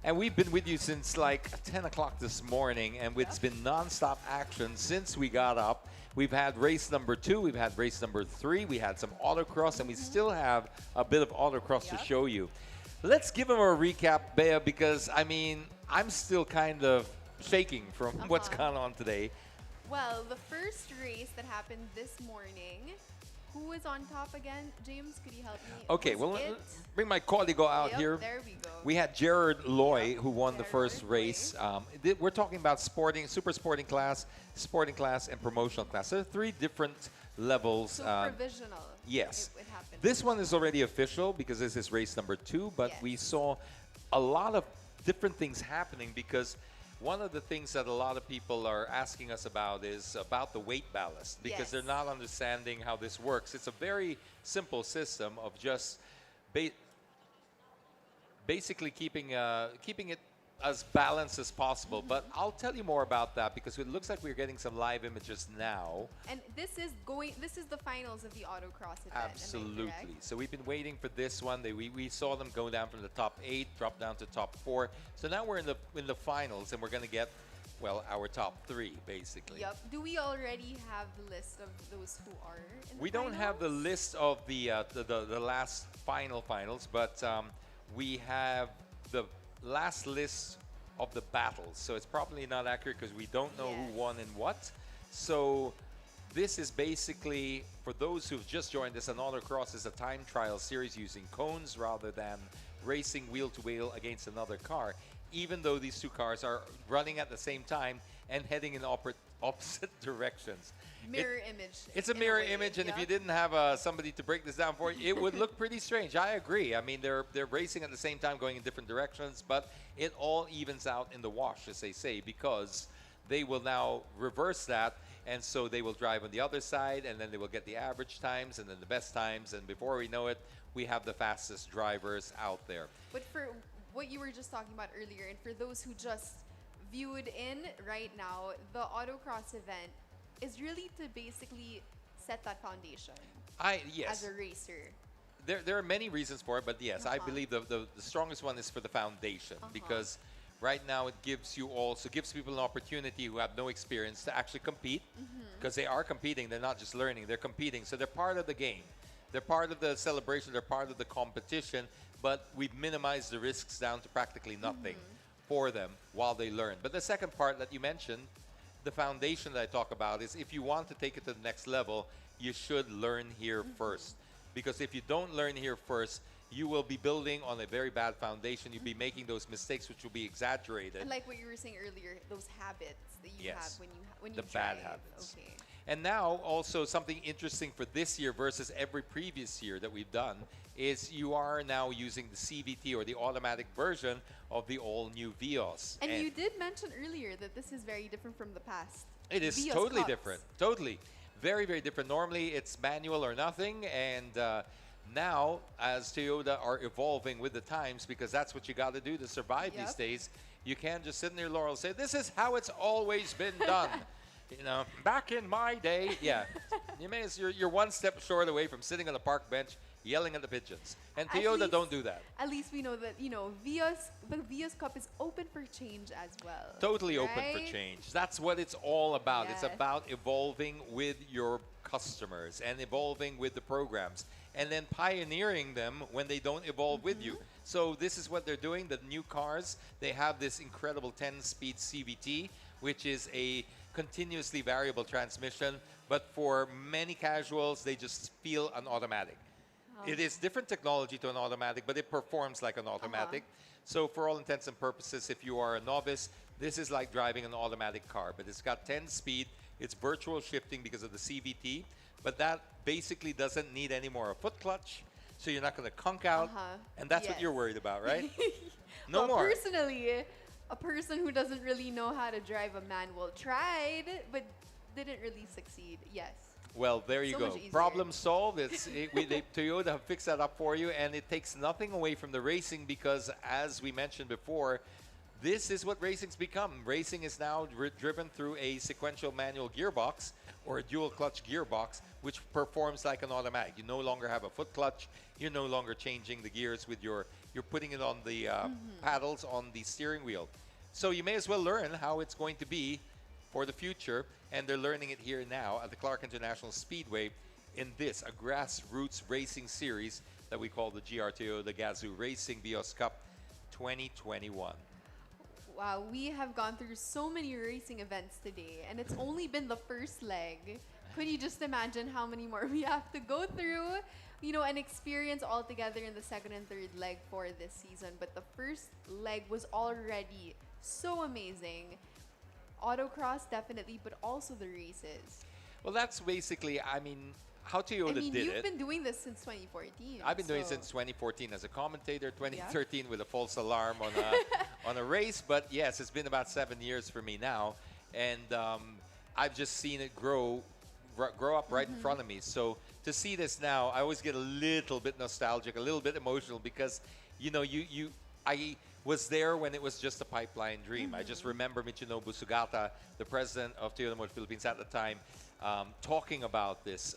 And we've been with you since like 10 o'clock this morning, and it's been non-stop action since we got up. We've had race number 2, we've had race number 3, we had some autocross, and we still have a bit of autocross to show you. Let's give them a recap, Bea, because, I mean, I'm still kind of shaking from what's gone on today. Well, the first race that happened this morning, who was on top again? James, could you help me? Okay, well, bring my colleague out here. There we go. We had Jared Loy, who won the first race. We're talking about sporting, super sporting class, and promotional class. So 3 different levels. So provisional. Yes. It happened. This one is already official because this is race number 2, but we saw a lot of different things happening because one of the things that a lot of people are asking us about is about the weight ballast because they're not understanding how this works. It's a very simple system of just basically keeping it as balanced as possible. But I'll tell you more about that because it looks like we're getting some live images now. And this is the finals of the autocross event. Am I Absolutely. correct? So we've been waiting for this one. We saw them go down from the top 8, drop down to top 4. So now we're in the finals, and we're going to get, well, our top 3 basically. Yep. Do we already have the list of those who are in the We don't have the finals? list of the last finals, but we have the last list of the battles. So it's probably not accurate because we don't know who won and what. So this is basically, for those who've just joined us, an autocross is a time trial series using cones rather than racing wheel to wheel against another car, even though these two cars are running at the same time and heading in opposite directions. Mirror image. It's a in mirror way, image, and if yeah. you didn't have somebody to break this down for you, it would look pretty strange. I agree. I mean, they're racing at the same time, going in different directions, but it all evens out in the wash, as they say, because they will now reverse that, and so they will drive on the other side, and then they will get the average times, and then the best times, and before we know it, we have the fastest drivers out there. But for what you were just talking about earlier, and for those who just viewed in right now, the autocross event is really to basically set that foundation Yes. as a racer. There are many reasons for it, but yes, I Uh-huh. believe the strongest one is for the foundation because right now it gives people an opportunity who have no experience to actually compete because they are competing. They're not just learning; they're competing. So they're part of the game. They're part of the celebration. They're part of the competition. But we've minimized the risks down to practically nothing for them while they learn. But the second part that you mentioned, the foundation that I talk about, is if you want to take it to the next level, you should learn here first. Because if you don't learn here first, you will be building on a very bad foundation. You'll be making those mistakes, which will be exaggerated. And like what you were saying earlier, those habits that you have Yes. when you The bad drive. habits. Okay. And now, also something interesting for this year versus every previous year that we've done is you are now using the CVT, or the automatic version of the all-new Vios. And you did mention earlier that this is very different from the past. It is Vios totally Cups. different. Totally. Very, very different. Normally, it's manual or nothing. And now, as Toyota are evolving with the times, because that's what you got to do to survive these Yep. days, you can't just sit in your laurels and say, this is how it's always been done. You know, back in my day, yeah. You're one step short away from sitting on a park bench yelling at the pigeons. And At Toyota least- don't do that. At least we know that, the Vios Cup is open for change as well. Totally open for right? change. That's what it's all about. It's Yes. about evolving with your customers and evolving with the programs and then pioneering them when they don't evolve with you. So this is what they're doing. The new cars, they have this incredible 10-speed CVT, which is a continuously variable transmission, but for many casuals, they just feel an automatic. It is different technology to an automatic, but it performs like an automatic. So for all intents and purposes, if you are a novice, this is like driving an automatic car, but it's got 10 speed. It's virtual shifting because of the CVT, but that basically doesn't need any more a foot clutch, so you're not going to conk out, and that's what Yes. you're worried about, right? No Well, more. personally, a person who doesn't really know how to drive a manual tried, but didn't really succeed. Yes. Well, there you So go. much easier. Problem solved. Toyota have fixed that up for you, and it takes nothing away from the racing because, as we mentioned before, this is what racing's become. Racing is now driven through a sequential manual gearbox or a dual clutch gearbox, which performs like an automatic. You no longer have a foot clutch. You're no longer changing the gears with you're putting it on the paddles on the steering wheel. So you may as well learn how it's going to be for the future, and they're learning it here now at the Clark International Speedway in this, a grassroots racing series that we call the GRTO, the Gazoo Racing Vios Cup 2021. Wow, we have gone through so many racing events today, and it's only been the first leg. Could you just imagine how many more we have to go through? And experience altogether in the second and third leg for this season. But the first leg was already so amazing. Autocross, definitely, but also the races. Well, that's basically, how Toyota did you've it. been doing this since 2014. I've been doing it so- since 2014 as a commentator, 2013 with a false alarm on a race. But yes, it's been about 7 years for me now, and I've just seen it grow up right in front of me. So to see this now, I always get a little bit nostalgic, a little bit emotional because you I was there when it was just a pipeline dream. I just remember Michinobu Sugata, the president of Toyota Motor Philippines at the time, talking about this.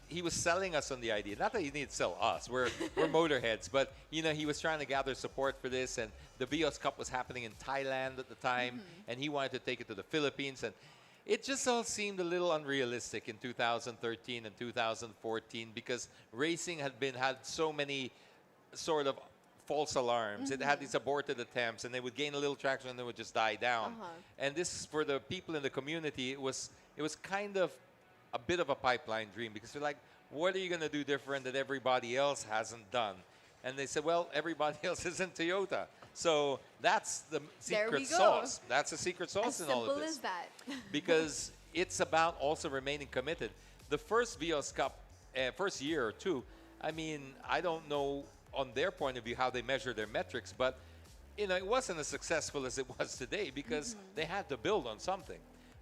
He was selling us on the idea. Not that he needed to sell us. We're motorheads, but you know, he was trying to gather support for this. And the Vios Cup was happening in Thailand at the time, and he wanted to take it to the Philippines. And it just all seemed a little unrealistic in 2013 and 2014 because racing had so many sort of false alarms. It had these aborted attempts, and they would gain a little traction and then would just die down. And this, for the people in the community, it was kind of a bit of a pipeline dream because they're like, what are you going to do different that everybody else hasn't done? And they said, well, everybody else isn't Toyota. So that's the secret sauce. That's the secret sauce in all of this. As simple as that. Because it's about also remaining committed. The first Vios Cup, first year or two, I mean, I don't know on their point of view how they measure their metrics, but you know, it wasn't as successful as it was today because they had to build on something.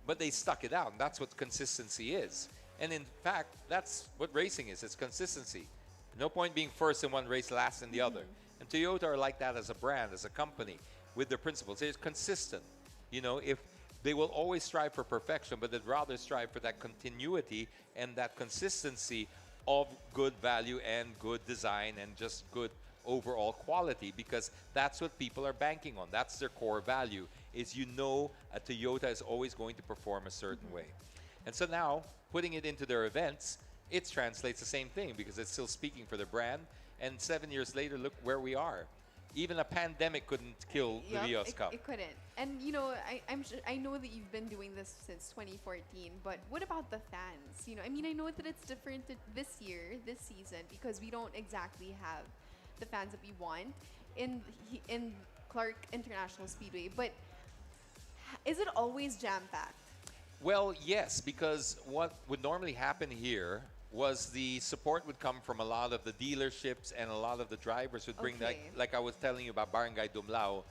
But they stuck it out, and that's what consistency is. And in fact, that's what racing is. It's consistency. No point being first in one race, last in the other. And Toyota are like that as a brand, as a company, with their principles. They're consistent. You know, if they will always strive for perfection, but they'd rather strive for that continuity and that consistency of good value and good design and just good overall quality, because that's what people are banking on. That's their core value, is you know a Toyota is always going to perform a certain way. And so now, putting it into their events, it translates the same thing because it's still speaking for the brand. And 7 years later, look where we are. Even a pandemic couldn't kill the Vios Cup. It couldn't. And you know, I know that you've been doing this since 2014, but what about the fans? You know, I mean, I know that it's different this year, this season, because we don't exactly have the fans that we want in Clark International Speedway. But is it always jam-packed? Well, yes, because what would normally happen here was the support would come from a lot of the dealerships, and a lot of the drivers would bring, like I was telling you about Barangay Dumlao.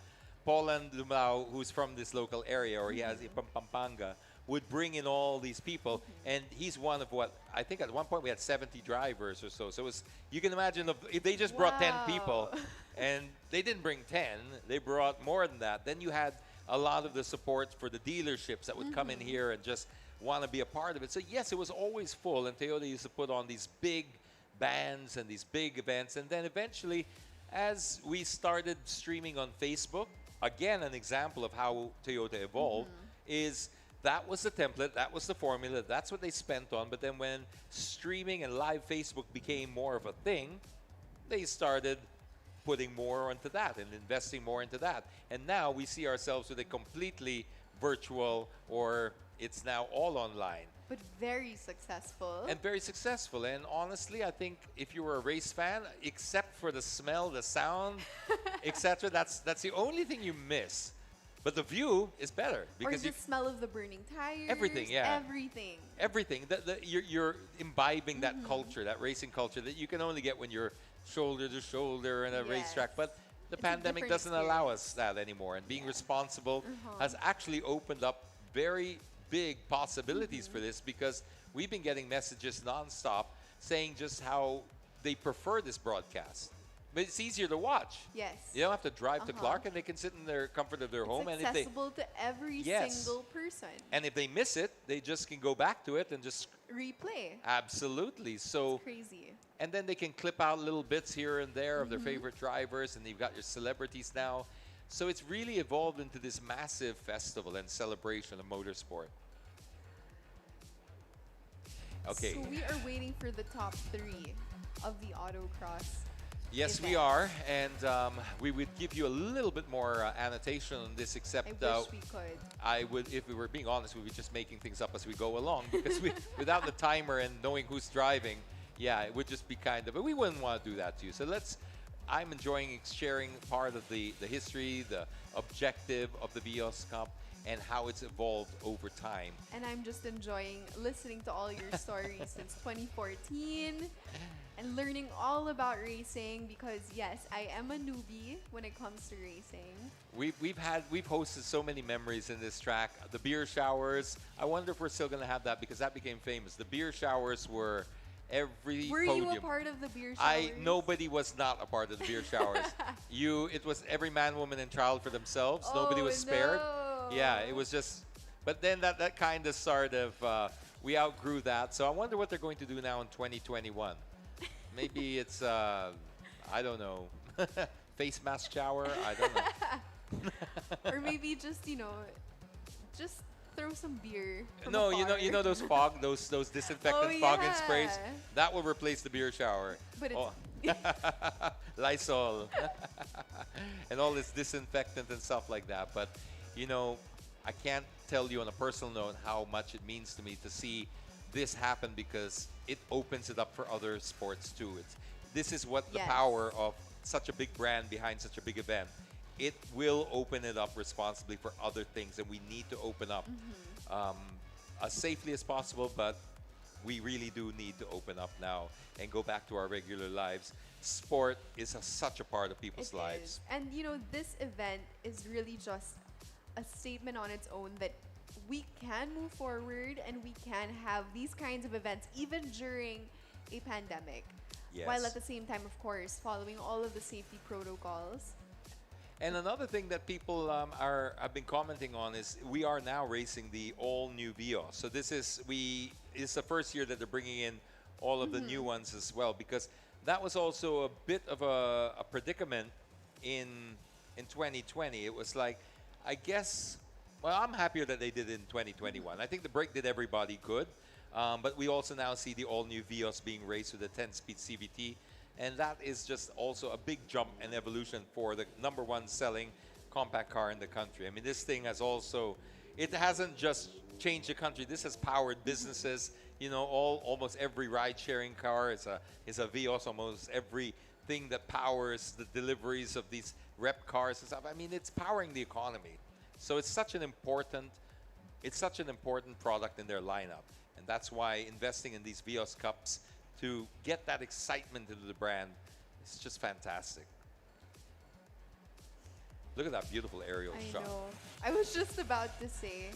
Paulan Dumlao, who's from this local area, or he has Pampanga, would bring in all these people, and he's one of what, I think at one point we had 70 drivers or so. So it was, you can imagine if they just brought 10 people, and they didn't bring 10, they brought more than that. Then you had a lot of the support for the dealerships that would come in here and just want to be a part of it. So yes, it was always full, and Toyota used to put on these big bands and these big events. And then eventually, as we started streaming on Facebook, again, an example of how Toyota evolved is that was the template, that was the formula, that's what they spent on. But then when streaming and live Facebook became more of a thing, they started putting more into that and investing more into that. And now we see ourselves with a completely virtual, or it's now all online. But very successful. And very successful. And honestly, I think if you were a race fan, except for the smell, the sound, etc., that's the only thing you miss. But the view is better because or the smell of the burning tires. Everything, yeah. Everything. Everything. You're imbibing that culture, that racing culture that you can only get when you're shoulder to shoulder in a racetrack. But the pandemic doesn't allow us that anymore. And being responsible has actually opened up very big possibilities for this, because we've been getting messages nonstop saying just how they prefer this broadcast. But it's easier to watch. Yes. You don't have to drive to Clark, and they can sit in their comfort of their home. It's accessible to every single person. And if they miss it, they just can go back to it and just replay. Absolutely. So it's crazy. And then they can clip out little bits here and there of their favorite drivers, and you've got your celebrities now. So it's really evolved into this massive festival and celebration of motorsport. Okay. So we are waiting for the top 3 of the autocross. Yes, event. we are, and we would give you a little bit more annotation on this, except I wish we could. I would, if we were being honest, we would be just making things up as we go along, because without the timer and knowing who's driving, yeah, it would just be kind of, but we wouldn't want to do that to you. So I'm enjoying sharing part of the history, the objective of the Vios Cup, and how it's evolved over time. And I'm just enjoying listening to all your stories since 2014 and learning all about racing, because yes, I am a newbie when it comes to racing. We've hosted so many memories in this track. The beer showers, I wonder if we're still going to have that, because that became famous. The beer showers were Every Were podium. you a part of the beer showers? Nobody was not a part of the beer showers. It was every man, woman, and child for themselves. Nobody was spared. No. Yeah, it was just. But then that kind of sort of we outgrew that. So I wonder what they're going to do now in 2021. Maybe it's I don't know, face mask shower. I don't know. Or maybe just just throw some beer. From No, afar. you know those fog, those disinfectant Oh, fogging sprays. yeah. That will replace the beer shower. But it's Lysol and all this disinfectant and stuff like that. But I can't tell you on a personal note how much it means to me to see this happen, because it opens it up for other sports too. This is what the Yes. power of such a big brand behind such a big event. It will open it up responsibly for other things, and we need to open up as safely as possible, but we really do need to open up now and go back to our regular lives. Sport is such a part of people's It lives. is. And this event is really just a statement on its own that we can move forward and we can have these kinds of events even during a pandemic. Yes. While at the same time, of course, following all of the safety protocols. And another thing that people have been commenting on is we are now racing the all-new Vios. So it's the first year that they're bringing in all of the new ones as well, because that was also a bit of a predicament in 2020. It was like, I guess, well, I'm happier that they did it in 2021. I think the break did everybody good. But we also now see the all-new Vios being raced with a 10-speed CVT. And that is just also a big jump and evolution for the #1 selling compact car in the country. I mean, this thing has also, it hasn't just changed the country. This has powered businesses. Almost every ride-sharing car is a Vios. Almost everything that powers the deliveries of these rep cars and stuff. I mean, it's powering the economy. So it's such an important product in their lineup. And that's why investing in these Vios Cups to get that excitement into the brand is just fantastic. Look at that beautiful aerial I shot. know. I was just about to say.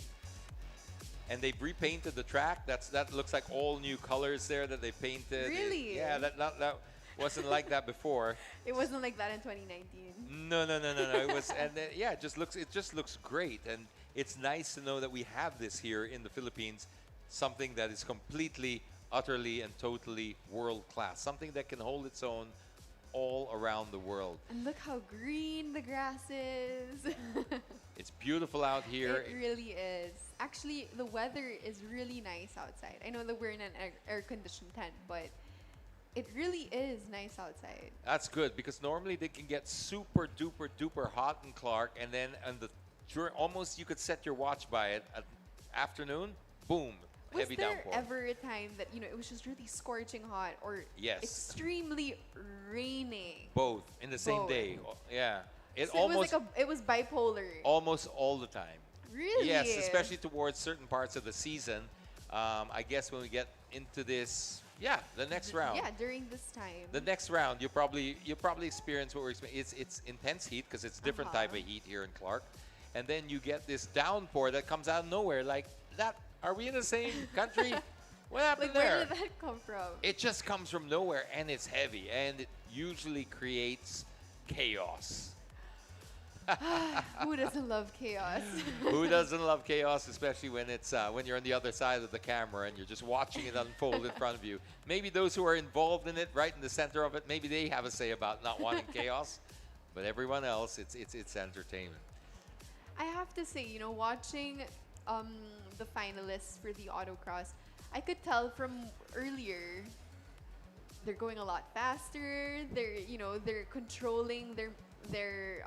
And they've repainted the track. That looks like all new colors there that they painted. Really? Yeah, that wasn't like that before. It wasn't like that in 2019. No. It was, and it just looks great, and it's nice to know that we have this here in the Philippines, something that is completely, utterly, and totally world class, something that can hold its own all around the world. And look how green the grass is. It's beautiful out here. It really is. Actually, the weather is really nice outside. I know that we're in an air-conditioned tent, but it really is nice outside. That's good, because normally they can get super duper duper hot in Clark, and then almost you could set your watch by it at afternoon, boom, Was heavy there downpour. ever a time that it was just really scorching hot or Yes. extremely raining? Both in the same Both. day. Yeah. It So almost it was bipolar. almost all the time. Really? Yes, especially towards certain parts of the season. I guess when we get into this, the next round. Yeah, during this time. The next round, you'll probably experience what we're experiencing. It's intense heat, because it's different type of heat here in Clark, and then you get this downpour that comes out of nowhere. Like that, are we in the same country? What happened like, there? where did that come from? It just comes from nowhere, and it's heavy, and it usually creates chaos. Who doesn't love chaos? Who doesn't love chaos, especially when it's when you're on the other side of the camera and you're just watching it unfold in front of you. Maybe those who are involved in it, right in the center of it, maybe they have a say about not wanting chaos, but everyone else, it's entertainment. I have to say, watching the finalists for the autocross, I could tell from earlier they're going a lot faster. They're controlling their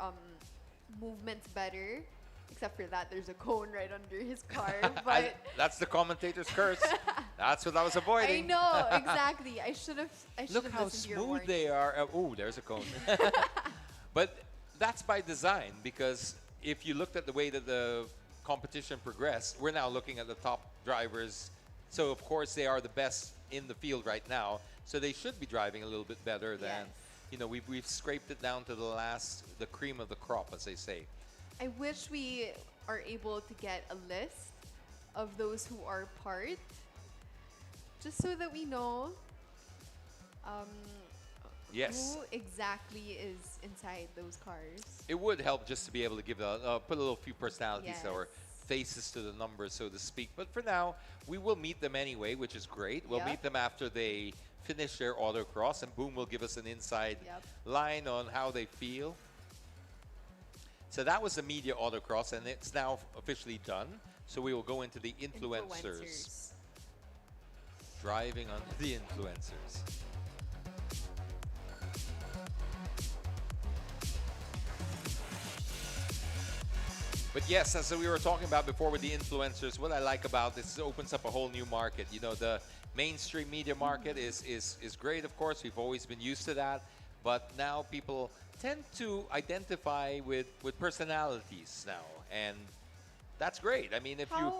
movements better. Except for that, there's a cone right under his car. But That's the commentator's curse. That's what I was I avoiding. know exactly. I should have. Look how listened to your smooth warning. they are. Oh, there's a cone. But that's by design, because if you looked at the way that the competition progressed, we're now looking at the top drivers. So, of course, they are the best in the field right now. So they should be driving a little bit better than, we've scraped it down to the cream of the crop, as they say. I wish we are able to get a list of those who are part, just so that we know Um, Yes. Who exactly is inside those cars? It would help just to be able to give put a little few personalities or Yes. faces to the numbers, so to speak. But for now, we will meet them anyway, which is great. We'll Yep. meet them after they finish their autocross, and Boom will give us an inside Yep. line on how they feel. So that was the media autocross, and it's now officially done. So we will go into the influencers. Driving on the influencers. But yes, as we were talking about before with the influencers, what I like about this is it opens up a whole new market. You know, the mainstream media market is great, of course. We've always been used to that. But now people tend to identify with personalities now. And that's great. I mean, if you...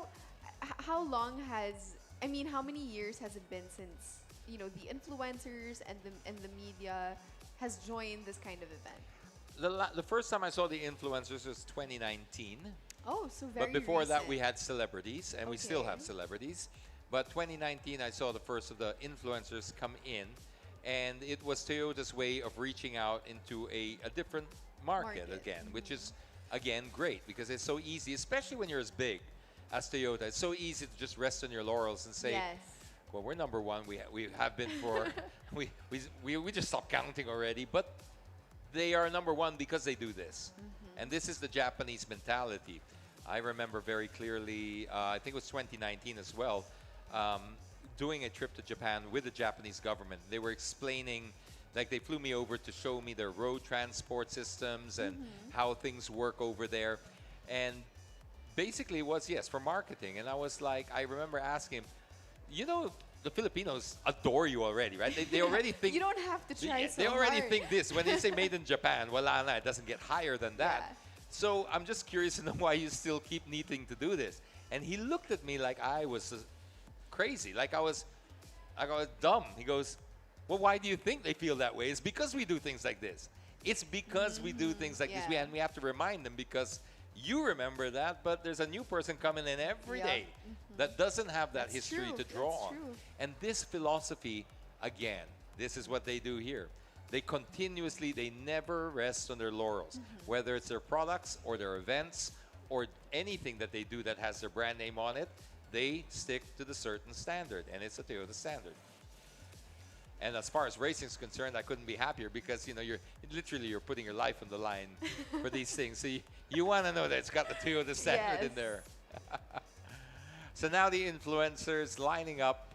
How long has, I mean, how many years has it been since, you know, the influencers and the media has joined this kind of event? The first time I saw the influencers was 2019. Oh, so very But before that, recent. we had celebrities, and we still have Okay. celebrities. But 2019, I saw the first of the influencers come in, and it was Toyota's way of reaching out into a different market again, which is, again, great because it's so easy, especially when you're as big as Toyota. It's so easy to just rest on your laurels and say, Yes. well, we're number one. We have been for, we just stopped counting already. But they are number one because they do this. And this is the Japanese mentality. I remember very clearly, I think it was 2019 as well, doing a trip to Japan with the Japanese government. They were explaining, like they flew me over to show me their road transport systems and how things work over there. And basically it was, yes, for marketing. And I was like, I remember asking him, you know, the Filipinos adore you already, right? They already think... You don't have to try so They already hard. think this. When they say made in Japan, wala na, it doesn't get higher than that. Yeah. So I'm just curious to know why you still keep needing to do this. And he looked at me like I was crazy, like I was dumb. He goes, well, why do you think they feel that way? It's because we do things like this. It's because we do things like this. Yeah. And we have to remind them because you remember that, but there's a new person coming in every Yep. day that doesn't have that That's history true. to draw That's on. true. And this philosophy, again, this is what they do here. They continuously, they never rest on their laurels, whether it's their products or their events or anything that they do that has their brand name on it, they stick to the certain standard, and it's a Toyota standard. And as far as racing is concerned, I couldn't be happier because, you know, you're putting your life on the line for these things. So you want to know that it's got the Toyota standard in Yes. there. So now the influencers lining up.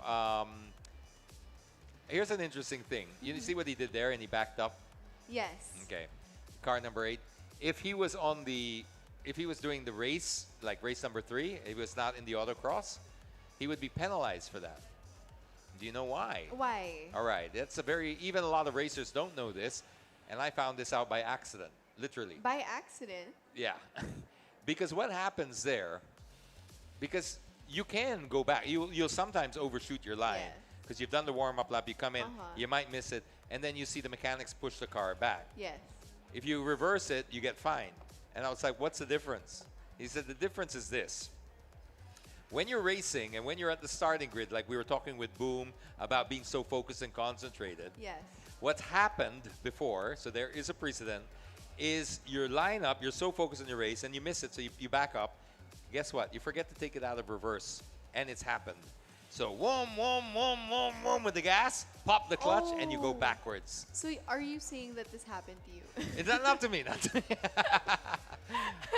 Here's an interesting thing. You see what he did there, and he backed up. Yes. Okay, car number 8. If he was doing the race, like race number 3, he was not in the autocross, he would be penalized for that. Do you know why? Why? All right, that's even a lot of racers don't know this, and I found this out by accident, literally. By accident. Yeah, because what happens there? Because you can go back. You'll sometimes overshoot your line Yes. because you've done the warm-up lap. You come in, Uh-huh. you might miss it, and then you see the mechanics push the car back. Yes. If you reverse it, you get fined. And I was like, what's the difference? He said, the difference is this. When you're racing and when you're at the starting grid, like we were talking with Boom about being so focused and concentrated, Yes. what's happened before, so there is a precedent, is your lineup, you're so focused on your race and you miss it, so you back up. Guess what? You forget to take it out of reverse, and it's happened. So, whoom, with the gas, pop the clutch, and you go Oh. backwards. So are you saying that this happened to you? It's not to me, not to me.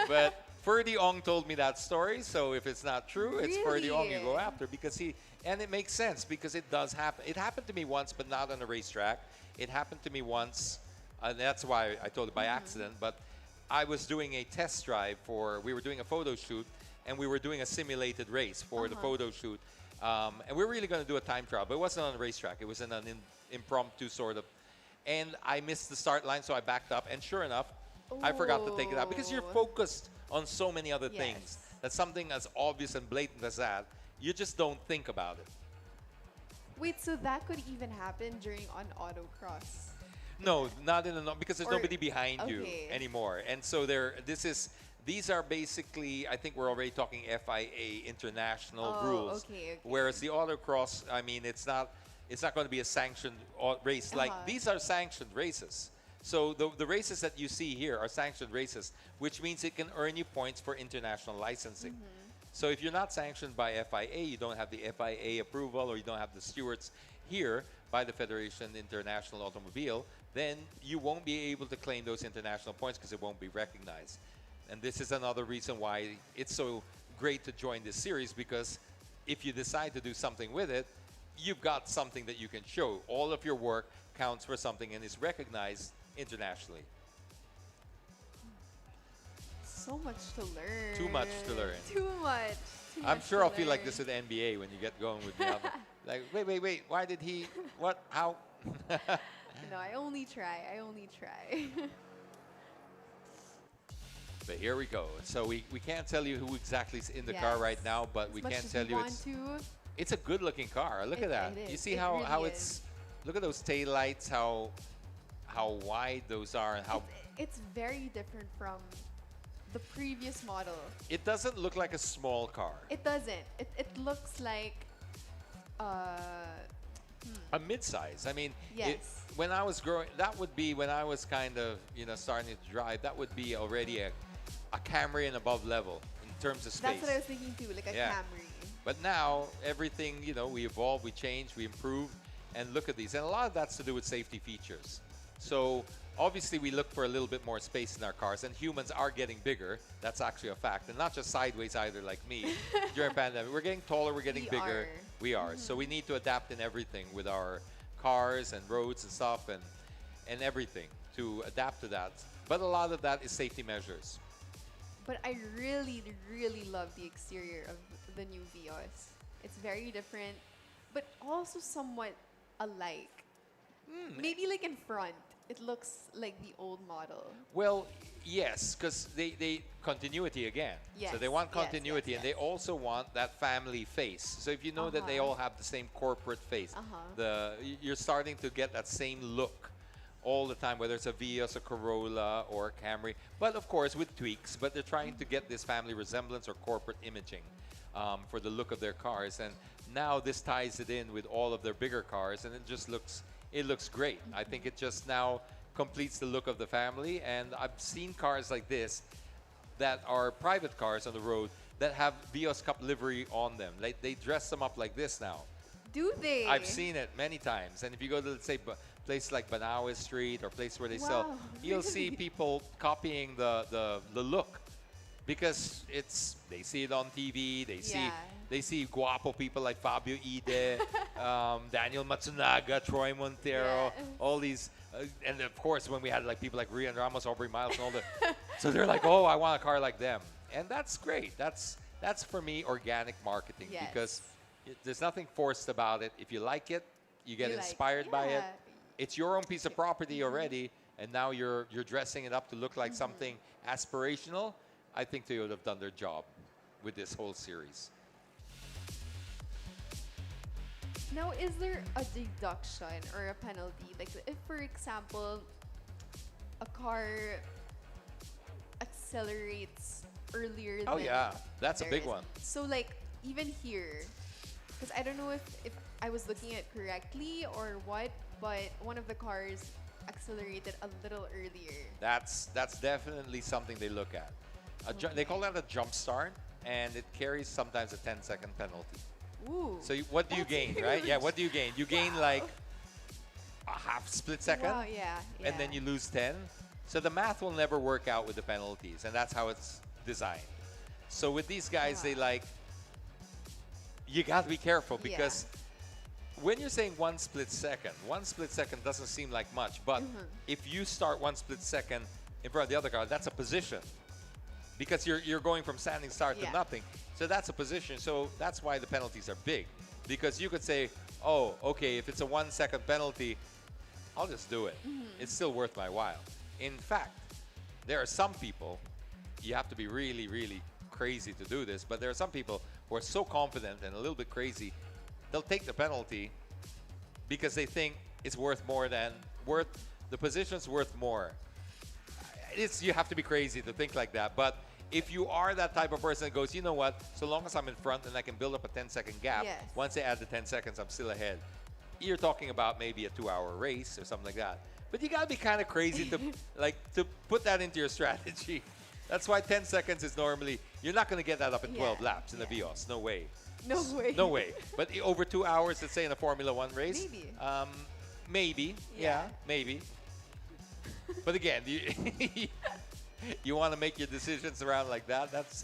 But Ferdy Ong told me that story, so if it's not true, it's Ferdy Ong you go Really? after because and it makes sense because it does happen. It happened to me once, but not on a racetrack. It happened to me once, and that's why I told it by accident, but I was doing a test drive we were doing a photo shoot, and we were doing a simulated race for the photo shoot. And we were really going to do a time trial, but it wasn't on a racetrack. It was in an impromptu sort of. And I missed the start line, so I backed up. And sure enough, I forgot to take it out because you're Oh. focused on so many other Yes. things. That something as obvious and blatant as that, you just don't think about it. Wait, so that could even happen during on autocross? No, not in a because there's Or- nobody behind you okay. anymore. And so these are basically, I think we're already talking FIA international Oh, rules. okay. Whereas the autocross, I mean, it's not, it's not going to be a sanctioned race. Like these are sanctioned races. So the races that you see here are sanctioned races, which means it can earn you points for international licensing. So if you're not sanctioned by FIA, you don't have the FIA approval, or you don't have the stewards here by the Federation International Automobile, then you won't be able to claim those international points because it won't be recognized. And this is another reason why it's so great to join this series, because if you decide to do something with it, you've got something that you can show. All of your work counts for something and is recognized internationally. So much to learn. Too much to learn. Too much. I'm sure I'll feel like this with the NBA when you get going with the other. Like, wait, why did he, what, how? No, I only try. But here we go. So we can't tell you who exactly is in the car right now, but we can tell you it's a good looking car. Look at that. You see how it's, look at those tail lights, how wide those are, and how it's very different from the previous model. it doesn't look like a small car. It doesn't. It looks like A mid-size. I mean, yes. When I was growing, that would be when I was kind of, starting to drive, that would be already a Camry and above level in terms of space. That's what I was thinking too, like a Camry. But now, everything, we evolve, we change, we improve, and look at these. And a lot of that's to do with safety features. So, obviously, we look for a little bit more space in our cars, and humans are getting bigger. That's actually a fact. And not just sideways either, like me. During pandemic, we're getting taller, we're getting bigger. We are. So we need to adapt in everything with our cars and roads and stuff and everything to adapt to that. But a lot of that is safety measures. But I really, really love the exterior of the new Vios. It's very different, but also somewhat alike. Maybe like in front, it looks like the old model. Well, yes, because they continuity again. Yes, So they want yes, continuity, yes, and they also want that family face. So if you know that they all have the same corporate face, you're starting to get that same look all the time, whether it's a Vios, a Corolla, or a Camry. But of course, with tweaks. But they're trying to get this family resemblance or corporate imaging for the look of their cars. And now this ties it in with all of their bigger cars, and it just looks great. I think it just now completes the look of the family. And I've seen cars like this that are private cars on the road that have Vios Cup livery on them. Like they dress them up like this now. Do they? I've seen it many times. And if you go to, let's say, place like Banawe Street or place where they sell, you'll see people copying the look, because they see it on TV. They see guapo people like Fabio Ide, Daniel Matsunaga, Troy Montero, all these, and of course when we had like people like Rian Ramos, Aubrey Miles, and all the, so they're like, oh, I want a car like them, and that's great. That's for me organic marketing, because there's nothing forced about it. If you like it, you get inspired by it. It's your own piece of property already, and now you're dressing it up to look like something aspirational. I think they would have done their job with this whole series. Now, is there a deduction or a penalty? Like, if, for example, a car accelerates earlier than... Oh, yeah. That's a big one. So, like, even here, because I don't know if I was looking at it correctly or what, but one of the cars accelerated a little earlier. That's definitely something they look at. They call that a jump start, and it carries sometimes a 10-second penalty. Ooh. So what do you gain, right? Yeah, what do you gain? You gain like a half split second, Wow, yeah. and then you lose 10. So the math will never work out with the penalties, and that's how it's designed. So with these guys, they you got to be careful, because when you're saying 1 split second doesn't seem like much, but if you start 1 split second in front of the other car, that's a position. Because you're going from standing start to nothing. So that's a position. So that's why the penalties are big. Because you could say, oh, okay, if it's a 1 second penalty, I'll just do it. It's still worth my while. In fact, there are some people, you have to be really, really crazy to do this, but there are some people who are so confident and a little bit crazy, they'll take the penalty because they think it's worth more than, the position's worth more. You have to be crazy to think like that. But if you are that type of person that goes, you know what, so long as I'm in front and I can build up a 10-second gap, once they add the 10 seconds, I'm still ahead. you're talking about maybe a 2-hour race or something like that. But you gotta be kind of crazy to to put that into your strategy. That's why 10 seconds is normally, you're not gonna get that up in 12 laps in the Vios. No way. No way. No way. But over 2 hours, let's say in a Formula One race, Maybe. Maybe. Yeah, maybe. But again, you want to make your decisions around like that. That's.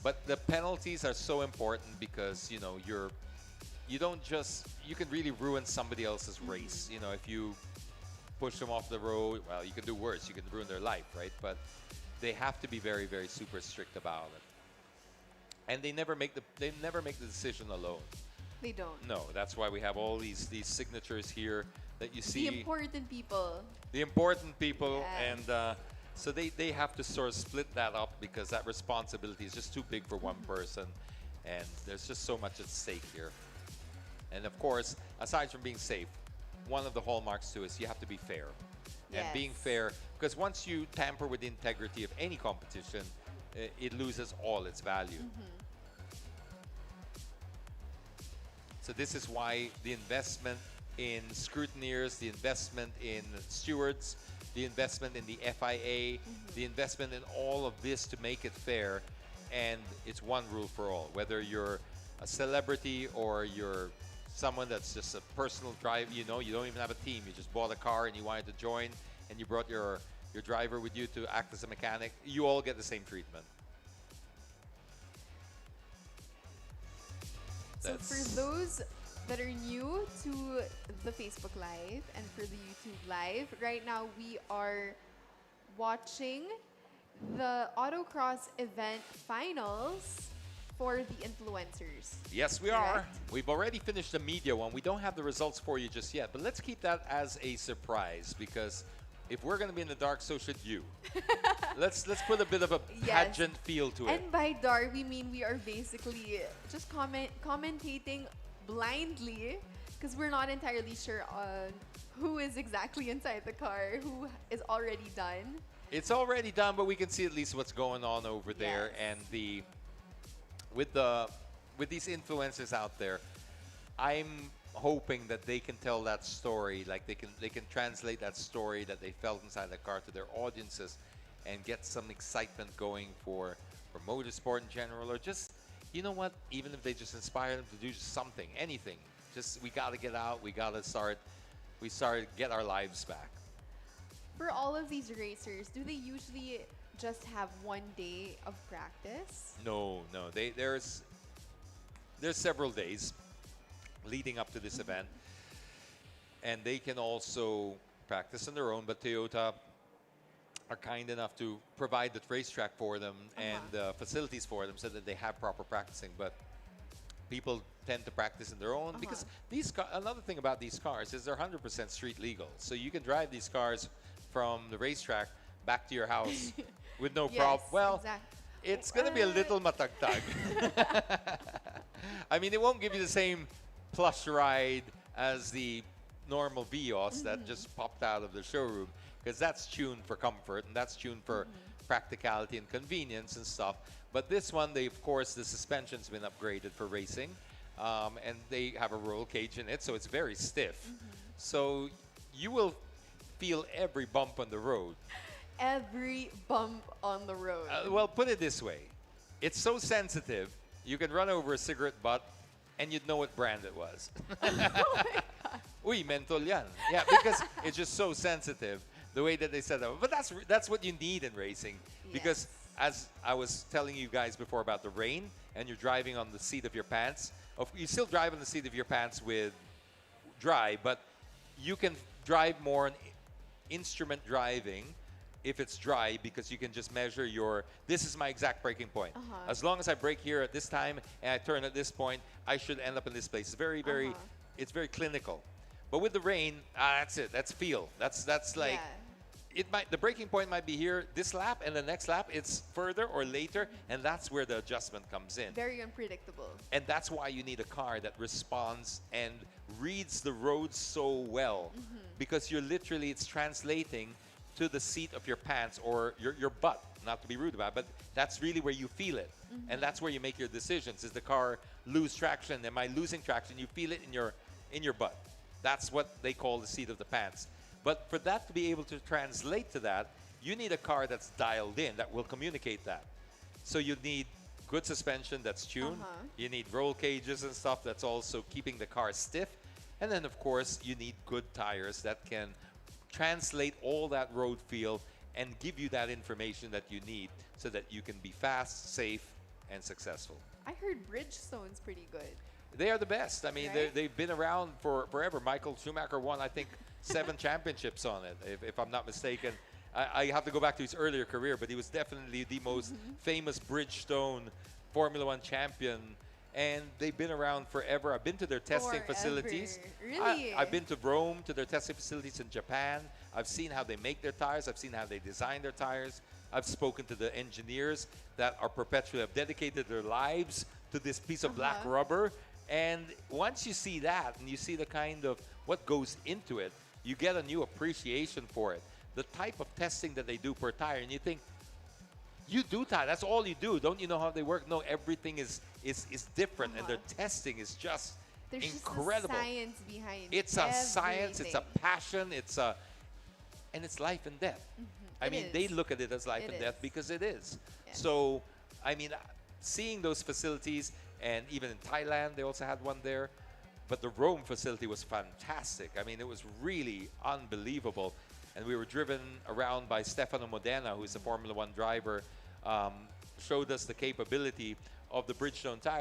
But the penalties are so important because you don't just, you can really ruin somebody else's race. You know, if you push them off the road, well, you can do worse. You can ruin their life, right? But they have to be very, very super strict about it. And they never make the decision alone. They don't. No, that's why we have all these signatures here that you see. The important people. The important people, Yes. and so they have to sort of split that up because that responsibility is just too big for one person, and there's just so much at stake here. And of course, aside from being safe, one of the hallmarks too is you have to be fair. And being Yes. fair, because once you tamper with the integrity of any competition, it loses all its value. So this is why the investment in scrutineers, the investment in stewards, the investment in the FIA, the investment in all of this to make it fair, and it's one rule for all. Whether you're a celebrity or you're someone that's just a personal drive, you don't even have a team. You just bought a car and you wanted to join, and you brought your driver with you to act as a mechanic. You all get the same treatment. So for those that are new to the Facebook Live and for the YouTube Live, right now we are watching the autocross event finals for the influencers. Yes, we are. Correct? We've already finished the media one. We don't have the results for you just yet, but let's keep that as a surprise because if we're going to be in the dark, so should you. let's put a bit of a pageant feel to it. And by dark, we mean we are basically just commentating blindly because we're not entirely sure on who is exactly inside the car, who is already done. It's already done, but we can see at least what's going on over there. Yes. And with these influencers out there, I'm hoping that they can tell that story, like they can translate that story that they felt inside the car to their audiences and get some excitement going for motorsport in general, or just, you know what, even if they just inspire them to do something, anything. Just, we got to get out, we got to get our lives back. For all of these racers, do they usually just have one day of practice? No. There's several days leading up to this event, and they can also practice on their own. But Toyota are kind enough to provide the racetrack for them and facilities for them so that they have proper practicing. But people tend to practice on their own because another thing about these cars is they're 100% street legal. So you can drive these cars from the racetrack back to your house with no problem. Well, it's going to be a little matagtag. I mean, it won't give you the same plush ride as the normal Vios that just popped out of the showroom, because that's tuned for comfort and that's tuned for practicality and convenience and stuff. But this one, of course, the suspension's been upgraded for racing, and they have a roll cage in it, so it's very stiff. So you will feel every bump on the road. Every bump on the road. Well, put it this way. It's so sensitive, you can run over a cigarette butt and you'd know what brand it was. Oh my God. Uy, mentol yan. Yeah, because it's just so sensitive, the way that they set it up. But that's what you need in racing. Because as I was telling you guys before about the rain, and you're driving on the seat of your pants, you still drive on the seat of your pants with dry, but you can drive more on instrument driving if it's dry, because you can just measure this is my exact braking point. As long as I brake here at this time and I turn at this point, I should end up in this place. It's very it's very clinical. But with the rain, that's it. That's feel. That's like, the braking point might be here this lap, and the next lap it's further or later, and that's where the adjustment comes in. Very unpredictable. And that's why you need a car that responds and reads the road so well, because it's translating to the seat of your pants or your butt. not to be rude about it, but that's really where you feel it. And that's where you make your decisions. Is the car lose traction? Am I losing traction? You feel it in your butt. That's what they call the seat of the pants. But for that to be able to translate to that, you need a car that's dialed in, that will communicate that. So you need good suspension that's tuned. You need roll cages and stuff that's also keeping the car stiff. And then, of course, you need good tires that can translate all that road feel and give you that information that you need so that you can be fast, safe, and successful. I heard Bridgestone's pretty good. They are the best. I mean, Right? they've been around for forever. Michael Schumacher won, I think, 7 championships on it, if I'm not mistaken. I have to go back to his earlier career, but he was definitely the most famous Bridgestone Formula One champion. And they've been around forever. I've been to their testing facilities. Really? I've been to Rome, to their testing facilities in Japan. I've seen how they make their tires. I've seen how they design their tires. I've spoken to the engineers that are perpetually have dedicated their lives to this piece of black rubber. And once you see that and you see the kind of what goes into it, you get a new appreciation for it. The type of testing that they do per tire, and you think, you do tire, that's all you do. Don't you know how they work? No, everything is different, and their testing is just There's incredible. Just a science behind It's a science, it's a everything. passion, and it's life and death. I mean, they look at it as life and death because it is. Yes. So, I mean, seeing those facilities, and even in Thailand, they also had one there. But the Rome facility was fantastic. I mean, it was really unbelievable. And we were driven around by Stefano Modena, who is a Formula One driver, showed us the capability of the Bridgestone tire.